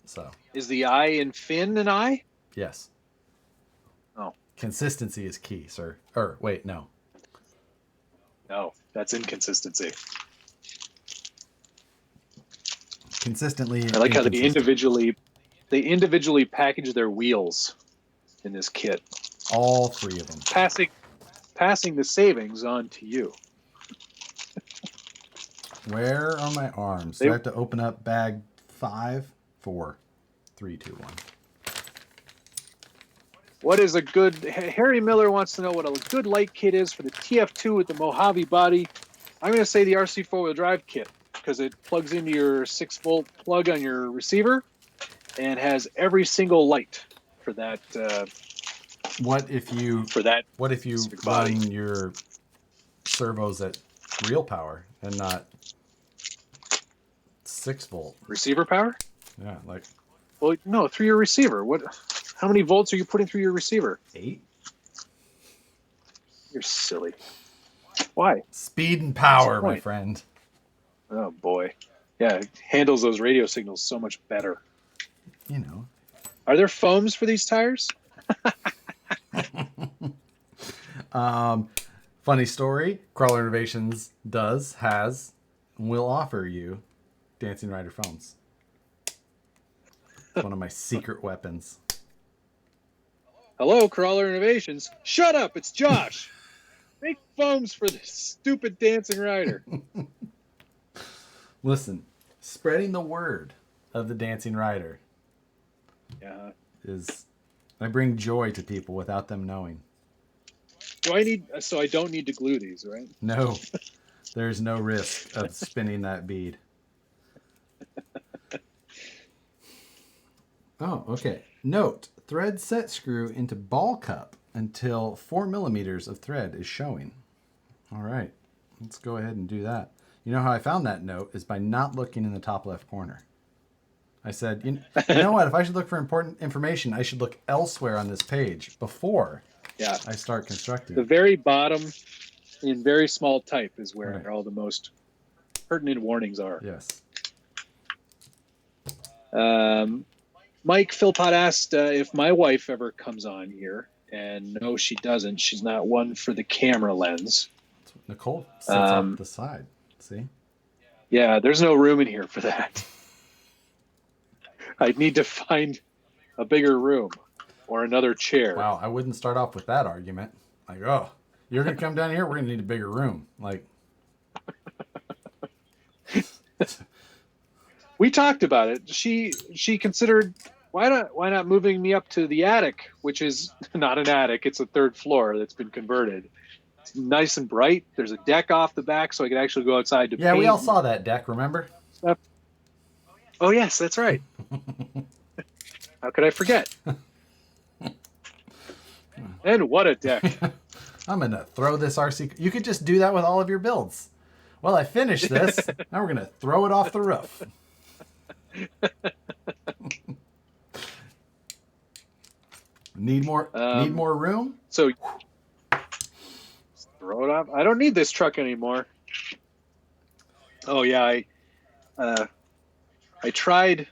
C: So.
A: Is the I in fin an I?
C: Yes.
A: Oh.
C: Consistency is key, sir. Or wait, no.
A: No, that's inconsistency.
C: Consistently.
A: I like how they individually package their wheels in this kit.
C: All 3 of them.
A: Passing the savings on to you.
C: Where are my arms? Do I have to open up bag 5, 4, 3, 2, 1?
A: What is a good... Harry Miller wants to know what a good light kit is for the TF2 with the Mojave body. I'm going to say the RC 4-wheel drive kit, because it plugs into your 6-volt plug on your receiver and has every single light for that...
C: What if you run your servos at real power and not 6-volt
A: receiver power?
C: Yeah, like.
A: Well, no, through your receiver. How many volts are you putting through your receiver?
C: 8.
A: You're silly. Why?
C: Speed and power, my friend.
A: Oh boy, yeah, it handles those radio signals so much better.
C: You know.
A: Are there foams for these tires?
C: Funny story, Crawler Innovations has, and will offer you Dancing Rider foams. It's one of my secret weapons.
A: Hello, Crawler Innovations. Shut up, it's Josh. Make foams for this stupid Dancing Rider.
C: Listen, spreading the word of the Dancing Rider is... I bring joy to people without them knowing.
A: So I don't need to glue these, right?
C: No, there's no risk of spinning that bead. Oh, okay. Note, thread set screw into ball cup until 4 millimeters of thread is showing. All right, let's go ahead and do that. You know how I found that note is by not looking in the top left corner. I said, you know what? If I should look for important information, I should look elsewhere on this page before I start constructing.
A: The very bottom, in very small type, is where all the most pertinent warnings are.
C: Yes.
A: Mike Philpott asked if my wife ever comes on here, and no, she doesn't. She's not one for the camera lens.
C: Nicole sits up the side. See?
A: Yeah, there's no room in here for that. I'd need to find a bigger room or another chair.
C: Wow, I wouldn't start off with that argument. Like, oh, you're going to come down here? We're going to need a bigger room. Like,
A: we talked about it. She considered why not moving me up to the attic, which is not an attic. It's a 3rd floor that's been converted. It's nice and bright. There's a deck off the back, so I could actually go outside to paint.
C: We all saw that deck, remember?
A: Oh yes, that's right. How could I forget? And what a deck.
C: I'm going to throw this RC. You could just do that with all of your builds. Well, I finished this. Now we're going to throw it off the roof. Need more room?
A: So throw it off. I don't need this truck anymore. Oh yeah, I tried.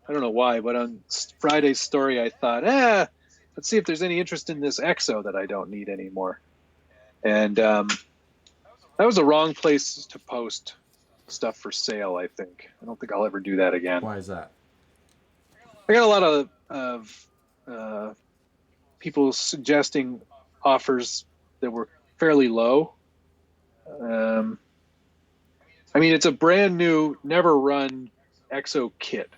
A: I don't know why, but on Friday's story, I thought, let's see if there's any interest in this EXO that I don't need anymore. And that was the wrong place to post stuff for sale, I think. I don't think I'll ever do that again.
C: Why is that?
A: I got a lot of people suggesting offers that were fairly low. I mean, it's a brand new, never run EXO kit.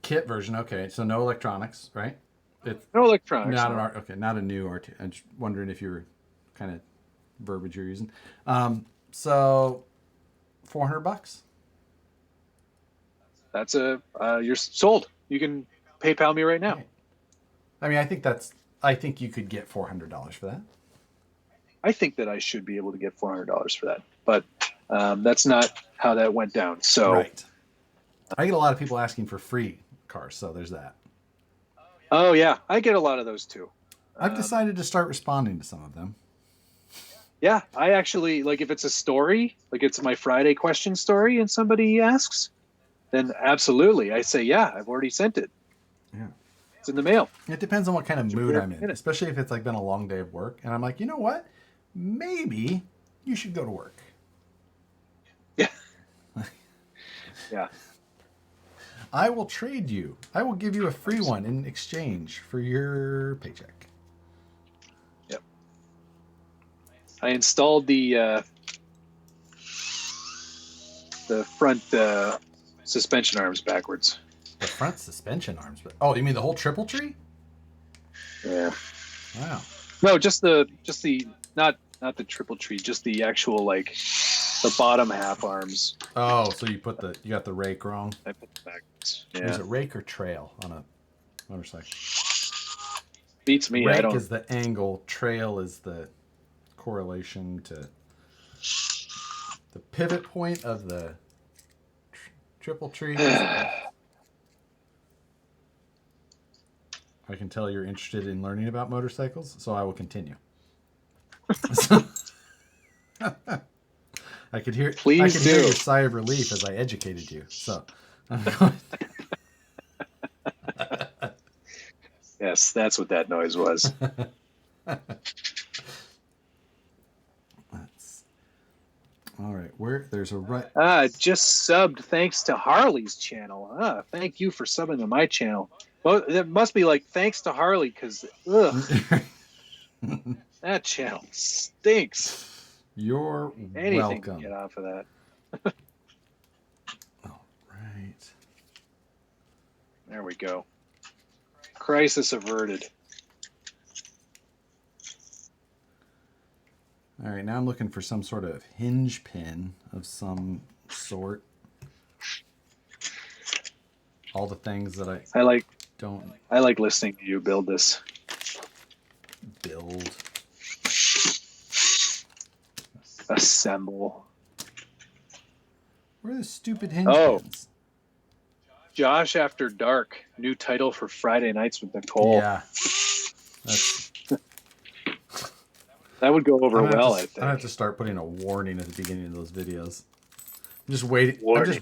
C: Kit version, okay. So no electronics, right? It's
A: no electronics.
C: Not a new RT. I'm just wondering if you were kind of verbiage you're using. So $400.
A: That's you're sold. You can PayPal me right now.
C: I mean, I think you could get $400 for that.
A: I think that I should be able to get $400 for that, but that's not how that went down. So,
C: right. I get a lot of people asking for free cars, so there's that.
A: Oh yeah, I get a lot of those too.
C: I've decided to start responding to some of them.
A: Yeah, I actually, like, if it's a story, like it's my Friday question story and somebody asks, then absolutely. I say, yeah, I've already sent it.
C: Yeah.
A: It's in the mail.
C: It depends on what kind of mood I'm in, especially if it's like been a long day of work. And I'm like, you know what? Maybe you should go to work.
A: Yeah. Yeah.
C: I will trade you. I will give you a free one in exchange for your paycheck.
A: Yep. I installed the front suspension arms backwards.
C: The front suspension arms? Oh, you mean the whole triple tree?
A: Yeah.
C: Wow.
A: No, just the not the triple tree, just the actual, like, the bottom half arms.
C: Oh, so you got the rake wrong.
A: I put the backwards. Yeah.
C: Is it rake or trail on a motorcycle?
A: Beats me.
C: Rake is the angle. Trail is the correlation to the pivot point of the triple tree. I can tell you're interested in learning about motorcycles, so I will continue. I could hear hear your sigh of relief as I educated you. So I'm going.
A: Yes, that's what that noise was.
C: All right. There's a right.
A: Just subbed thanks to Harley's channel. Thank you for subbing to my channel. Well, it must be like thanks to Harley, because that channel stinks.
C: You're
A: Anything
C: welcome.
A: To get off of that.
C: All right.
A: There we go. Crisis averted.
C: All right, now I'm looking for some sort of hinge pin of some sort. All the things that I
A: like listening to you build this.
C: Build.
A: Assemble.
C: Where are the stupid hinge pins?
A: Josh After Dark, new title for Friday Nights with Nicole.
C: Yeah.
A: That would go over well, I think.
C: I have to start putting a warning at the beginning of those videos. I'm just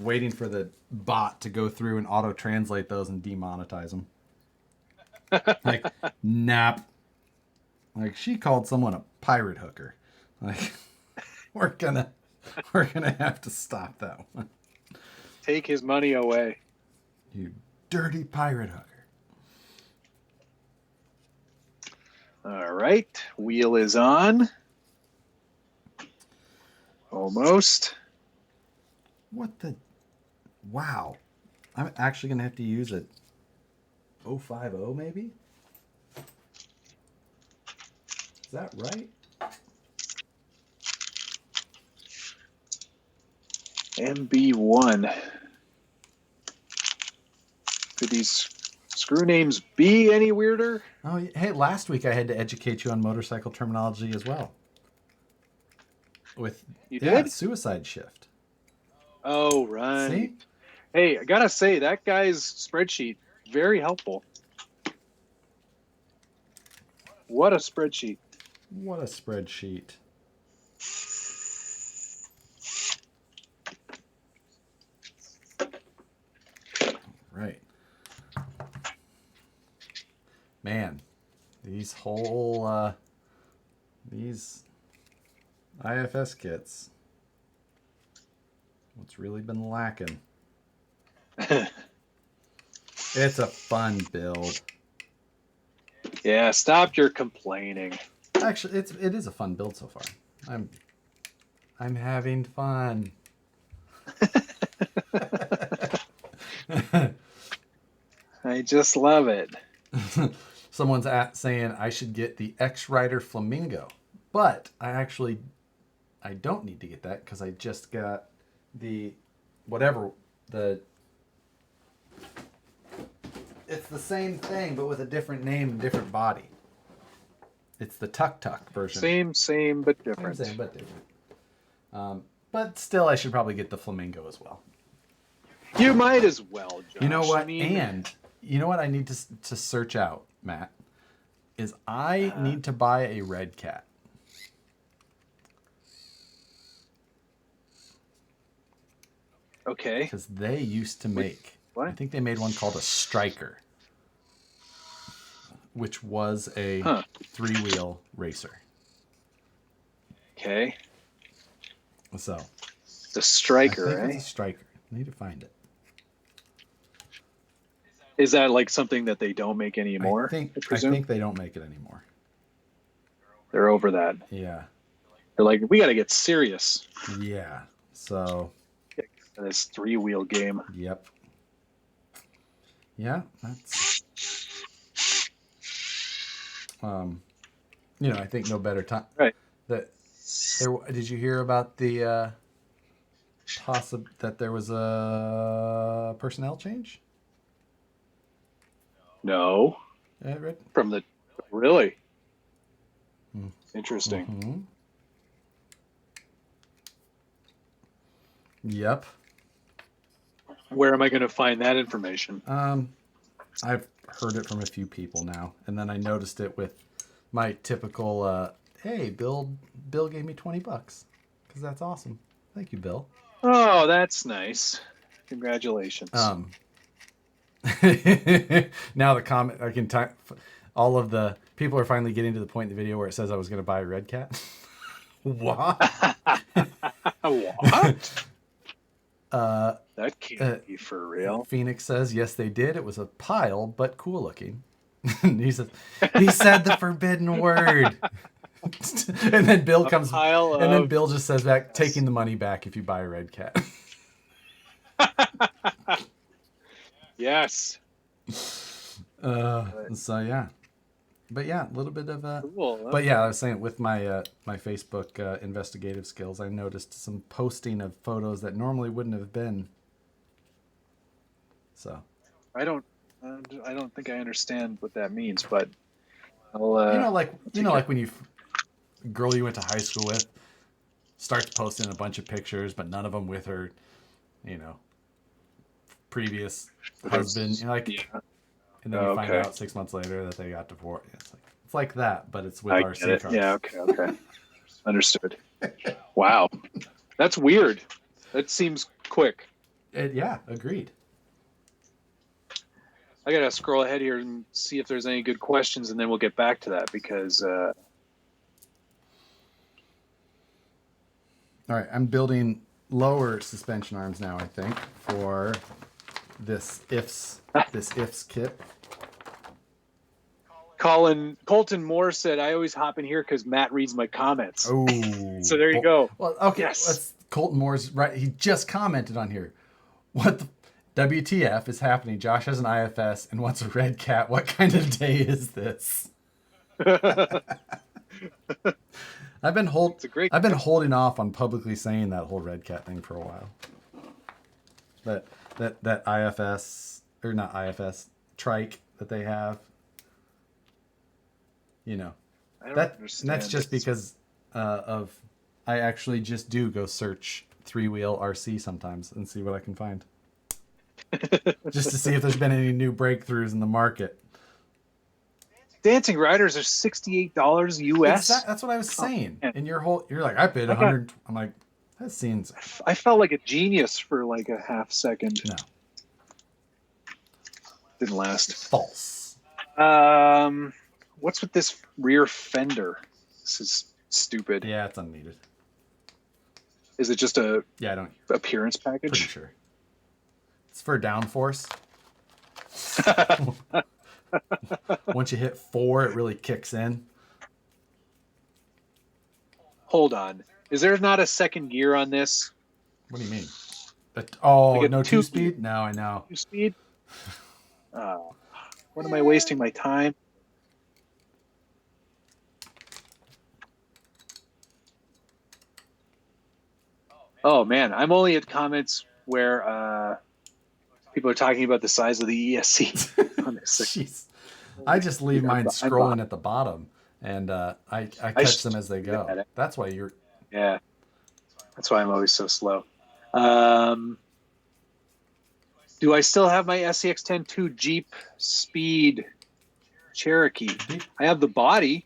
C: waiting for the bot to go through and auto translate those and demonetize them. Like, nap. Like, she called someone a pirate hooker. Like, we're gonna have to stop that one.
A: Take his money away.
C: You dirty pirate hooker.
A: All right, wheel is on. Almost.
C: What the? Wow. I'm actually going to have to use a 050 maybe? Is that right?
A: MB1. Could these screw names be any weirder?
C: Oh, hey, last week I had to educate you on motorcycle terminology as well. With
A: You did?
C: suicide shift.
A: Oh, right.
C: See?
A: Hey, I gotta say, that guy's spreadsheet, very helpful. What a spreadsheet.
C: What a spreadsheet. Right. Man, these whole these IFS kits, what's really been lacking. It's a fun build.
A: Yeah, stop your complaining.
C: Actually, it is a fun build so far. I'm having fun.
A: I just love it.
C: Someone's saying I should get the X-Rider Flamingo, but I don't need to get that because I just got the it's the same thing but with a different name and different body. It's the Tuk Tuk version.
A: Same but different.
C: Same but different. But still, I should probably get the Flamingo as well.
A: You might as well, Josh.
C: You know what?
A: I mean,
C: And you know what I need to search out, Matt, is I need to buy a red cat.
A: okay.
C: Because they used to make,
A: What?
C: I think they made one called a Striker, which was a three-wheel racer.
A: Okay.
C: So
A: The Striker,
C: I think
A: eh?
C: it's a Striker. I need to find it.
A: Is that like something that they don't make anymore?
C: I
A: presume?
C: think they don't make it anymore.
A: They're over that.
C: Yeah.
A: They're like, we got to get serious
C: Yeah. So,
A: in this three-wheel game.
C: yep. Yeah, that's I think no better time.
A: Right.
C: Did you hear about the that there was a personnel change?
A: No.
C: Right?
A: From the really
C: Hmm.
A: interesting.
C: Mm-hmm. Yep.
A: Where am I going to find that information?
C: I've heard it from a few people now, and then I noticed it with my typical hey, Bill gave me $20 because that's awesome. Thank you, Bill.
A: Oh, that's nice. Congratulations.
C: Now the comment I can all of the people are finally getting to the point in the video where it says I was going to buy a red cat. What?
A: What? That can't be for real.
C: Phoenix says yes, they did. It was a pile, but cool looking. He said the forbidden word. And then Bill comes, and then Bill just says back, taking the money back if you buy a red cat.
A: Yes.
C: So yeah, but yeah, a little bit of
A: Cool.
C: But yeah, I was saying with my my Facebook investigative skills, I noticed some posting of photos that normally wouldn't have been. So
A: I don't think I understand what that means, but I'll.
C: like when girl you went to high school with starts posting a bunch of pictures, but none of them with her, previous husband.
A: Yeah.
C: And then you find out 6 months later that they got divorced. It's like that, but it's with RC cars.
A: Yeah. Okay. Understood. Wow, that's weird. That seems quick.
C: Yeah, agreed.
A: I gotta scroll ahead here and see if there's any good questions, and then we'll get back to that because.
C: All right, I'm building lower suspension arms now, I think, for this ifs kit.
A: Colton Moore said, "I always hop in here because Matt reads my comments."
C: Oh,
A: so there you go.
C: Well, okay.
A: Yes.
C: Colton Moore's right. He just commented on here. What the WTF is happening? Josh has an IFS and wants a red cat. What kind of day is this? I've been holding off on publicly saying that whole red cat thing for a while. That IFS or not IFS, trike that they have. You know,
A: I don't
C: and
A: understand.
C: that's just because of I actually just do go search 3-wheel RC sometimes and see what I can find, just to see if there's been any new breakthroughs in the market.
A: Dancing Riders are $68 US.
C: That's what I was saying.
A: Man.
C: And you're like, I paid 100. I'm like, that seems.
A: I felt like a genius for like a half second.
C: No.
A: Didn't last.
C: False.
A: What's with this rear fender? This is stupid.
C: Yeah, it's unneeded.
A: Is it just a
C: I don't.
A: appearance package?
C: Pretty sure. It's for downforce. Once you hit 4, it really kicks in.
A: Hold on. Is there not a second gear on this?
C: What do you mean?
A: Like
C: No
A: 2
C: 2-speed? No, I know.
A: 2-speed? What am I wasting my time? Oh man, I'm only at comments where people are talking about the size of the ESC on this thing.
C: Jeez. I just leave mine scrolling at the bottom, and I catch them as they go. That's why you're.
A: Yeah, that's why I'm always so slow. Do I still have my SCX-10-2 Jeep Speed Cherokee? I have the body.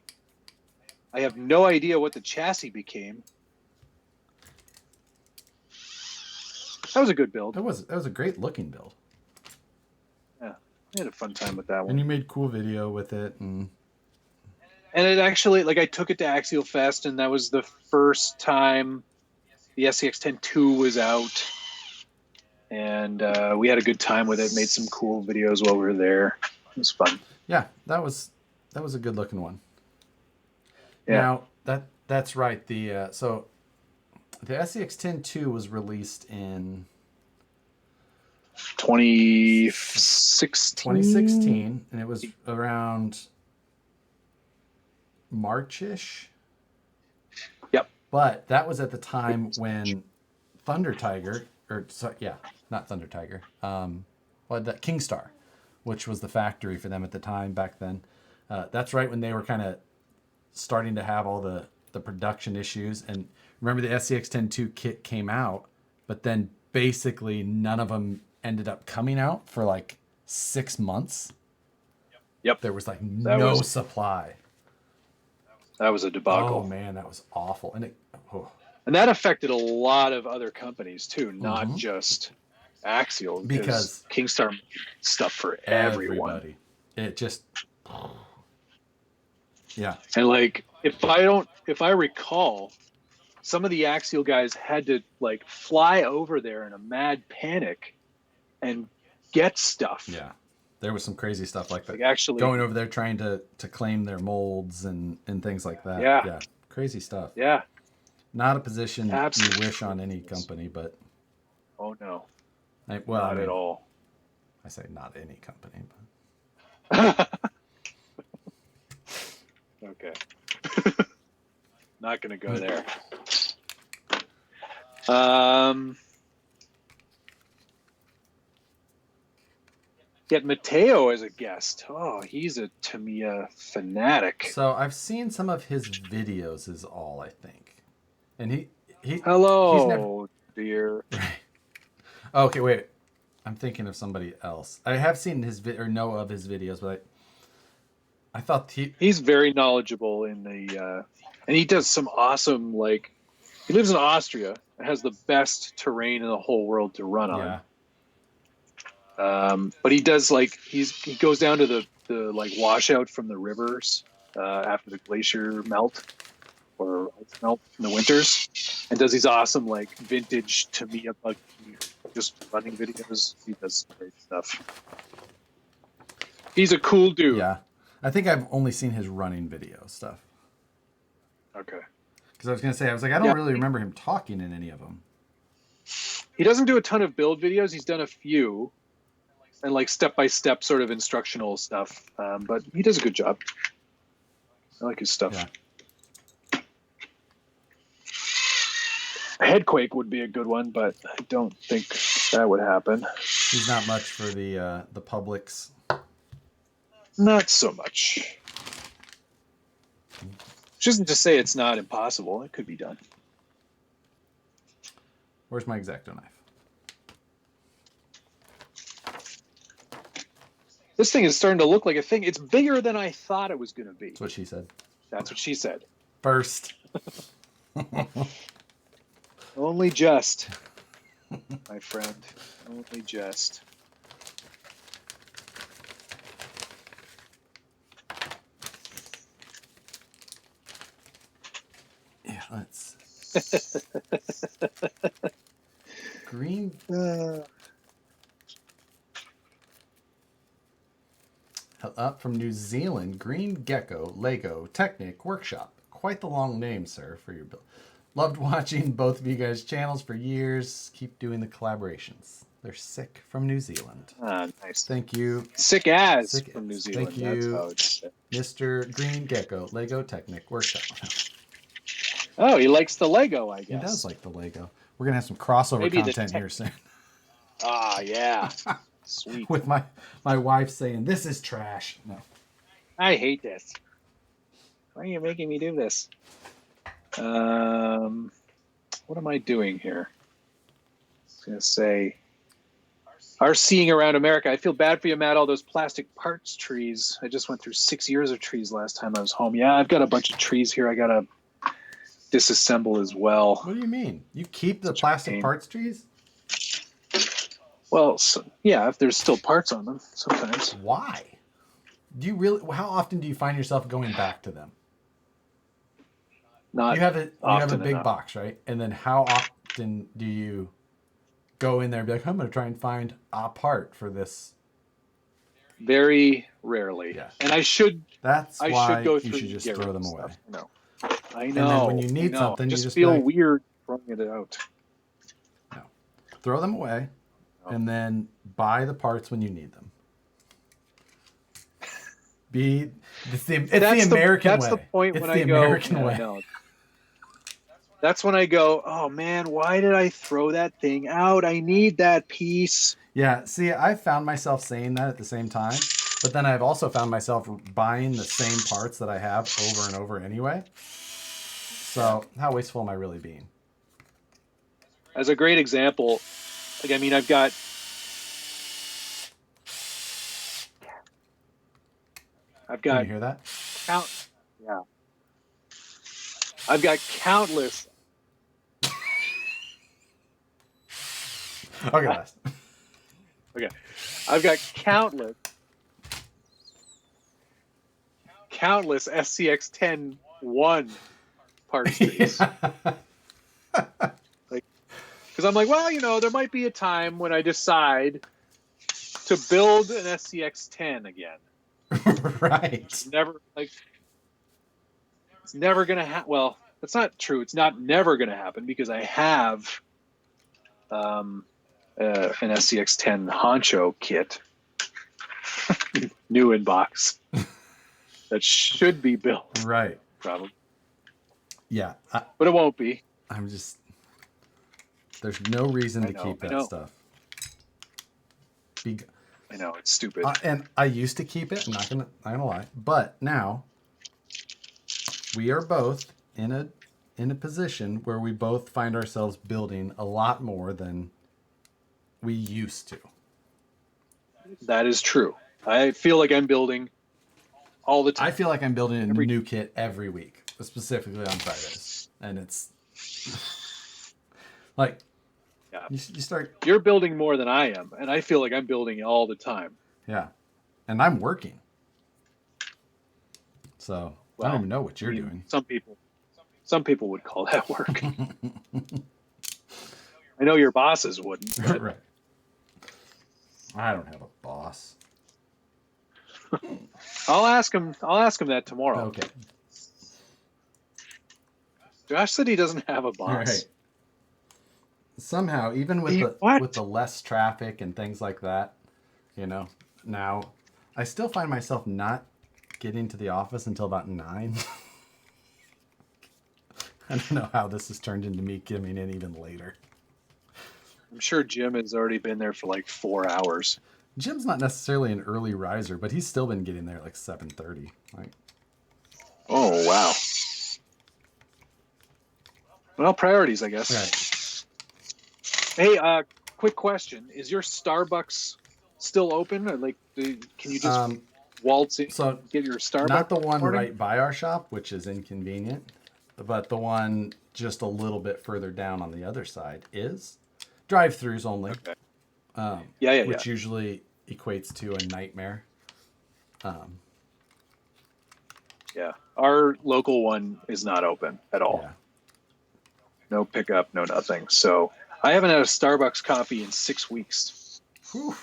A: I have no idea what the chassis became. That was a good build.
C: That was a great looking build.
A: Yeah, I had a fun time with that one.
C: And you made cool video with it, and
A: it actually, like, I took it to Axial Fest, and that was the first time the SCX-10-2 was out, and we had a good time with it. Made some cool videos while we were there. It was fun.
C: Yeah, that was a good looking one.
A: Yeah.
C: Now that's right. The so the SCX-10-2 was released in
A: 2016,
C: and it was around March-ish.
A: Yep.
C: But that was at the time when Thunder Tiger, not Thunder Tiger, that Kingstar, which was the factory for them at the time back then. That's right when they were kind of starting to have all the production issues. And remember, the SCX-10-2 kit came out, but then basically none of them ended up coming out for like 6 months.
A: Yep.
C: There was like no supply.
A: That was a debacle.
C: Oh man, that was awful. And
A: that affected a lot of other companies too, not just Axial, because Kingstar made stuff for everyone.
C: Everybody. It just yeah.
A: And like, if I recall, some of the Axial guys had to like fly over there in a mad panic and get stuff.
C: Yeah. There was some crazy stuff like that.
A: Like actually
C: going over there trying to claim their molds and things like that.
A: Yeah.
C: Yeah. Crazy stuff.
A: Yeah.
C: Not a position
A: Absolutely.
C: you wish on any company, but
A: oh no.
C: Not
A: at all.
C: I say not any company, but
A: okay. Not gonna go there. Get Mateo as a guest. Oh, he's a Tamiya fanatic.
C: So I've seen some of his videos is all I think. And he
A: hello, dear.
C: Okay, wait. I'm thinking of somebody else. I have seen know of his videos, but I thought
A: he's very knowledgeable in the and he does some awesome, like, he lives in Austria and has the best terrain in the whole world to run on.
C: Yeah.
A: But he does, like, he goes down to the like washout from the rivers after the glacier melt or ice melt in the winters, and does these awesome, like, vintage Tamiya buggy just running videos. He does great stuff. He's a cool dude.
C: Yeah. I think I've only seen his running video stuff.
A: Okay.
C: Because I was going to say, I don't really remember him talking in any of them.
A: He doesn't do a ton of build videos. He's done a few, and like step-by-step sort of instructional stuff. But he does a good job. I like his stuff.
C: Yeah.
A: Headquake would be a good one, but I don't think that would happen.
C: He's not much for the public's.
A: Not so much. Which isn't to say it's not impossible. It could be done.
C: Where's my X-Acto knife?
A: This thing is starting to look like a thing. It's bigger than I thought it was going to be.
C: That's what she said.
A: That's what she said.
C: First.
A: Only just, my friend. Only just.
C: Yeah, let's. Green. Up from New Zealand, Green Gecko Lego Technic Workshop. Quite the long name, sir, for your build. Loved watching both of you guys' channels for years. Keep doing the collaborations. They're sick from New Zealand.
A: Nice.
C: Thank you.
A: Sick as from New Zealand.
C: Thank you,
A: that's how it's...
C: Mr. Green Gecko Lego Technic Workshop.
A: Oh, he likes the Lego, I guess.
C: He does like the Lego. We're going to have some crossover
A: Maybe
C: content here soon.
A: Ah, yeah. Sweet.
C: With my wife saying, this is trash. No.
A: I hate this. Why are you making me do this? What am I doing here? I was going to say, our seeing around America. I feel bad for you, Matt, all those plastic parts trees. I just went through 6 years of trees last time I was home. Yeah, I've got a bunch of trees here I got to disassemble as well.
C: What do you mean? You keep the plastic parts trees?
A: Well, yeah, if there's still parts on them sometimes.
C: Why? Do you really? How often do you find yourself going back to them?
A: Not
C: you have a big
A: enough.
C: box, right? And then how often do you go in there and be like, I'm going to try and find a part for this?
A: Very rarely.
C: Yeah.
A: And I should.
C: That's
A: I
C: why
A: should go
C: you
A: through
C: should just
A: and get
C: throw
A: rid
C: them
A: of
C: away.
A: stuff. No. I know.
C: And then when you need something,
A: I
C: you
A: just
C: just
A: feel
C: be like,
A: weird throwing it out.
C: No. Throw them away, and then buy the parts when you need them. It's the American way.
A: That's the point
C: it's
A: when
C: the
A: I go.
C: American way.
A: No. That's when I go, oh man, why did I throw that thing out? I need that piece.
C: Yeah, see, I found myself saying that at the same time, but then I've also found myself buying the same parts that I have over and over anyway. So how wasteful am I really being?
A: As a great example, like, I mean, I've got
C: Can you hear that?
A: Yeah. I've got countless.
C: Okay, last.
A: Okay. I've got countless SCX-10-1 parts trees. Because I'm like, well, there might be a time when I decide to build an SCX-10 again.
C: Right.
A: It's never gonna happen. Well, that's not true. It's not never gonna happen because I have an SCX-10 Honcho kit, new in box, that should be built.
C: Right.
A: Probably.
C: Yeah.
A: But it won't be.
C: There's no reason to keep that stuff.
A: I know, it's stupid.
C: And I used to keep it. I'm not gonna lie. But now we are both in a position where we both find ourselves building a lot more than we used to.
A: That is true. I feel like I'm building all the time.
C: I feel like I'm building a new kit every week, specifically on Fridays, and it's like.
A: Yeah.
C: You start.
A: You're building more than I am, and I feel like I'm building all the time.
C: Yeah, and I'm working. So I don't even know what you're doing.
A: Some people would call that work. I know your bosses wouldn't. But...
C: Right. I don't have a boss.
A: I'll ask him that tomorrow.
C: Okay.
A: Josh said he doesn't have a boss.
C: Right. Somehow, even with the less traffic and things like that, now I still find myself not getting to the office until about 9. I don't know how this has turned into me coming in even later.
A: I'm sure Jim has already been there for like 4 hours.
C: Jim's not necessarily an early riser, but he's still been getting there like 7:30. Like,
A: Oh, wow. Well, priorities, I guess.
C: right.
A: Hey, quick question. Is your Starbucks still open? Or like, can you just waltz in
C: So
A: and get your Starbucks?
C: not the one
A: morning?
C: right by our shop, which is inconvenient, but the one just a little bit further down on the other side is drive-throughs only.
A: Okay.
C: Yeah, which usually equates to a nightmare.
A: Yeah, our local one is not open at all.
C: Yeah.
A: No pickup, no nothing. So I haven't had a Starbucks coffee in 6 weeks.
C: Whew.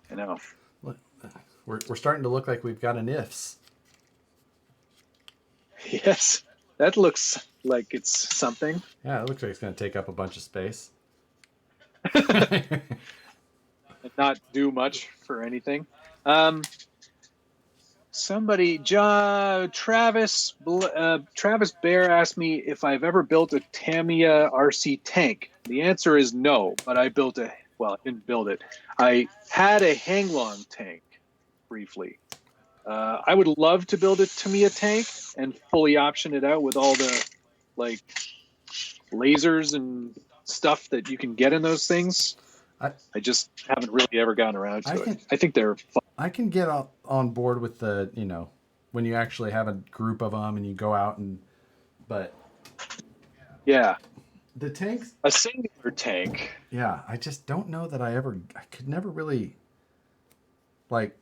A: I know.
C: We're starting to look like we've got an ifs.
A: Yes, that looks like it's something.
C: Yeah, it looks like it's going to take up a bunch of space.
A: And not do much for anything. Travis Bear asked me if I've ever built a Tamiya RC tank. The answer is no, but I didn't build it. I had a hang-long tank briefly. I would love to build a Tamiya tank and fully option it out with all the like lasers and stuff that you can get in those things. I just haven't really ever gotten around to it. I think they're fun.
C: I can get on board with the, when you actually have a group of them and you go out but
A: yeah,
C: the tanks,
A: a singular tank.
C: Yeah, I just don't know that I could never really like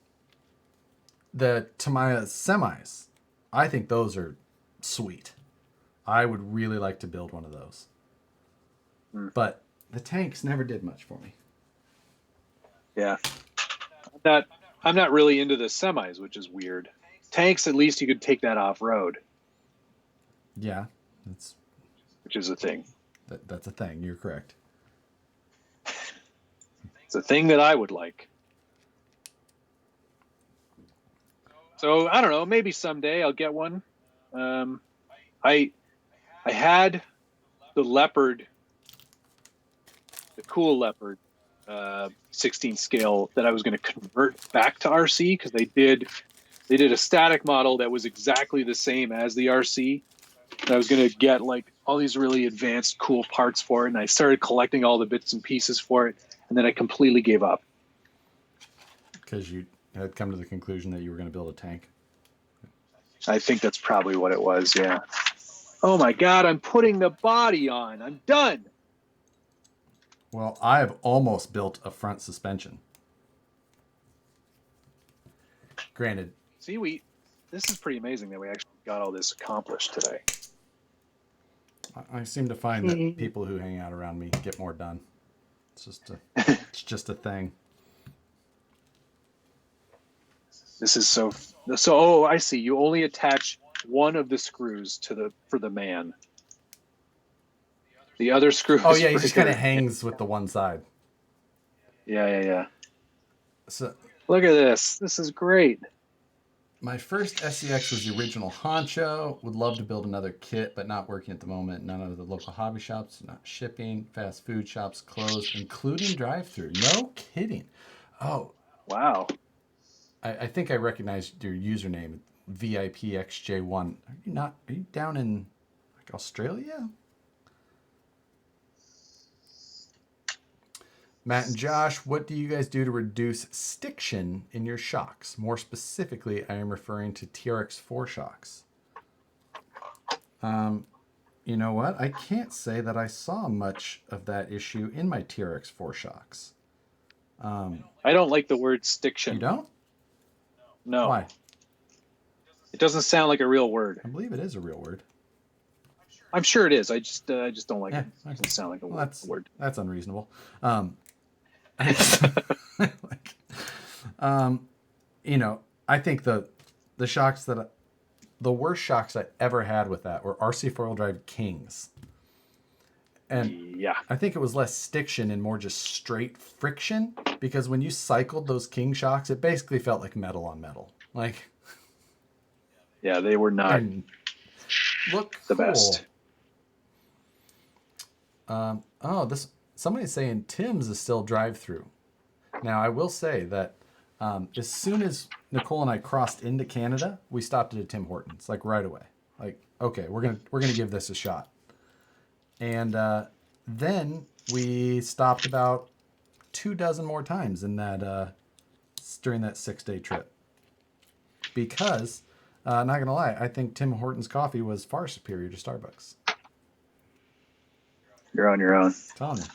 C: the Tamiya semis. I think those are sweet. I would really like to build one of those. But the tanks never did much for me.
A: Yeah. I'm not really into the semis, which is weird. Tanks, at least you could take that off road.
C: Yeah,
A: which is a thing.
C: That's a thing. You're correct.
A: It's a thing that I would like. So I don't know. Maybe someday I'll get one. I had the Leopard, the cool Leopard, 16 scale that I was going to convert back to RC because they did a static model that was exactly the same as the RC. And I was going to get like all these really advanced cool parts for it, and I started collecting all the bits and pieces for it, and then I completely gave up.
C: Because you had come to the conclusion that you were going to build a tank.
A: I think that's probably what it was, yeah. Oh my God, I'm putting the body on. I'm done.
C: Well, I've almost built a front suspension. Granted.
A: See, this is pretty amazing that we actually got all this accomplished today.
C: I seem to find that people who hang out around me get more done. It's just a thing.
A: This is so. Oh, I see. You only attach one of the screws for the man. The other screw.
C: Oh yeah, he just kind of hangs with the one side.
A: Yeah.
C: So
A: look at this. This is great.
C: My first SCX was the original Honcho. Would love to build another kit, but not working at the moment. None of the local hobby shops, not shipping. Fast food shops closed, including drive-through. No kidding. Oh.
A: Wow.
C: I think I recognized your username, VIPXJ1. Are you down in like Australia? Matt and Josh, what do you guys do to reduce stiction in your shocks? More specifically, I am referring to TRX4 shocks. You know what? I can't say that I saw much of that issue in my TRX4 shocks.
A: I don't like the word stiction.
C: You don't?
A: No.
C: Why?
A: It doesn't sound like a real word.
C: I believe it is a real word.
A: I'm sure it is. I just don't like it. It doesn't sound like a word.
C: That's unreasonable. I think the shocks the worst shocks I ever had with that were RC four-wheel drive Kings. And
A: yeah,
C: I think it was less stiction and more just straight friction, because when you cycled those King shocks, it basically felt like metal on metal. Like,
A: yeah, they were not
C: look
A: the
C: cool.
A: best.
C: somebody's saying Tim's is still drive-through. Now, I will say that as soon as Nicole and I crossed into Canada, we stopped at a Tim Hortons, like right away. Like, okay, we're gonna give this a shot. And then we stopped about 24 more times in that during that 6-day trip. Because, not gonna lie, I think Tim Hortons coffee was far superior to Starbucks.
A: You're on your own.
C: I'm telling you.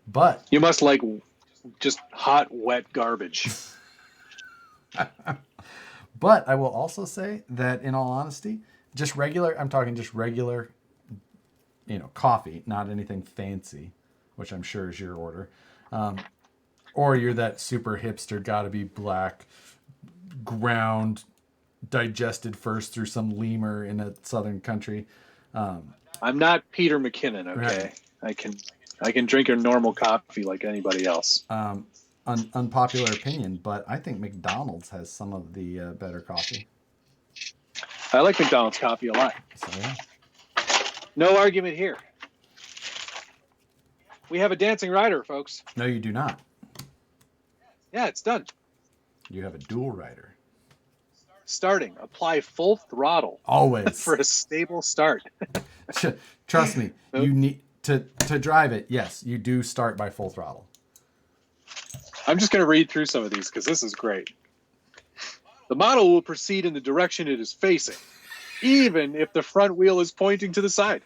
C: But
A: You must like just hot, wet garbage.
C: But I will also say that, in all honesty, I'm talking just regular, coffee, not anything fancy, which I'm sure is your order. Or you're that super hipster, gotta be black, ground, digested first through some lemur in a southern country.
A: I'm not Peter McKinnon, okay?
C: Right.
A: I can drink a normal coffee like anybody else.
C: Unpopular opinion, but I think McDonald's has some of the better coffee.
A: I like McDonald's coffee a lot.
C: So, yeah.
A: No argument here. We have a dancing rider, folks.
C: No, you do not.
A: Yeah, it's done.
C: You have a dual rider.
A: Starting. Apply full throttle.
C: Always.
A: For a stable start.
C: Trust me, you need to drive it. Yes, you do start by full throttle.
A: I'm just going to read through some of these because this is great. The model will proceed in the direction it is facing, even if the front wheel is pointing to the side.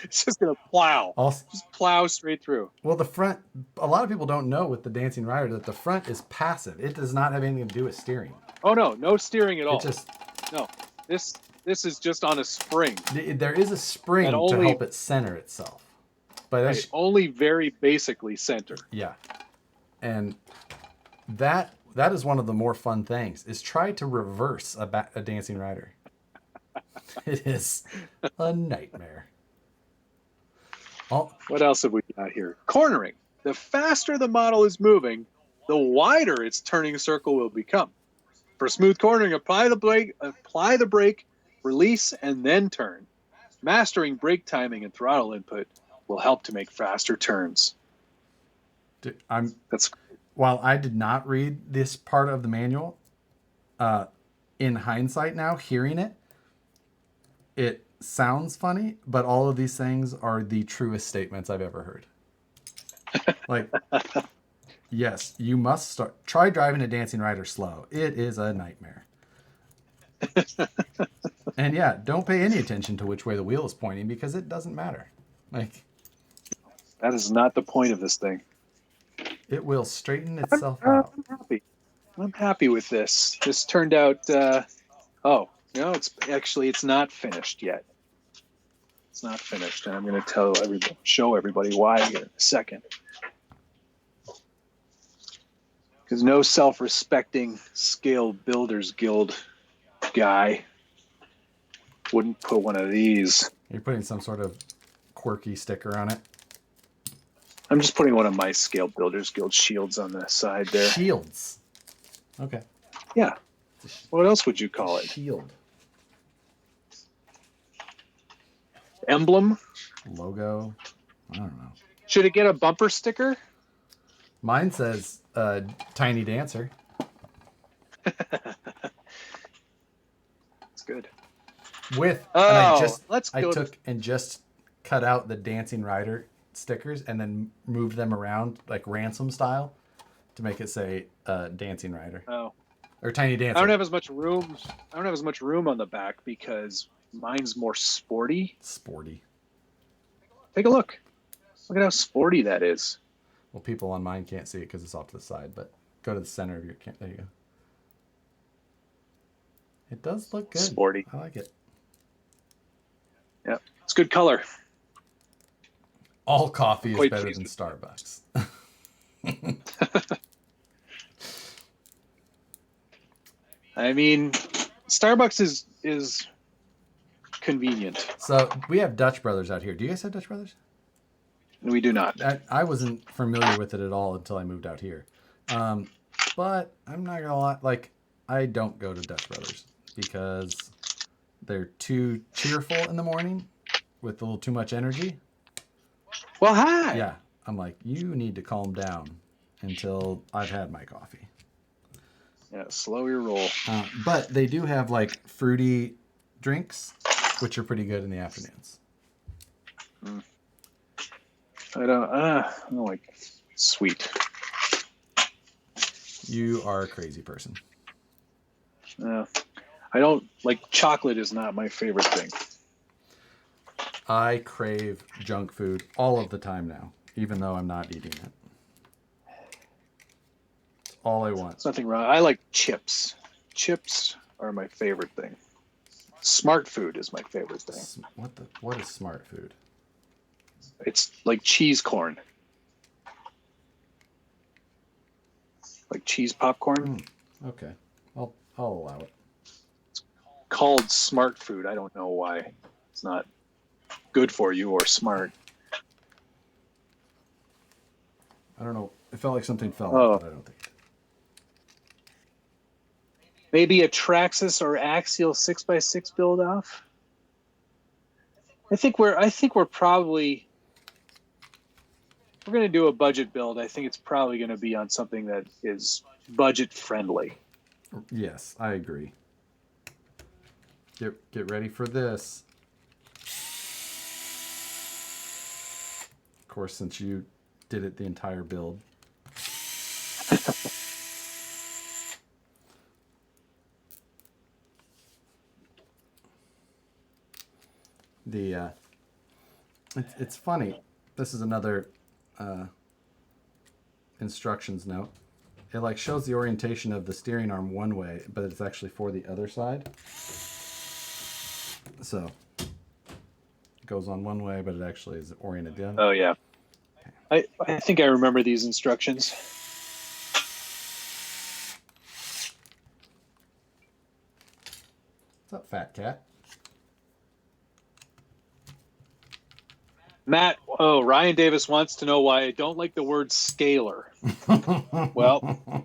A: It's just going to plow. Just plow straight through.
C: Well, the front, a lot of people don't know with the dancing rider that the front is passive. It does not have anything to do with steering.
A: Oh, no steering at all.
C: No.
A: This is just on a spring.
C: There is a spring to help it center itself. But
A: only very basically center.
C: Yeah. And that is one of the more fun things, is try to reverse a dancing rider. It is a nightmare.
A: What else have we got here? Cornering. The faster the model is moving, the wider its turning circle will become. For smooth cornering, apply the brake, release, and then turn. Mastering brake timing and throttle input will help to make faster turns.
C: While I did not read this part of the manual, in hindsight now, hearing it sounds funny, but all of these things are the truest statements I've ever heard. Like, yes, you must try driving a dancing rider slow. It is a nightmare. And yeah, don't pay any attention to which way the wheel is pointing, because it doesn't matter. Like,
A: that is not the point of this thing.
C: It will straighten itself out.
A: I'm happy with this. This turned out. It's not finished yet. It's not finished, and I'm going to show everybody why here in a second. Because no self-respecting Scale Builders Guild guy wouldn't put one of these.
C: You're putting some sort of quirky sticker on it.
A: I'm just putting one of my Scale Builders Guild shields on the side there.
C: Shields. Okay.
A: Yeah. What else would you call it?
C: Shield.
A: Emblem?
C: Logo? I don't know.
A: Should it get a bumper sticker?
C: Mine says Tiny Dancer.
A: It's good.
C: And just cut out the Dancing Rider stickers and then moved them around like ransom style to make it say Dancing Rider.
A: Oh.
C: Or Tiny Dancer.
A: I don't have as much room on the back because mine's more sporty.
C: Sporty.
A: Take a look. Look at how sporty that is.
C: Well, people on mine can't see it because it's off to the side, but go to the center of your camera. There you go. It does look good.
A: Sporty.
C: I like it.
A: Yeah, it's good color.
C: All coffee is better than Starbucks.
A: I mean, Starbucks is convenient.
C: So we have Dutch Brothers out here. Do you guys have Dutch Brothers?
A: We do not.
C: I wasn't familiar with it at all until I moved out here. But I'm not gonna lie, like, I don't go to Dutch Brothers because they're too cheerful in the morning with a little too much energy.
A: Well, hi.
C: Yeah. I'm like, you need to calm down until I've had my coffee.
A: Yeah, slow your roll.
C: But they do have like fruity drinks, which are pretty good in the afternoons.
A: I don't like sweet.
C: You are a crazy person.
A: I don't like chocolate is not my favorite thing.
C: I crave junk food all of the time now, even though I'm not eating it. It's all I want.
A: There's nothing wrong. I like chips. Chips are my favorite thing. Smart food is my favorite thing.
C: What is smart food?
A: It's like cheese corn. Like cheese popcorn.
C: Okay. I'll allow it.
A: It's called smart food. I don't know why. It's not good for you or smart.
C: I don't know. It felt like something fell out, but I don't think it did.
A: Maybe a Traxxas or Axial 6x6 build off. I think we're probably we're going to do a budget build. I think it's probably going to be on something that is budget friendly.
C: Yes, I agree. Get ready for this. Of course, since you did it the entire build. It's funny. This is another instructions note. It like shows the orientation of the steering arm one way, but it's actually for the other side. So it goes on one way, but it actually is oriented the other.
A: Oh yeah. I think I remember these instructions.
C: What's up, fat cat?
A: Matt, Ryan Davis wants to know why I don't like the word scalar. Well,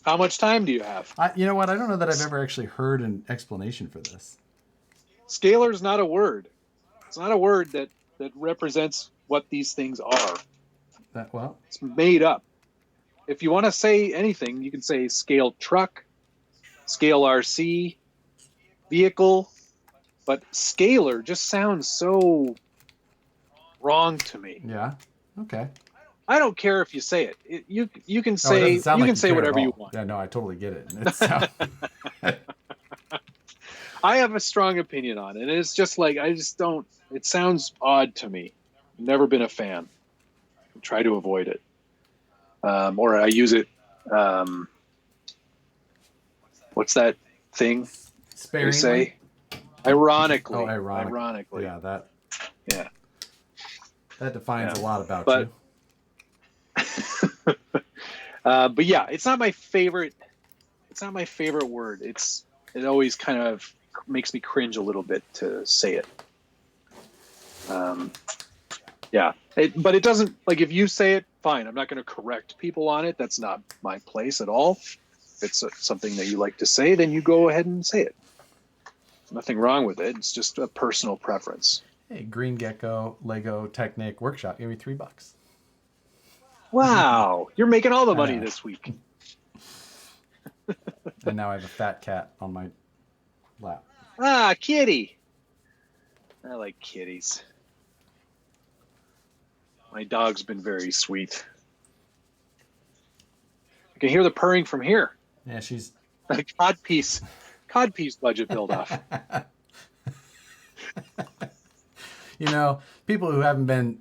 A: how much time do you have?
C: You know what? I don't know that I've ever actually heard an explanation for this.
A: Scalar is not a word. It's not a word that represents what these things are. It's made up. If you want to say anything, you can say scale truck, scale RC, vehicle, but scalar just sounds so wrong to me.
C: Yeah. Okay.
A: I don't care if you say it. You can
C: No, it doesn't sound like you
A: say
C: care
A: whatever
C: at
A: you
C: all.
A: want.
C: Yeah, no, I totally get it.
A: I have a strong opinion on it. It's just like it sounds odd to me. Never been a fan. I try to avoid it. Or I use it what's that thing
C: Sparingly?
A: they say? Ironically.
C: Oh, ironically.
A: Yeah,
C: that defines a lot about you.
A: But yeah, it's not my favorite. It's not my favorite word. It always kind of makes me cringe a little bit to say it. Yeah, but it doesn't, like, if you say it, fine. I'm not going to correct people on it. That's not my place at all. If it's something that you like to say, then you go ahead and say it. There's nothing wrong with it. It's just a personal preference.
C: Hey, Green Gecko Lego Technic Workshop gave me $3.
A: Wow, you're making all the money this week.
C: And now I have a fat cat on my lap.
A: Ah, kitty. I like kitties. My dog's been very sweet. I can hear the purring from here.
C: Yeah, she's
A: Codpiece budget build off.
C: You know, people who haven't been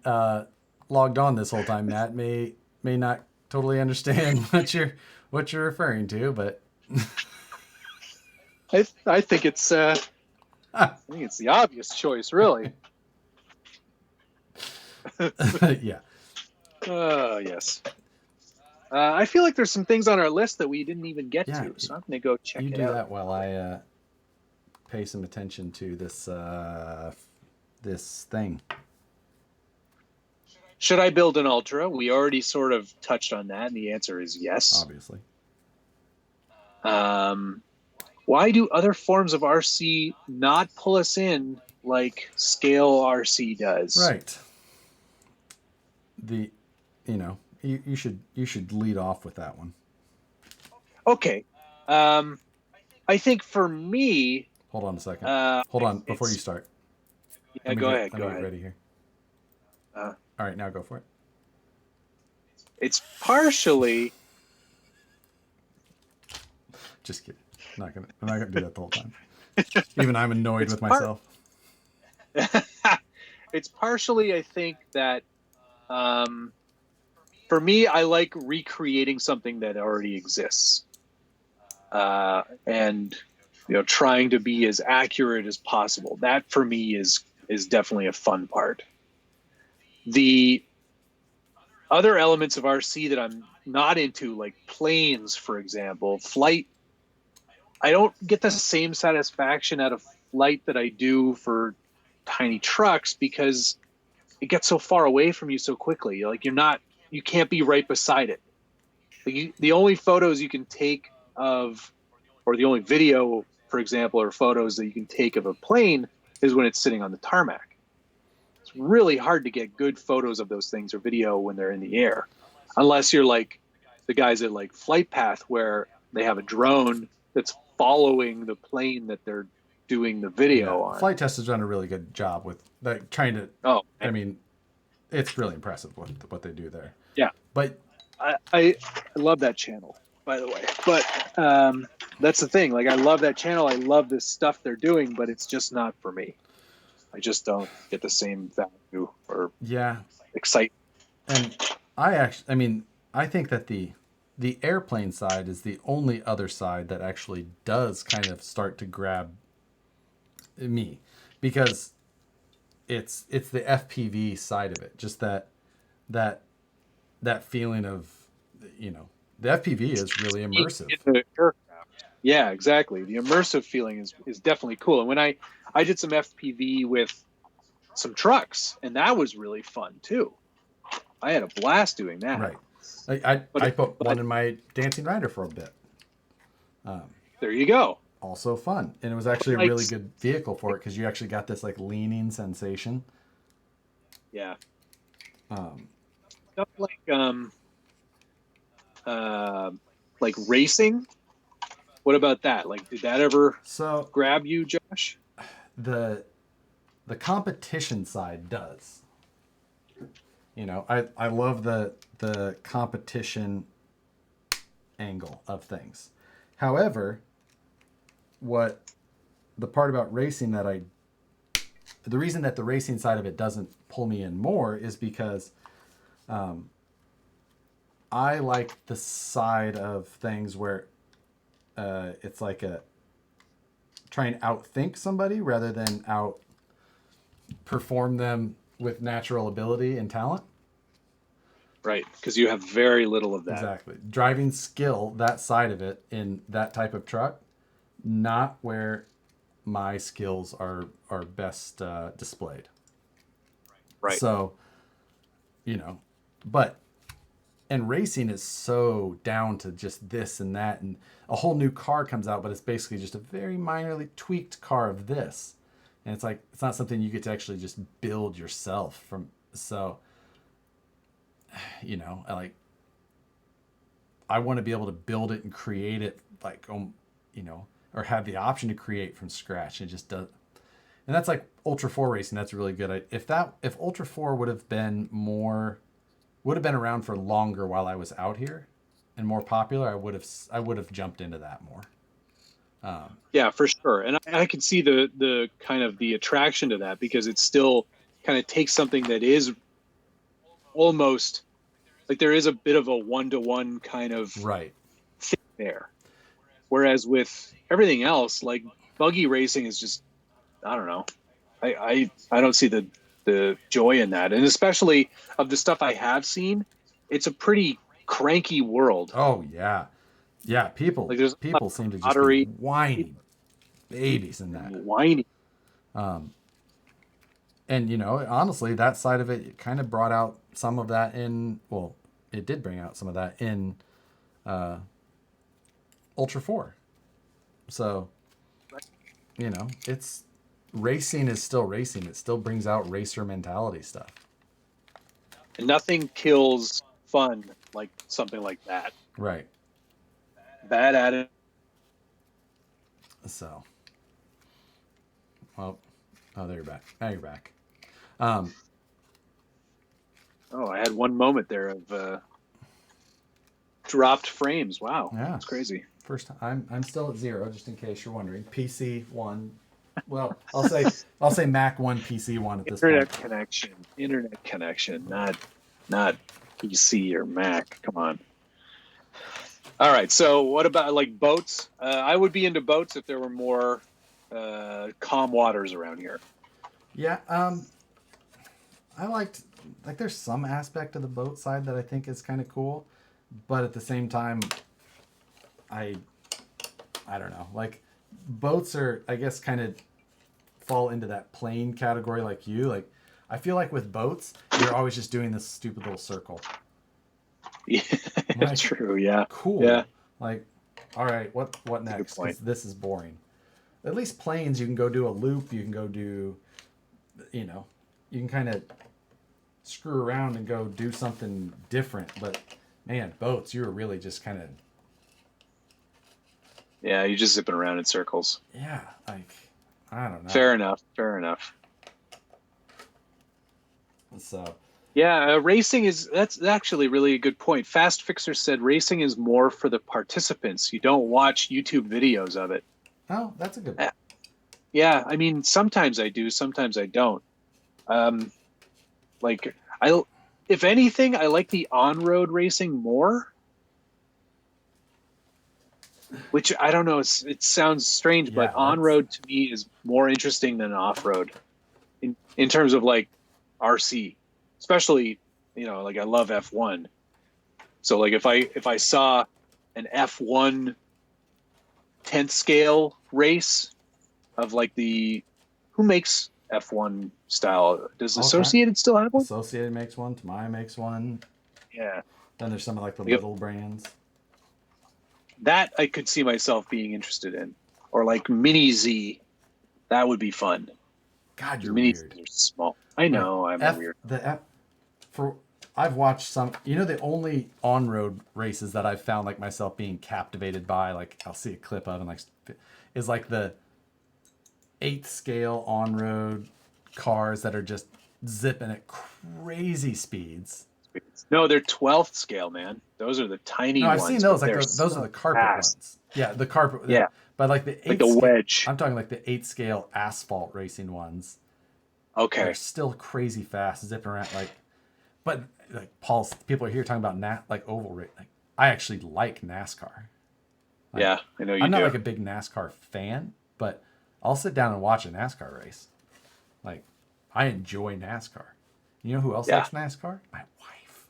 C: logged on this whole time, Matt, may not totally understand what you're referring to, but
A: I think it's the obvious choice, really.
C: Yeah.
A: Oh yes. I feel like there's some things on our list that we didn't even get to, so I'm gonna go check it out.
C: You do that while I pay some attention to this this thing.
A: Should I build an Ultra? We already sort of touched on that, and the answer is yes.
C: Obviously.
A: Why do other forms of RC not pull us in like Scale RC does?
C: Right. the, you should lead off with that one.
A: Okay. I think for me,
C: Hold on a second.
A: uh,
C: Hold on before you
A: it's
C: start.
A: yeah. Go ahead.
C: Let
A: Go
C: me get
A: ahead.
C: ready here.
A: Uh,
C: All right, now go for it.
A: it's partially.
C: Just kidding. I'm not gonna do that the whole time. Even I'm annoyed
A: It's
C: with myself.
A: It's partially, I think that for me, I like recreating something that already exists, and trying to be as accurate as possible. That for me is definitely a fun part. The other elements of RC that I'm not into, like planes, for example, flight, I don't get the same satisfaction out of flight that I do for tiny trucks because it gets so far away from you so quickly. Like you can't be right beside it. Like the only photos you can take of, or the only video, for example, or photos that you can take of a plane is when it's sitting on the tarmac. It's really hard to get good photos of those things or video when they're in the air, unless you're like the guys at like Flight Path, where they have a drone that's following the plane that they're doing the video on.
C: Flight Test has done a really good job with that, trying to.
A: Oh,
C: I mean, it's really impressive what they do there.
A: yeah.
C: But
A: I love that channel, by the way. But that's the thing. Like, I love that channel. I love this stuff they're doing, but it's just not for me. I just don't get the same value or excitement.
C: And I think that the airplane side is the only other side that actually does kind of start to grab me, because it's the FPV side of it. Just that feeling of, the FPV is really immersive.
A: Yeah, exactly. The immersive feeling is definitely cool. And when I did some FPV with some trucks, and that was really fun too. I had a blast doing that.
C: Right. I put one in my Dancing Rider for a bit.
A: There you go.
C: Also fun, and it was actually a really good vehicle for it because you actually got this like leaning sensation.
A: Yeah. Stuff like racing. What about that? Like, did that ever grab you, Josh?
C: The competition side does. I love the competition angle of things. However, the part about racing the reason that the racing side of it doesn't pull me in more is because I like the side of things where it's like try and outthink somebody rather than outperform them with natural ability and talent.
A: Right, because you have very little of that.
C: Exactly. Driving skill, that side of it in that type of truck, not where my skills are best displayed.
A: Right.
C: So, and racing is so down to just this and that, and a whole new car comes out, but it's basically just a very minorly tweaked car of this. And it's like, it's not something you get to actually just build yourself from. So, I want to be able to build it and create it like, or have the option to create from scratch. It just does. And that's like Ultra 4 racing. That's really good. If Ultra 4 would have been around for longer while I was out here and more popular, I would have jumped into that more.
A: Yeah, for sure. And I could see the kind of the attraction to that, because it still kind of takes something that is almost like there is a bit of a one-to-one kind of
C: right
A: thing there. Whereas with everything else, like buggy racing is just, I don't know. I don't see the joy in that. And especially of the stuff I have seen, it's a pretty cranky world.
C: Oh yeah. Yeah, people seem to just be whiny babies in that.
A: Whiny.
C: And honestly, that side of it kind of brought out some of that it did bring out some of that in Ultra 4. So, it's racing is still racing. It still brings out racer mentality stuff.
A: And nothing kills fun like something like that.
C: Right.
A: Bad at it.
C: So, well, oh, there you're back. Now you're back. Um,
A: Oh, I had one moment there of dropped frames. Wow,
C: yeah,
A: that's crazy.
C: first time. I'm still at 0, just in case you're wondering. PC 1. Well, I'll say Mac 1, PC 1 at this
A: Internet
C: point.
A: connection, not PC or Mac. Come on. All right. So, what about like boats? I would be into boats if there were more calm waters around here.
C: Yeah. I liked there's some aspect of the boat side that I think is kind of cool, but at the same time, I don't know. Like boats are, I guess, kind of fall into that plane category like you. Like I feel like with boats, you're always just doing this stupid little circle.
A: Yeah,
C: Like,
A: true. Yeah.
C: Cool.
A: Yeah.
C: Like, all right, what next?
A: point.
C: Because this is boring. At least planes, you can go do a loop. You can go do, you can kind of screw around and go do something different. But man, boats, you were really just kind of,
A: Yeah, you're just zipping around in circles.
C: yeah, like I don't know.
A: Fair enough.
C: So
A: Yeah, racing that's actually really a good point. Fast Fixer said racing is more for the participants. You don't watch YouTube videos of it.
C: oh, that's a good point.
A: Yeah, I mean, sometimes I do, sometimes I don't. Like if anything, I like the on-road racing more. Which I don't know, it sounds strange, but on-road to me is more interesting than off-road in terms of like RC. Especially, like I love F1. So like if I saw an F1 10th scale race of like who makes F1 style? Does Associated still have one?
C: Associated makes one. Tamiya makes one.
A: Yeah.
C: Then there's some of like the little brands.
A: That I could see myself being interested in, or like Mini Z. That would be fun.
C: God, you're
A: Mini
C: weird.
A: Zs are small. I know I'm weird.
C: I've watched some. The only on-road races that I've found like myself being captivated by, like I'll see a clip of and like, is like the 8th scale on-road cars that are just zipping at crazy speeds.
A: No, they're 12th scale, man. Those are the tiny ones.
C: No, I've seen those. Like those are the carpet ones. Yeah, the carpet.
A: Yeah,
C: but like the 8th
A: like the wedge.
C: I'm talking like the 8th scale asphalt racing ones.
A: Okay.
C: They're still crazy fast, zipping around like. But like people are here talking about like oval race. Like I actually like NASCAR. Like,
A: yeah, I know you do.
C: I'm not like a big NASCAR fan, but I'll sit down and watch a NASCAR race. Like I enjoy NASCAR. You know who else likes NASCAR? My wife.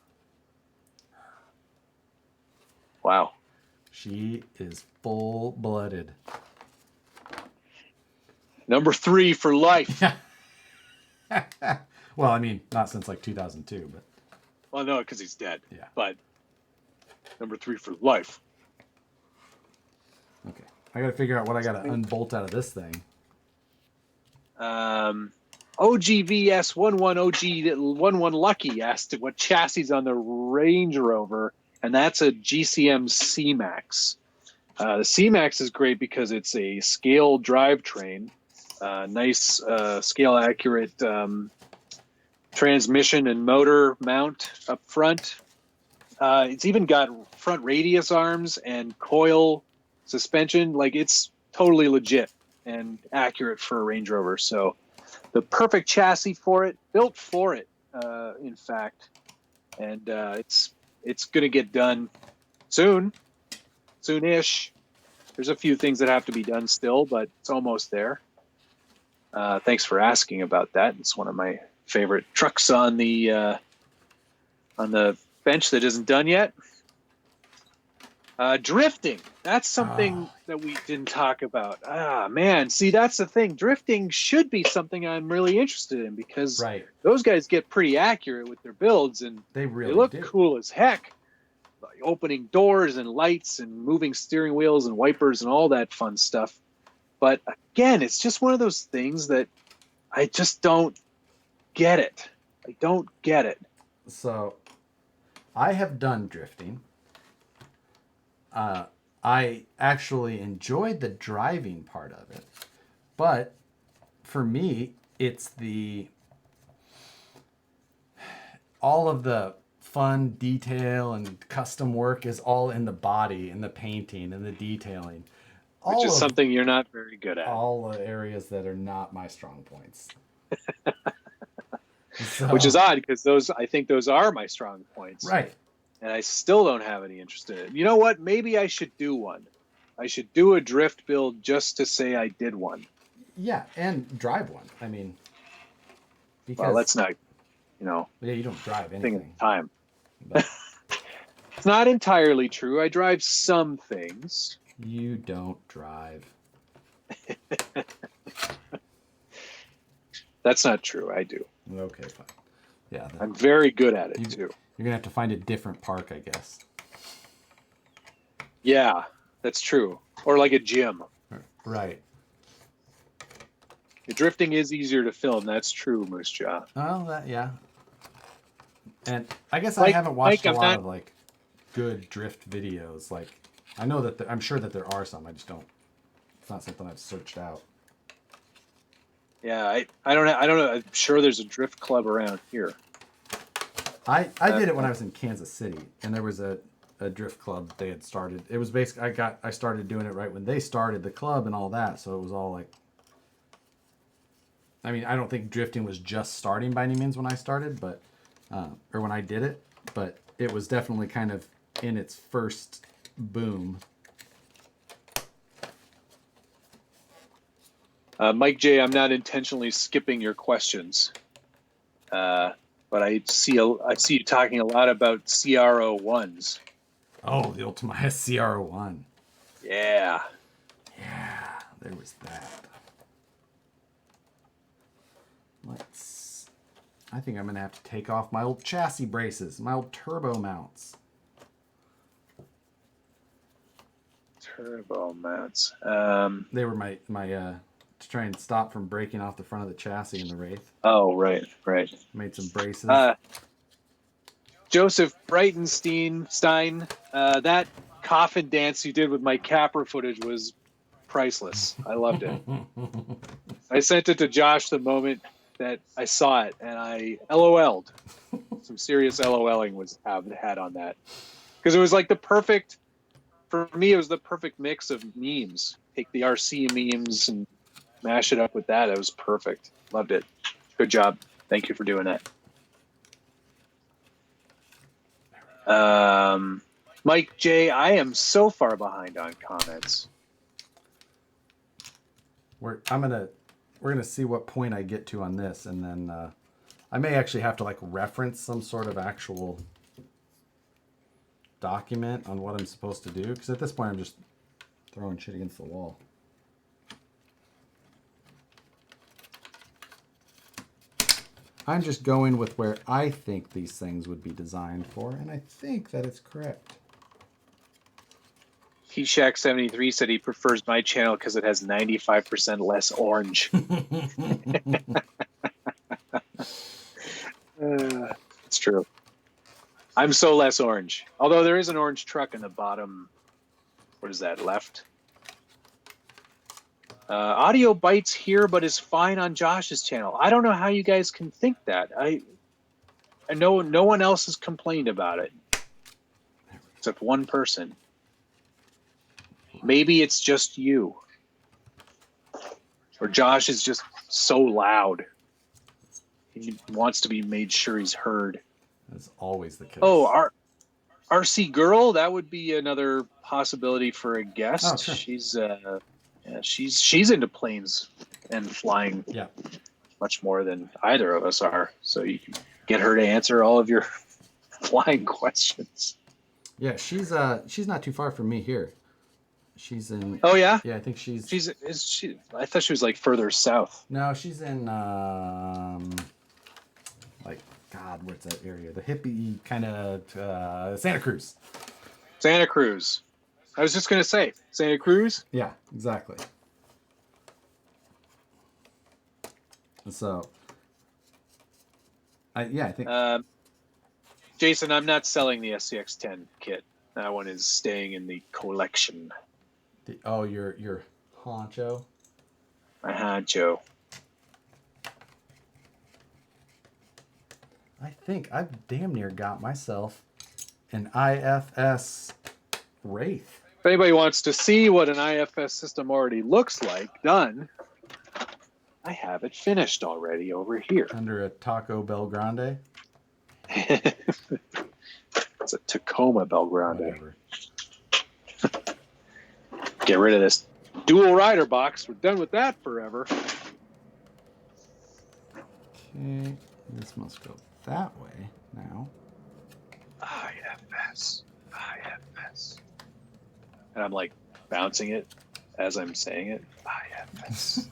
A: Wow.
C: She is full-blooded.
A: Number 3 for life.
C: Well, I mean, not since like 2002, but.
A: Well, no, because he's dead.
C: Yeah.
A: But number 3 for life.
C: Okay. I got to figure out what I got to unbolt out of this thing.
A: OGVS11OG11 Lucky asked what chassis is on the Range Rover, and that's a GCM C-Max. The C-Max is great because it's a scale drivetrain, nice scale accurate transmission and motor mount up front. It's even got front radius arms and coil suspension. Like it's totally legit and accurate for a Range Rover. So the perfect chassis for it, built for it, in fact. And it's going to get done soonish. There's a few things that have to be done still, but it's almost there. Thanks for asking about that. It's one of my favorite trucks on the bench that isn't done yet. Drifting. That's something that we didn't talk about. Man. See, that's the thing. Drifting should be something I'm really interested in because those guys get pretty accurate with their builds and
C: they
A: look cool as heck. Like opening doors and lights and moving steering wheels and wipers and all that fun stuff. But again, it's just one of those things that I just don't get it. I don't get it.
C: So I have done drifting. I actually enjoyed the driving part of it, but for me, it's all of the fun detail and custom work is all in the body and the painting and the detailing.
A: Which is something you're not very good at.
C: All the areas that are not my strong points. So,
A: which is odd because I think those are my strong points.
C: Right.
A: And I still don't have any interest in it. You know what? Maybe I should do one. I should do a drift build just to say I did one.
C: Yeah, and drive one. I mean, because
A: well, that's not,
C: yeah, you don't drive anything.
A: Thing at time. It's not entirely true. I drive some things.
C: You don't drive.
A: That's not true. I do.
C: Okay, fine. Yeah,
A: I'm very good at it too.
C: You're gonna have to find a different park, I guess.
A: Yeah, that's true. Or like a gym.
C: Right.
A: The drifting is easier to film. That's true, Moose Jaw.
C: Oh, yeah. And I guess I haven't watched a lot of like good drift videos. Like, I know that I'm sure that there are some. I just don't. It's not something I've searched out.
A: Yeah, I don't know. I'm sure there's a drift club around here.
C: I did it when I was in Kansas City, and there was a drift club they had started. It was basically I started doing it right when they started the club and all that. So it was all like. I mean, I don't think drifting was just starting by any means when I started, but or when I did it, but it was definitely kind of in its first boom.
A: Mike J, I'm not intentionally skipping your questions, but I see you talking a lot about CR01s.
C: Oh, the Ultima has CR01.
A: Yeah.
C: Yeah, there was that. I think I'm going to have to take off my old chassis braces, my old turbo mounts.
A: Turbo mounts.
C: They were my to try and stop from breaking off the front of the chassis in the Wraith.
A: Oh, right.
C: Made some braces.
A: Joseph Breitenstein, that coffin dance you did with my Capra footage was priceless. I loved it. I sent it to Josh the moment that I saw it, and I LOL'd. Some serious LOLing had on that. Because it was like for me, it was the perfect mix of memes. Take the RC memes and mash it up with that. It was perfect. Loved it. Good job. Thank you for doing that. Mike J, I am so far behind on comments.
C: We're gonna see what point I get to on this, and then I may actually have to like reference some sort of actual document on what I'm supposed to do, because at this point I'm just throwing shit against the wall. I'm just going with where I think these things would be designed for, and I think that it's correct.
A: T-Shack73 said he prefers my channel because it has 95% less orange. It's true. I'm so less orange. Although there is an orange truck in the bottom. What is that, left? Audio bites here, but is fine on Josh's channel. I don't know how you guys can think that. I know no one else has complained about it. Except one person. Maybe it's just you. Or Josh is just so loud. He wants to be made sure he's heard.
C: That's always the case.
A: Oh, RC Girl, that would be another possibility for a guest.
C: Oh, sure.
A: She's into planes and flying much more than either of us are. So you can get her to answer all of your flying questions.
C: Yeah, she's not too far from me here. She's in.
A: Oh yeah.
C: Yeah, I think she's.
A: I thought she was like further south.
C: No, she's in like God, where's that area? The hippie kind of Santa Cruz.
A: Santa Cruz. I was just gonna say Santa Cruz.
C: Yeah, exactly. So, I think.
A: Jason, I'm not selling the SCX-10 kit. That one is staying in the collection.
C: Your honcho.
A: My honcho.
C: I think I've damn near got myself an IFS Wraith.
A: If anybody wants to see what an IFS system already looks like, done, I have it finished already over here.
C: Under a Taco Bell Grande.
A: It's a Tacoma Belgrande.
C: Whatever.
A: Get rid of this dual rider box. We're done with that forever.
C: Okay, this must go that way now.
A: IFS. And I'm like bouncing it as I'm saying it. IFS.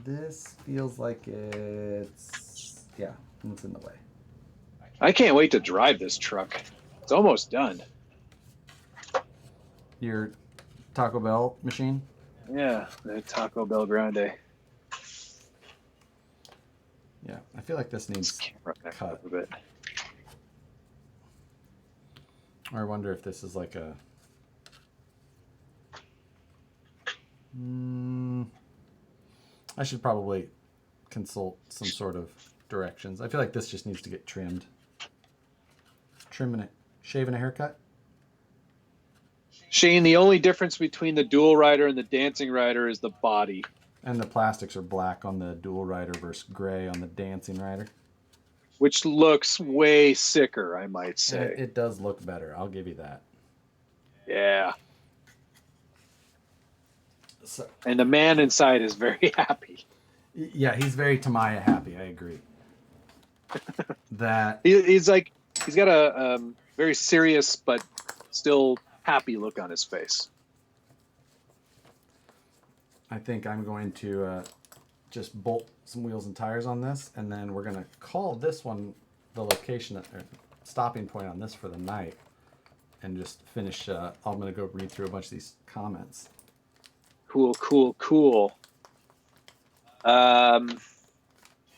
C: This feels like it's in the way.
A: I can't wait to drive this truck. It's almost done.
C: Your Taco Bell machine?
A: Yeah, the Taco Bell Grande.
C: Yeah, I feel like this needs
A: Camera back
C: cut.
A: up a bit.
C: Or I wonder if this is like a... I should probably consult some sort of directions. I feel like this just needs to get trimmed. Trimming it. Shaving a haircut?
A: Shane, the only difference between the dual rider and the dancing rider is the body.
C: And the plastics are black on the dual rider versus gray on the dancing rider.
A: Which looks way sicker, I might say.
C: It does look better. I'll give you that.
A: Yeah.
C: So,
A: And the man inside is very happy.
C: yeah, he's very Tamaya happy. I agree. That
A: He's got a very serious but still happy look on his face.
C: I think I'm going to just bolt some wheels and tires on this, and then we're going to call this one the location, or stopping point on this for the night, and just finish. I'm going to go read through a bunch of these comments.
A: Cool.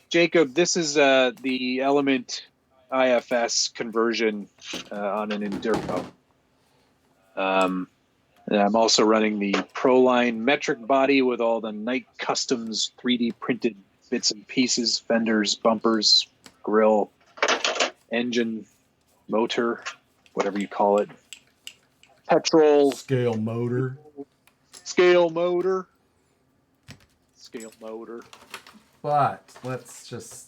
A: Jacob, this is the Element IFS conversion on an Enduro. And I'm also running the Proline metric body with all the Night Customs 3D printed bits and pieces, fenders, bumpers, grill, engine, motor, whatever you call it. Petrol.
C: Scale motor.
A: Scale motor.
C: But let's just...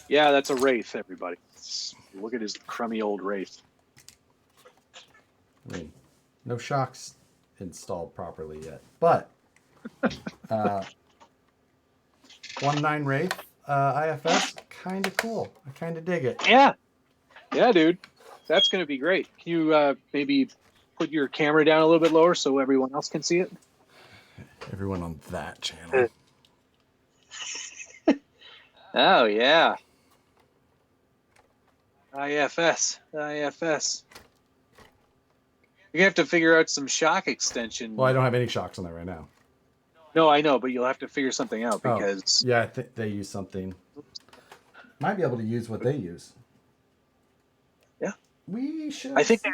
A: Yeah, that's a Wraith, everybody. Look at his crummy old Wraith.
C: I mean, no shocks installed properly yet. But 1.9 Wraith IFS, kind of cool. I kind of dig it.
A: Yeah, dude. That's going to be great. Can you maybe put your camera down a little bit lower so everyone else can see it?
C: Everyone on that channel.
A: Oh, yeah. IFS. You're going to have to figure out some shock extension.
C: Well, I don't have any shocks on there right now.
A: No, I know, but you'll have to figure something out because...
C: Yeah, I think they use something. Might be able to use what they use.
A: Yeah.
C: We should
A: I think
C: see.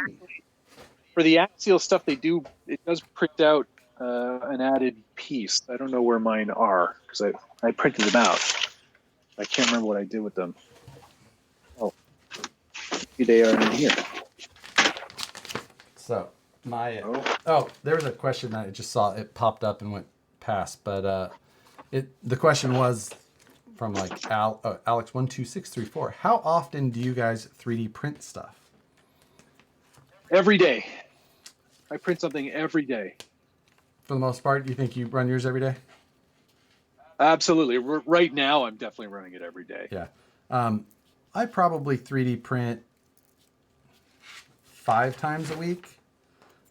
A: For the axial stuff they do, it does print out an added piece. I don't know where mine are because I printed them out. I can't remember what I did with them. Oh, maybe they are in here.
C: So, there was a question that I just saw. It popped up and went past, but the question was from like Alex12634. How often do you guys 3D print stuff?
A: Every day. I print something every day.
C: For the most part, do you think you run yours every day?
A: Absolutely. Right now, I'm definitely running it every day.
C: Yeah. I probably 3D print 5 times a week.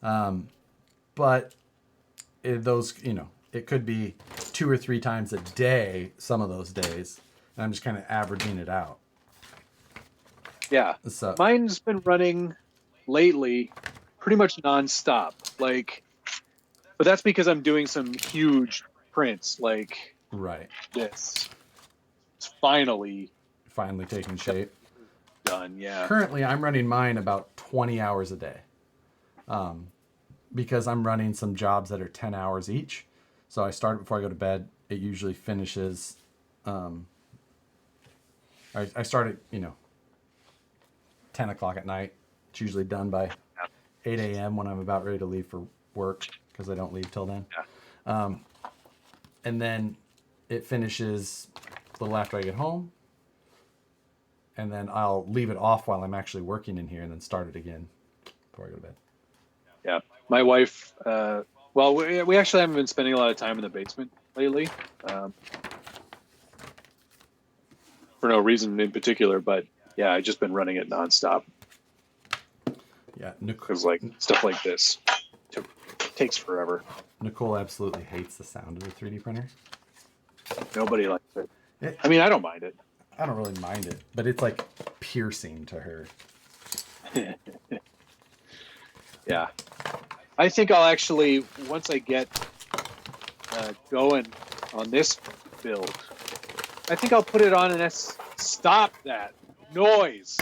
C: But it could be 2 or 3 times a day some of those days. And I'm just kind of averaging it out.
A: Yeah.
C: So,
A: mine's been running lately pretty much nonstop. But that's because I'm doing some huge prints.
C: Right.
A: this is finally
C: Taking shape.
A: done. Yeah.
C: Currently, I'm running mine about 20 hours a day, because I'm running some jobs that are 10 hours each. So I start before I go to bed. It usually finishes. I start at 10 o'clock at night. It's usually done by 8 a.m. when I'm about ready to leave for work, because I don't leave till then.
A: Yeah.
C: And then it finishes a little after I get home. And then I'll leave it off while I'm actually working in here, and then start it again before I go to bed.
A: Yeah. My wife, well, we actually haven't been spending a lot of time in the basement lately, for no reason in particular, but yeah, I've just been running it nonstop.
C: Yeah,
A: Because like stuff like this takes forever.
C: Nicole absolutely hates the sound of the 3D printer.
A: Nobody likes it. I mean, I don't mind it.
C: I don't really mind it, but it's like piercing to her.
A: Yeah. I think I'll actually, once I get going on this build, I think I'll put it on an Stop that noise.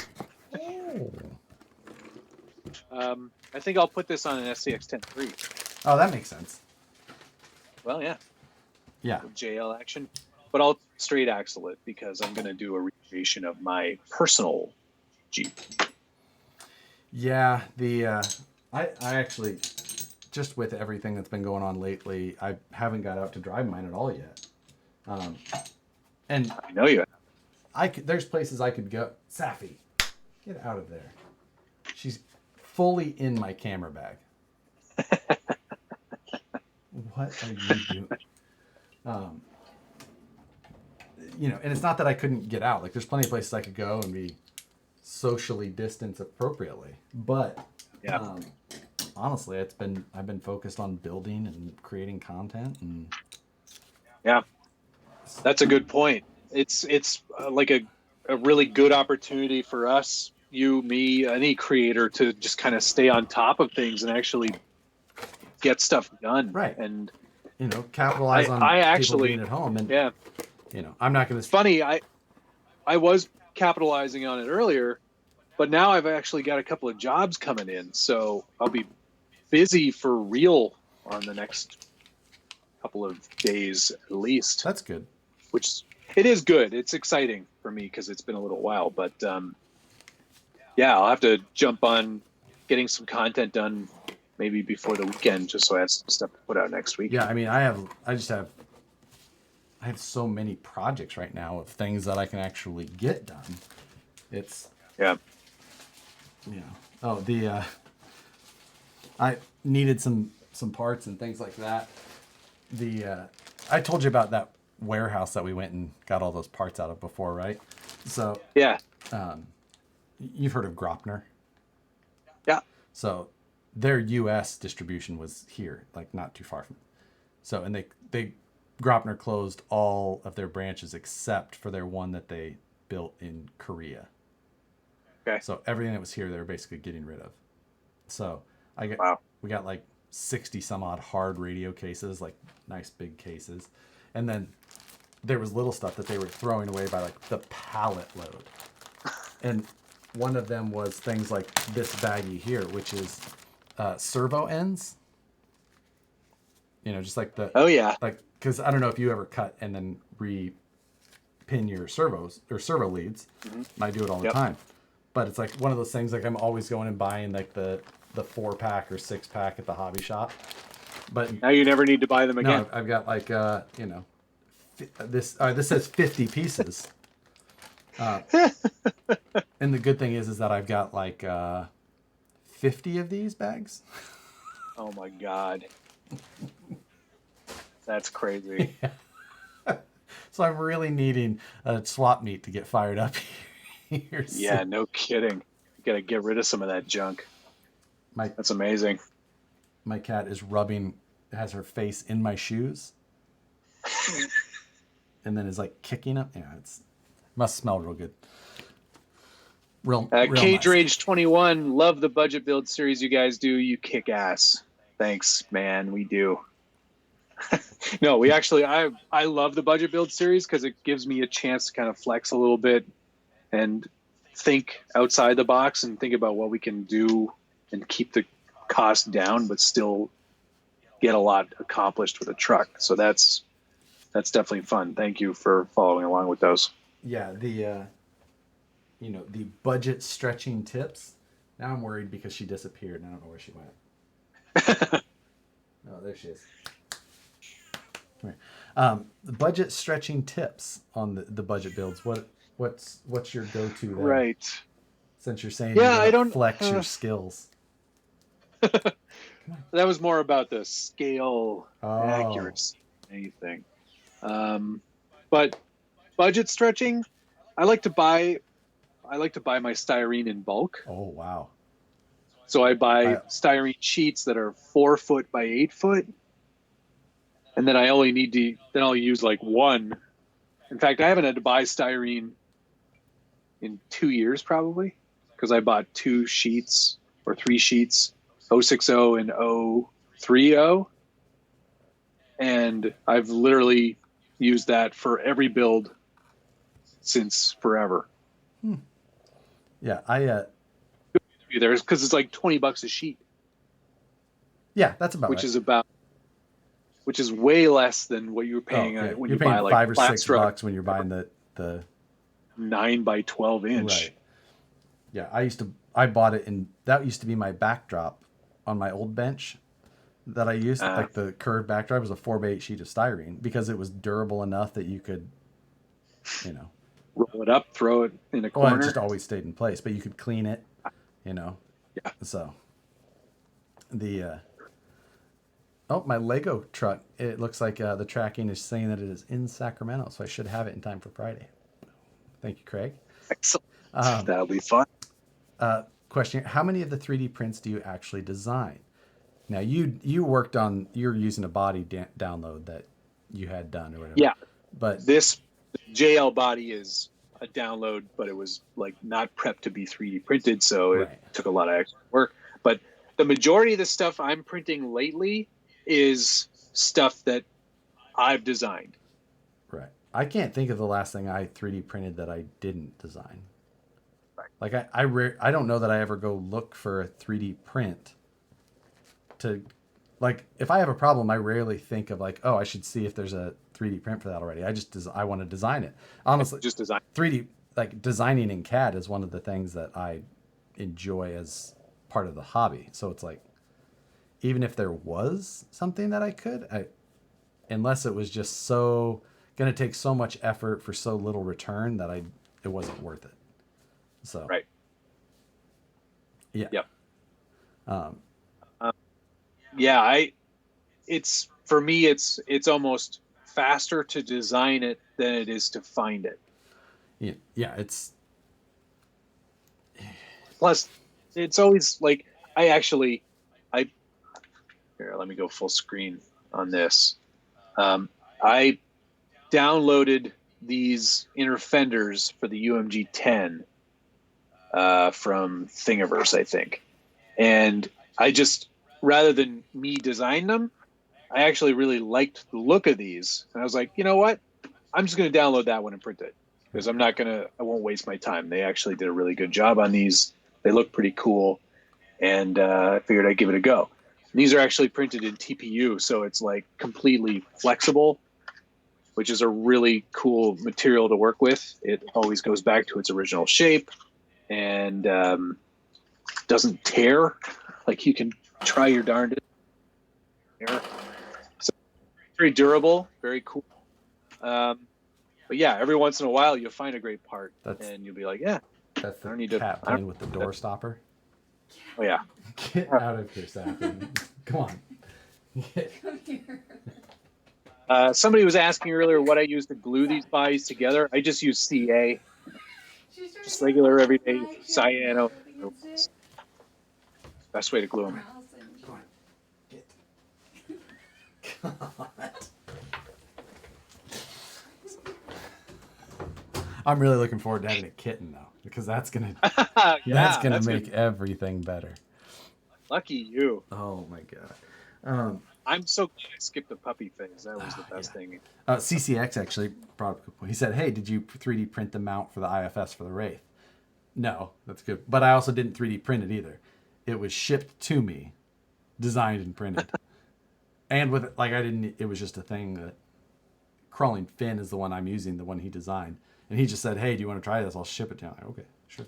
A: I think I'll put this on an SCX 10.3.
C: Oh, that makes sense.
A: Well, yeah.
C: Yeah.
A: JL action. But I'll straight axle it because I'm going to do a recreation of my personal Jeep.
C: Yeah, I actually, just with everything that's been going on lately, I haven't got out to drive mine at all yet. And
A: I know you have.
C: There's places I could go. Safi, get out of there. She's fully in my camera bag. What are you doing? And it's not that I couldn't get out. Like, there's plenty of places I could go and be socially distanced appropriately. But
A: yeah.
C: Honestly, I've been focused on building and creating content, and
A: yeah, that's a good point. It's like a really good opportunity for us, you, me, any creator, to just kind of stay on top of things and actually get stuff done.
C: Right.
A: And
C: capitalize on people being at home. And
A: yeah,
C: I'm not going to.
A: It's funny. I was capitalizing on it earlier, but now I've actually got a couple of jobs coming in, so I'll be busy for real on the next couple of days at least.
C: That's good.
A: Which it is good. It's exciting for me because it's been a little while, but yeah, I'll have to jump on getting some content done maybe before the weekend, just so I have some stuff to put out next week.
C: Yeah, I mean, I have so many projects right now of things that I can actually get done. It's I needed some parts and things like that. I told you about that warehouse that we went and got all those parts out of before, right? So
A: yeah,
C: you've heard of Gropner?
A: Yeah.
C: So their U.S. distribution was here, like not too far from. So and they Gropner closed all of their branches except for their one that they built in Korea.
A: Okay.
C: So everything that was here, they were basically getting rid of. So we got like 60 some odd hard radio cases, like nice big cases. And then there was little stuff that they were throwing away by like the pallet load. And one of them was things like this baggie here, which is servo ends. Just like the...
A: Oh, yeah.
C: Like, because I don't know if you ever cut and then re-pin your servos or servo leads. Mm-hmm. I do it all the time. But it's like one of those things, like I'm always going and buying like the 4-pack or 6-pack at the hobby shop. But
A: now you never need to buy them again.
C: No, I've got like this says 50 pieces. And the good thing is that I've got like 50 of these bags.
A: Oh my God. That's crazy.
C: Yeah. So I'm really needing a swap meet to get fired up here.
A: Yeah, no kidding. You gotta get rid of some of that junk. That's amazing.
C: My cat is has her face in my shoes. And then is like kicking up. Yeah, must smell real good. Real
A: Cage
C: nice.
A: Rage 21, love the budget build series you guys do. You kick ass. Thanks, man. We do. No, we actually, I love the budget build series because it gives me a chance to kind of flex a little bit and think outside the box and think about what we can do and keep the cost down, but still get a lot accomplished with a truck. So that's definitely fun. Thank you for following along with those.
C: Yeah, the the budget stretching tips. Now I'm worried because she disappeared and I don't know where she went. Oh, there she is. Come here. The budget stretching tips on the budget builds. What's your go-to there?
A: Right.
C: Since you're saying
A: Yeah,
C: you
A: I don't
C: flex your skills.
A: That was more about the scale
C: Oh.
A: accuracy than anything. But budget stretching, I like to buy my styrene in bulk.
C: Oh wow.
A: So I buy styrene sheets that are 4 foot by 8 foot. And then I'll use like one. In fact, I haven't had to buy styrene in 2 years probably, because I bought 2 sheets or 3 sheets, 060 and 030. And I've literally used that for every build since forever.
C: Yeah,
A: There's because it's like $20 a sheet.
C: Yeah, that's about
A: which is way less than what you were paying when
C: you're
A: you buy like
C: $5 or $6 when you're buying the
A: 9 by 12 inch.
C: Right. Yeah, I bought it that used to be my backdrop on my old bench that I used. Like the curved backdrop was a 4x8 sheet of styrene because it was durable enough that you could,
A: roll it up, throw it in a corner.
C: Well, it just always stayed in place, but you could clean it, Yeah. So my Lego truck, it looks like the tracking is saying that it is in Sacramento, so I should have it in time for Friday. Thank you, Craig.
A: Excellent. That'll be fun.
C: Question: how many of the 3D prints do you actually design? Now, you're using a body download that you had done or whatever.
A: Yeah.
C: But
A: this JL body is a download, but it was like not prepped to be 3D printed, so it took a lot of extra work. But the majority of the stuff I'm printing lately is stuff that I've designed.
C: Right. I can't think of the last thing I 3D printed that I didn't design.
A: Right.
C: Like I don't know that I ever go look for a 3D print to, like, if I have a problem, I rarely think of like, oh, I should see if there's a 3D print for that already. I want to design it. Honestly,
A: just design
C: 3D, like designing in CAD is one of the things that I enjoy as part of the hobby. So it's like, even if there was something that I could, unless it was just so going to take so much effort for so little return that it wasn't worth it. So
A: right.
C: Yeah.
A: Yep. Yeah, it's for me, it's almost faster to design it than it is to find it.
C: Yeah, it's
A: plus it's always like here, let me go full screen on this. I downloaded these inner fenders for the UMG 10 from Thingiverse, I think, and I just, rather than me design them, I actually really liked the look of these. And I was like, you know what? I'm just going to download that one and print it because I won't waste my time. They actually did a really good job on these. They look pretty cool. And I figured I'd give it a go. And these are actually printed in TPU. So it's like completely flexible, which is a really cool material to work with. It always goes back to its original shape and doesn't tear. Like you can try your darndest. So very durable, very cool. But yeah, every once in a while you'll find a great part, and you'll be like, "Yeah,
C: that's the cat playing with the door stopper."
A: Oh yeah,
C: get out of here, Sappy! Come on.
D: Come here.
A: Somebody was asking earlier what I use to glue these bodies together. I just use CA, just regular everyday cyano. Best way to glue them.
C: I'm really looking forward to having a kitten though, because that's gonna make everything better.
A: Lucky you.
C: Oh my god.
A: I'm so glad I skipped the puppy phase. That was the best thing.
C: CCX actually brought up a good point. He said, hey, did you 3D print the mount for the IFS for the Wraith? No, that's good. But I also didn't 3D print it either. It was shipped to me, designed and printed. And with like I didn't, it was just a thing that Crawling Finn is the one I'm using, the one he designed. And he just said, hey, do you want to try this? I'll ship it to you. I'm like, okay, sure.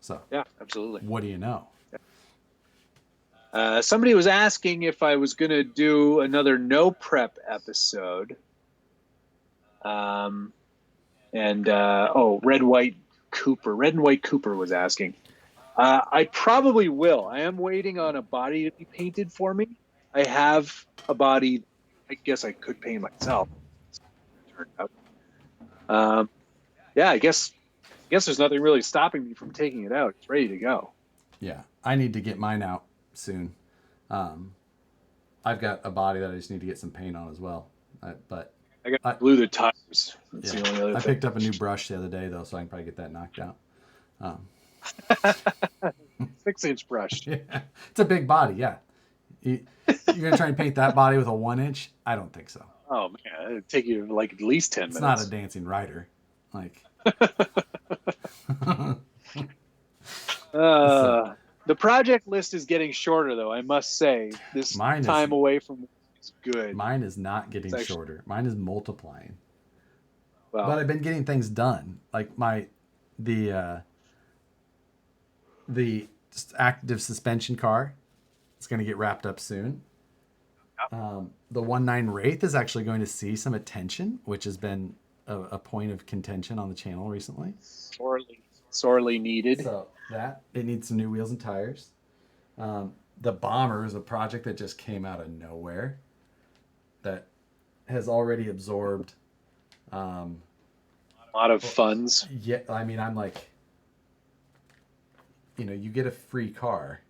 C: So,
A: Yeah, absolutely.
C: What do you know?
A: Somebody was asking if I was going to do another no prep episode. Red and White Cooper was asking. I probably will. I am waiting on a body to be painted for me. I have a body. I guess I could paint myself. Turned out. Yeah, I guess there's nothing really stopping me from taking it out. It's ready to go.
C: Yeah, I need to get mine out soon. I've got a body that I just need to get some paint on as well. But
A: I got to glue the tires. That's
C: yeah,
A: the only other
C: I
A: thing.
C: picked up a new brush the other day though, so I can probably get that knocked out.
A: 6-inch brush.
C: Yeah, it's a big body. Yeah, you're gonna try and paint that body with a 1-inch? I don't think so.
A: Oh man, it'd take you like at least 10 minutes.
C: It's not a dancing rider. Like.
A: The project list is getting shorter, though. I must say, this time away from work is good.
C: Mine is not getting shorter. Mine is multiplying.
A: Well,
C: but I've been getting things done. Like the active suspension car, it's going to get wrapped up soon. The 1.9 Wraith is actually going to see some attention, which has been a point of contention on the channel recently.
A: Sorely needed.
C: So that it needs some new wheels and tires. The Bomber is a project that just came out of nowhere that has already absorbed
A: a lot of funds.
C: Yeah, I mean, I'm like, you get a free car,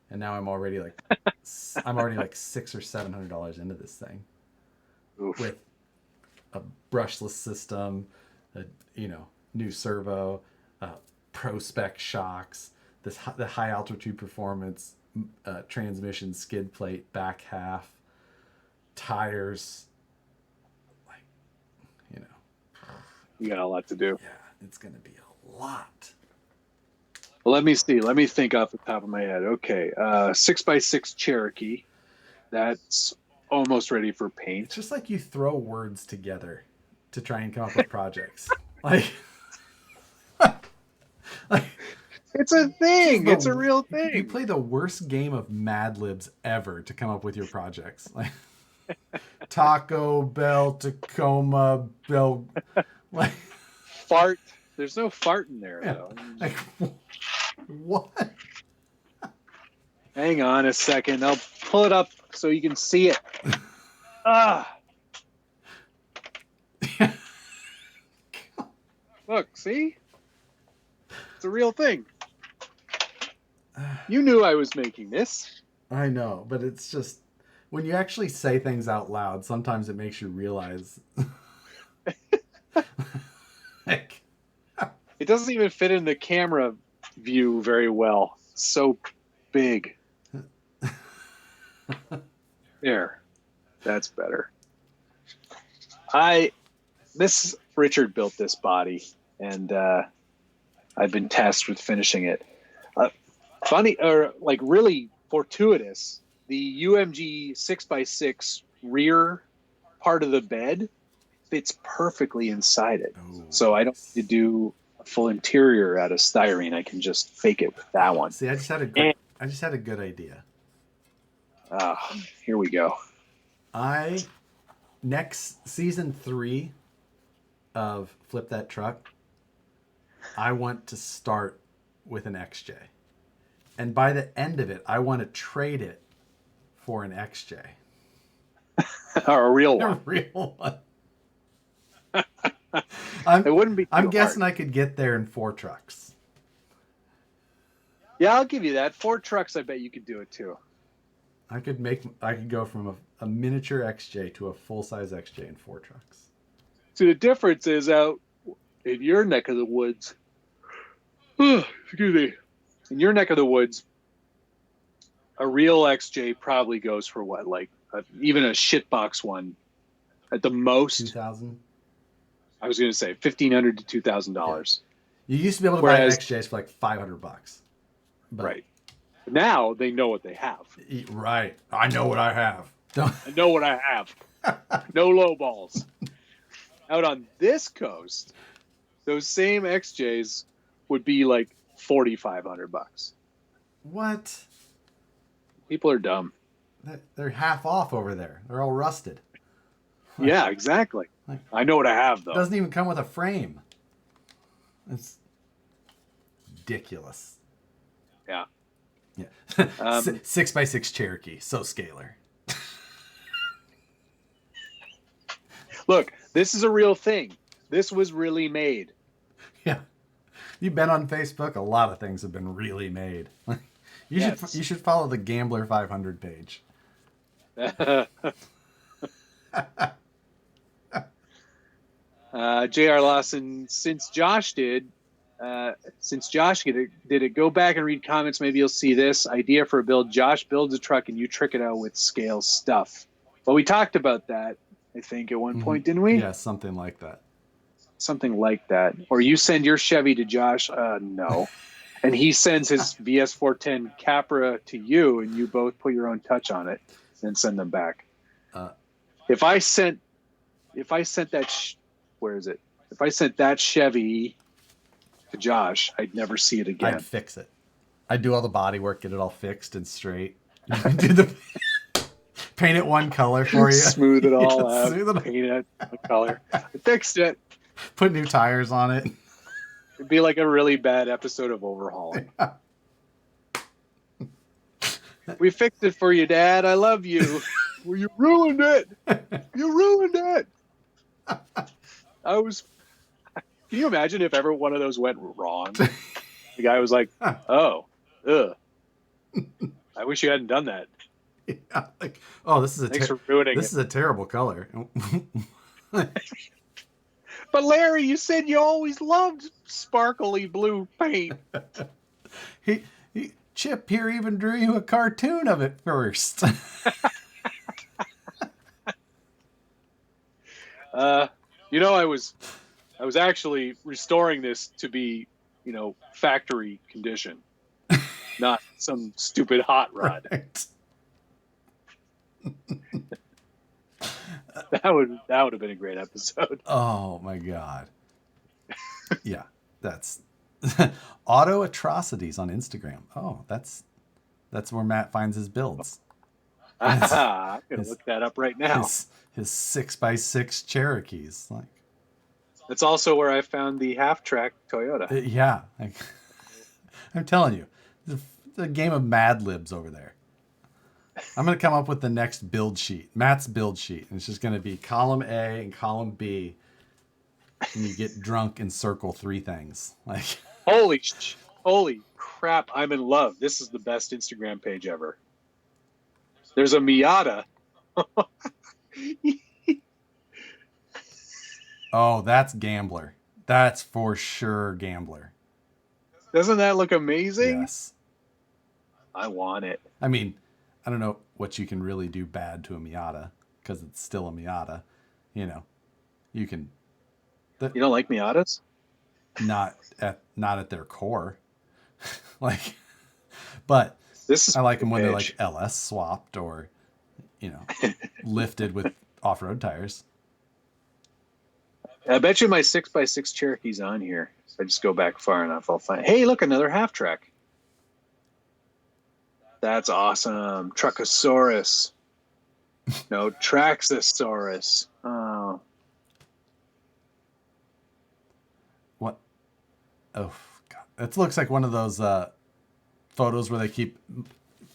C: and now I'm already like $600 or $700 into this thing.
A: Oof.
C: With a brushless system, new servo, pro spec shocks, the high altitude performance transmission skid plate back half, tires,
A: you got a lot to do.
C: Yeah, it's gonna be a lot.
A: Well, let me see. Let me think off the top of my head. Okay, 6x6 Cherokee. That's almost ready for paint.
C: It's just like you throw words together to try and come up with projects. Like
A: it's a thing. It's a real thing.
C: You play the worst game of Mad Libs ever to come up with your projects. Like Taco Bell, Tacoma Bell, like
A: fart. There's no fart in there,
C: yeah.
A: though.
C: Like what?
A: Hang on a second. I'll pull it up so you can see it. Look, see? It's a real thing. You knew I was making this.
C: I know, but it's just when you actually say things out loud, sometimes it makes you realize. Like,
A: it doesn't even fit in the camera view very well. It's so big. There. That's better. Richard built this body, and I've been tasked with finishing it. Funny, or like really fortuitous, the UMG 6x6 rear part of the bed fits perfectly inside it.
C: oh,
A: So I don't need to do a full interior out of styrene. I can just fake it with that one.
C: see, I just had a good idea.
A: Here we go.
C: Next season 3 of Flip That Truck, I want to start with an XJ. And by the end of it, I want to trade it for an XJ.
A: Or a real one.
C: A real one.
A: It wouldn't be.
C: I'm guessing I could get there in 4 trucks.
A: Yeah, I'll give you that. 4 trucks, I bet you could do it too.
C: I could go from a miniature XJ to a full-size XJ in 4 trucks.
A: So the difference is out in your neck of the woods. Excuse me. In your neck of the woods, a real XJ probably goes for what, like even a shitbox one, at the most,
C: 2,000.
A: I was going to say $1,500 to $2,000.
C: You used to be able to buy XJs for like $500. But
A: right. Now they know what they have.
C: Right. I know what I have.
A: I know what I have. No low balls. Out on this coast, those same XJs would be like $4,500.
C: What?
A: People are dumb.
C: They're half off over there. They're all rusted.
A: Yeah, exactly. I know what I have, though.
C: It doesn't even come with a frame. It's ridiculous.
A: Yeah.
C: Yeah. 6x6 Cherokee. So scalar.
A: Look, this is a real thing. This was really made.
C: Yeah. You've been on Facebook. A lot of things have been really made. You should follow the Gambler 500 page.
A: J.R. Lawson, since Josh did it, go back and read comments. Maybe you'll see this idea for a build. Josh builds a truck and you trick it out with scale stuff. Well, we talked about that, I think, at one point, didn't we?
C: Yeah, something like that.
A: Something like that. Or you send your Chevy to Josh. No. And he sends his VS410 Capra to you, and you both put your own touch on it and send them back. If I sent that, where is it? If I sent that Chevy to Josh, I'd never see it again.
C: I'd fix it. I'd do all the body work, get it all fixed and straight. Paint it one color for you.
A: Smooth it all out.
C: Smooth it.
A: Paint it one color. I fixed it.
C: Put new tires on it.
A: It'd be like a really bad episode of Overhauling. We fixed it for you, Dad. I love you. Well, you ruined it. You ruined it. Can you imagine if ever one of those went wrong? The guy was like, oh, ugh. I wish you hadn't done that.
C: Yeah, like, oh, this is
A: Thanks for ruining
C: this
A: it.
C: is a terrible color.
A: But Larry, you said you always loved sparkly blue paint.
C: Chip here even drew you a cartoon of it first.
A: I was actually restoring this to be, factory condition, not some stupid hot rod.
C: Right.
A: That would have been a great episode.
C: Oh my God. Yeah, that's Auto Atrocities on Instagram. Oh, that's where Matt finds his builds.
A: I'm gonna look that up right now.
C: His 6x6 Cherokees. Like,
A: that's also where I found the half-track Toyota.
C: Yeah, I'm telling you, the game of Mad Libs over there. I'm going to come up with the next build sheet, Matt's build sheet. And it's just going to be column A and column B. And you get drunk and circle three things. Like,
A: holy crap, I'm in love. This is the best Instagram page ever. There's a Miata.
C: Oh, that's Gambler. That's for sure Gambler.
A: Doesn't that look amazing?
C: Yes.
A: I want it.
C: I mean, I don't know what you can really do bad to a Miata because it's still a Miata. You can.
A: You don't like Miatas?
C: Not at their core. Like, but I like them when they're like LS swapped or, lifted with off-road tires.
A: I bet you my 6x6 Cherokee's on here. If I just go back far enough, I'll find. Hey, look, another half track. That's awesome. Truckosaurus. No, Traxosaurus. Oh.
C: What? Oh, God. It looks like one of those photos where they keep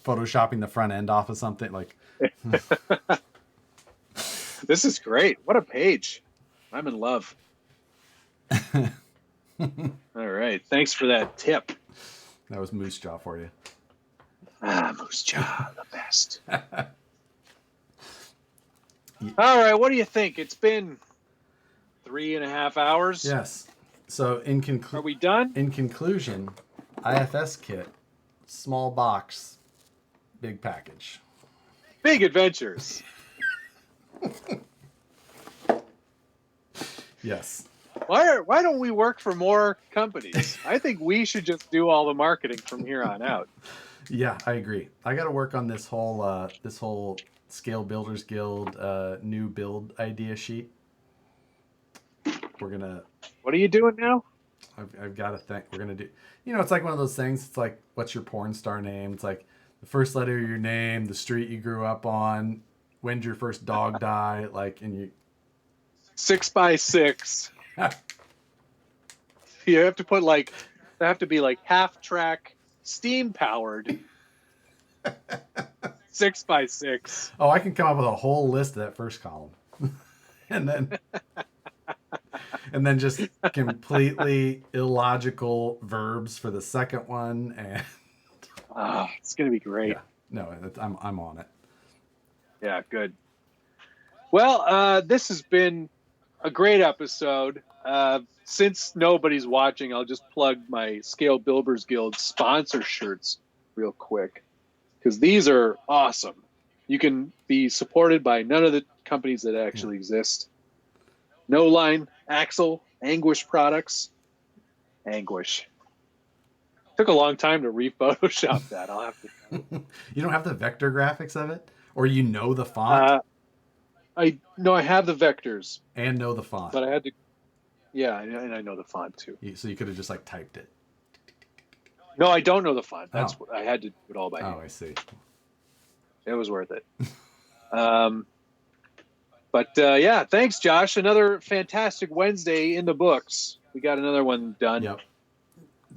C: photoshopping the front end off of something. Like,
A: this is great. What a page. I'm in love. All right. Thanks for that tip.
C: That was Moose Jaw for you.
A: Moose Jaw, the best. All right, what do you think? It's been 3.5 hours.
C: Yes. So
A: are we done?
C: In conclusion, IFS kit, small box, big package.
A: Big adventures.
C: Yes.
A: Why don't we work for more companies? I think we should just do all the marketing from here on out.
C: Yeah, I agree. I got to work on this whole Scale Builders Guild new build idea sheet. We're gonna.
A: What are you doing now?
C: I've got to think. We're gonna do. It's like one of those things. It's like, what's your porn star name? It's like the first letter of your name, the street you grew up on, when'd your first dog die, like, and you.
A: 6x6. You have to put they have to be like half track, steam powered. 6x6.
C: Oh, I can come up with a whole list of that first column, and then just completely illogical verbs for the second one, and
A: it's gonna be great.
C: Yeah, no, I'm on it.
A: Yeah, good. Well, this has been a great episode. Since nobody's watching, I'll just plug my Scale Builders Guild sponsor shirts real quick, because these are awesome. You can be supported by none of the companies that actually exist. No Line, Axle, Anguish products. Anguish. Took a long time to re-Photoshop that. I'll have to.
C: You don't have the vector graphics of it, or the font.
A: I have the vectors
C: and know the font,
A: but I had to. Yeah, and I know the font too.
C: So you could have just like typed it.
A: No, I don't know the font. That's what I had to do it all by hand.
C: Oh, I see.
A: It was worth it. But yeah, thanks, Josh. Another fantastic Wednesday in the books. We got another one done.
C: Yep.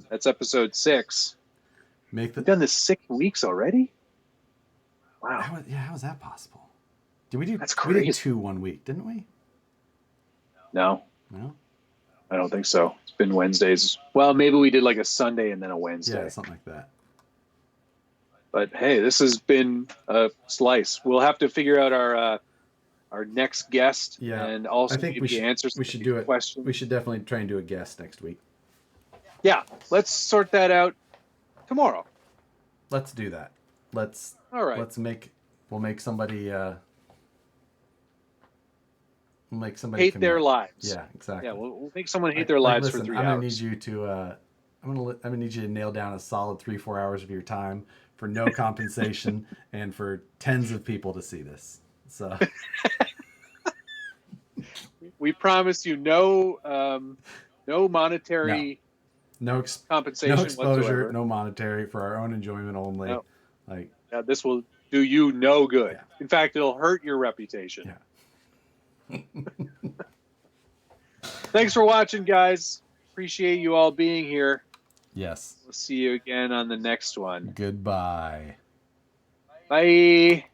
A: That's episode 6. We've done this 6 weeks already? Wow.
C: How is that possible? Did we do?
A: That's crazy.
C: We did 2 1 week, didn't we?
A: No.
C: No.
A: I don't think so. It's been Wednesdays. Well, maybe we did like a Sunday and then a Wednesday.
C: Yeah, something like that.
A: But hey, this has been a slice. We'll have to figure out our next guest.
C: Yeah.
A: And also
C: I think we should
A: answer questions.
C: We should definitely try and do a guest next week.
A: Yeah, let's sort that out tomorrow.
C: Let's do that.
A: All right.
C: We'll make somebody
A: hate their lives.
C: Yeah, exactly.
A: Yeah, we'll make someone hate their lives for 3 hours.
C: I'm gonna need you to I'm gonna need you to nail down a solid 3-4 hours of your time for no compensation and for tens of people to see this. So
A: we promise you no monetary compensation,
C: no exposure,
A: whatsoever.
C: No monetary, for our own enjoyment only.
A: No.
C: Like,
A: yeah, this will do you no good.
C: Yeah.
A: In fact, it'll hurt your reputation.
C: Yeah.
A: Thanks for watching, guys. Appreciate you all being here.
C: Yes.
A: We'll see you again on the next one.
C: Goodbye.
A: Bye.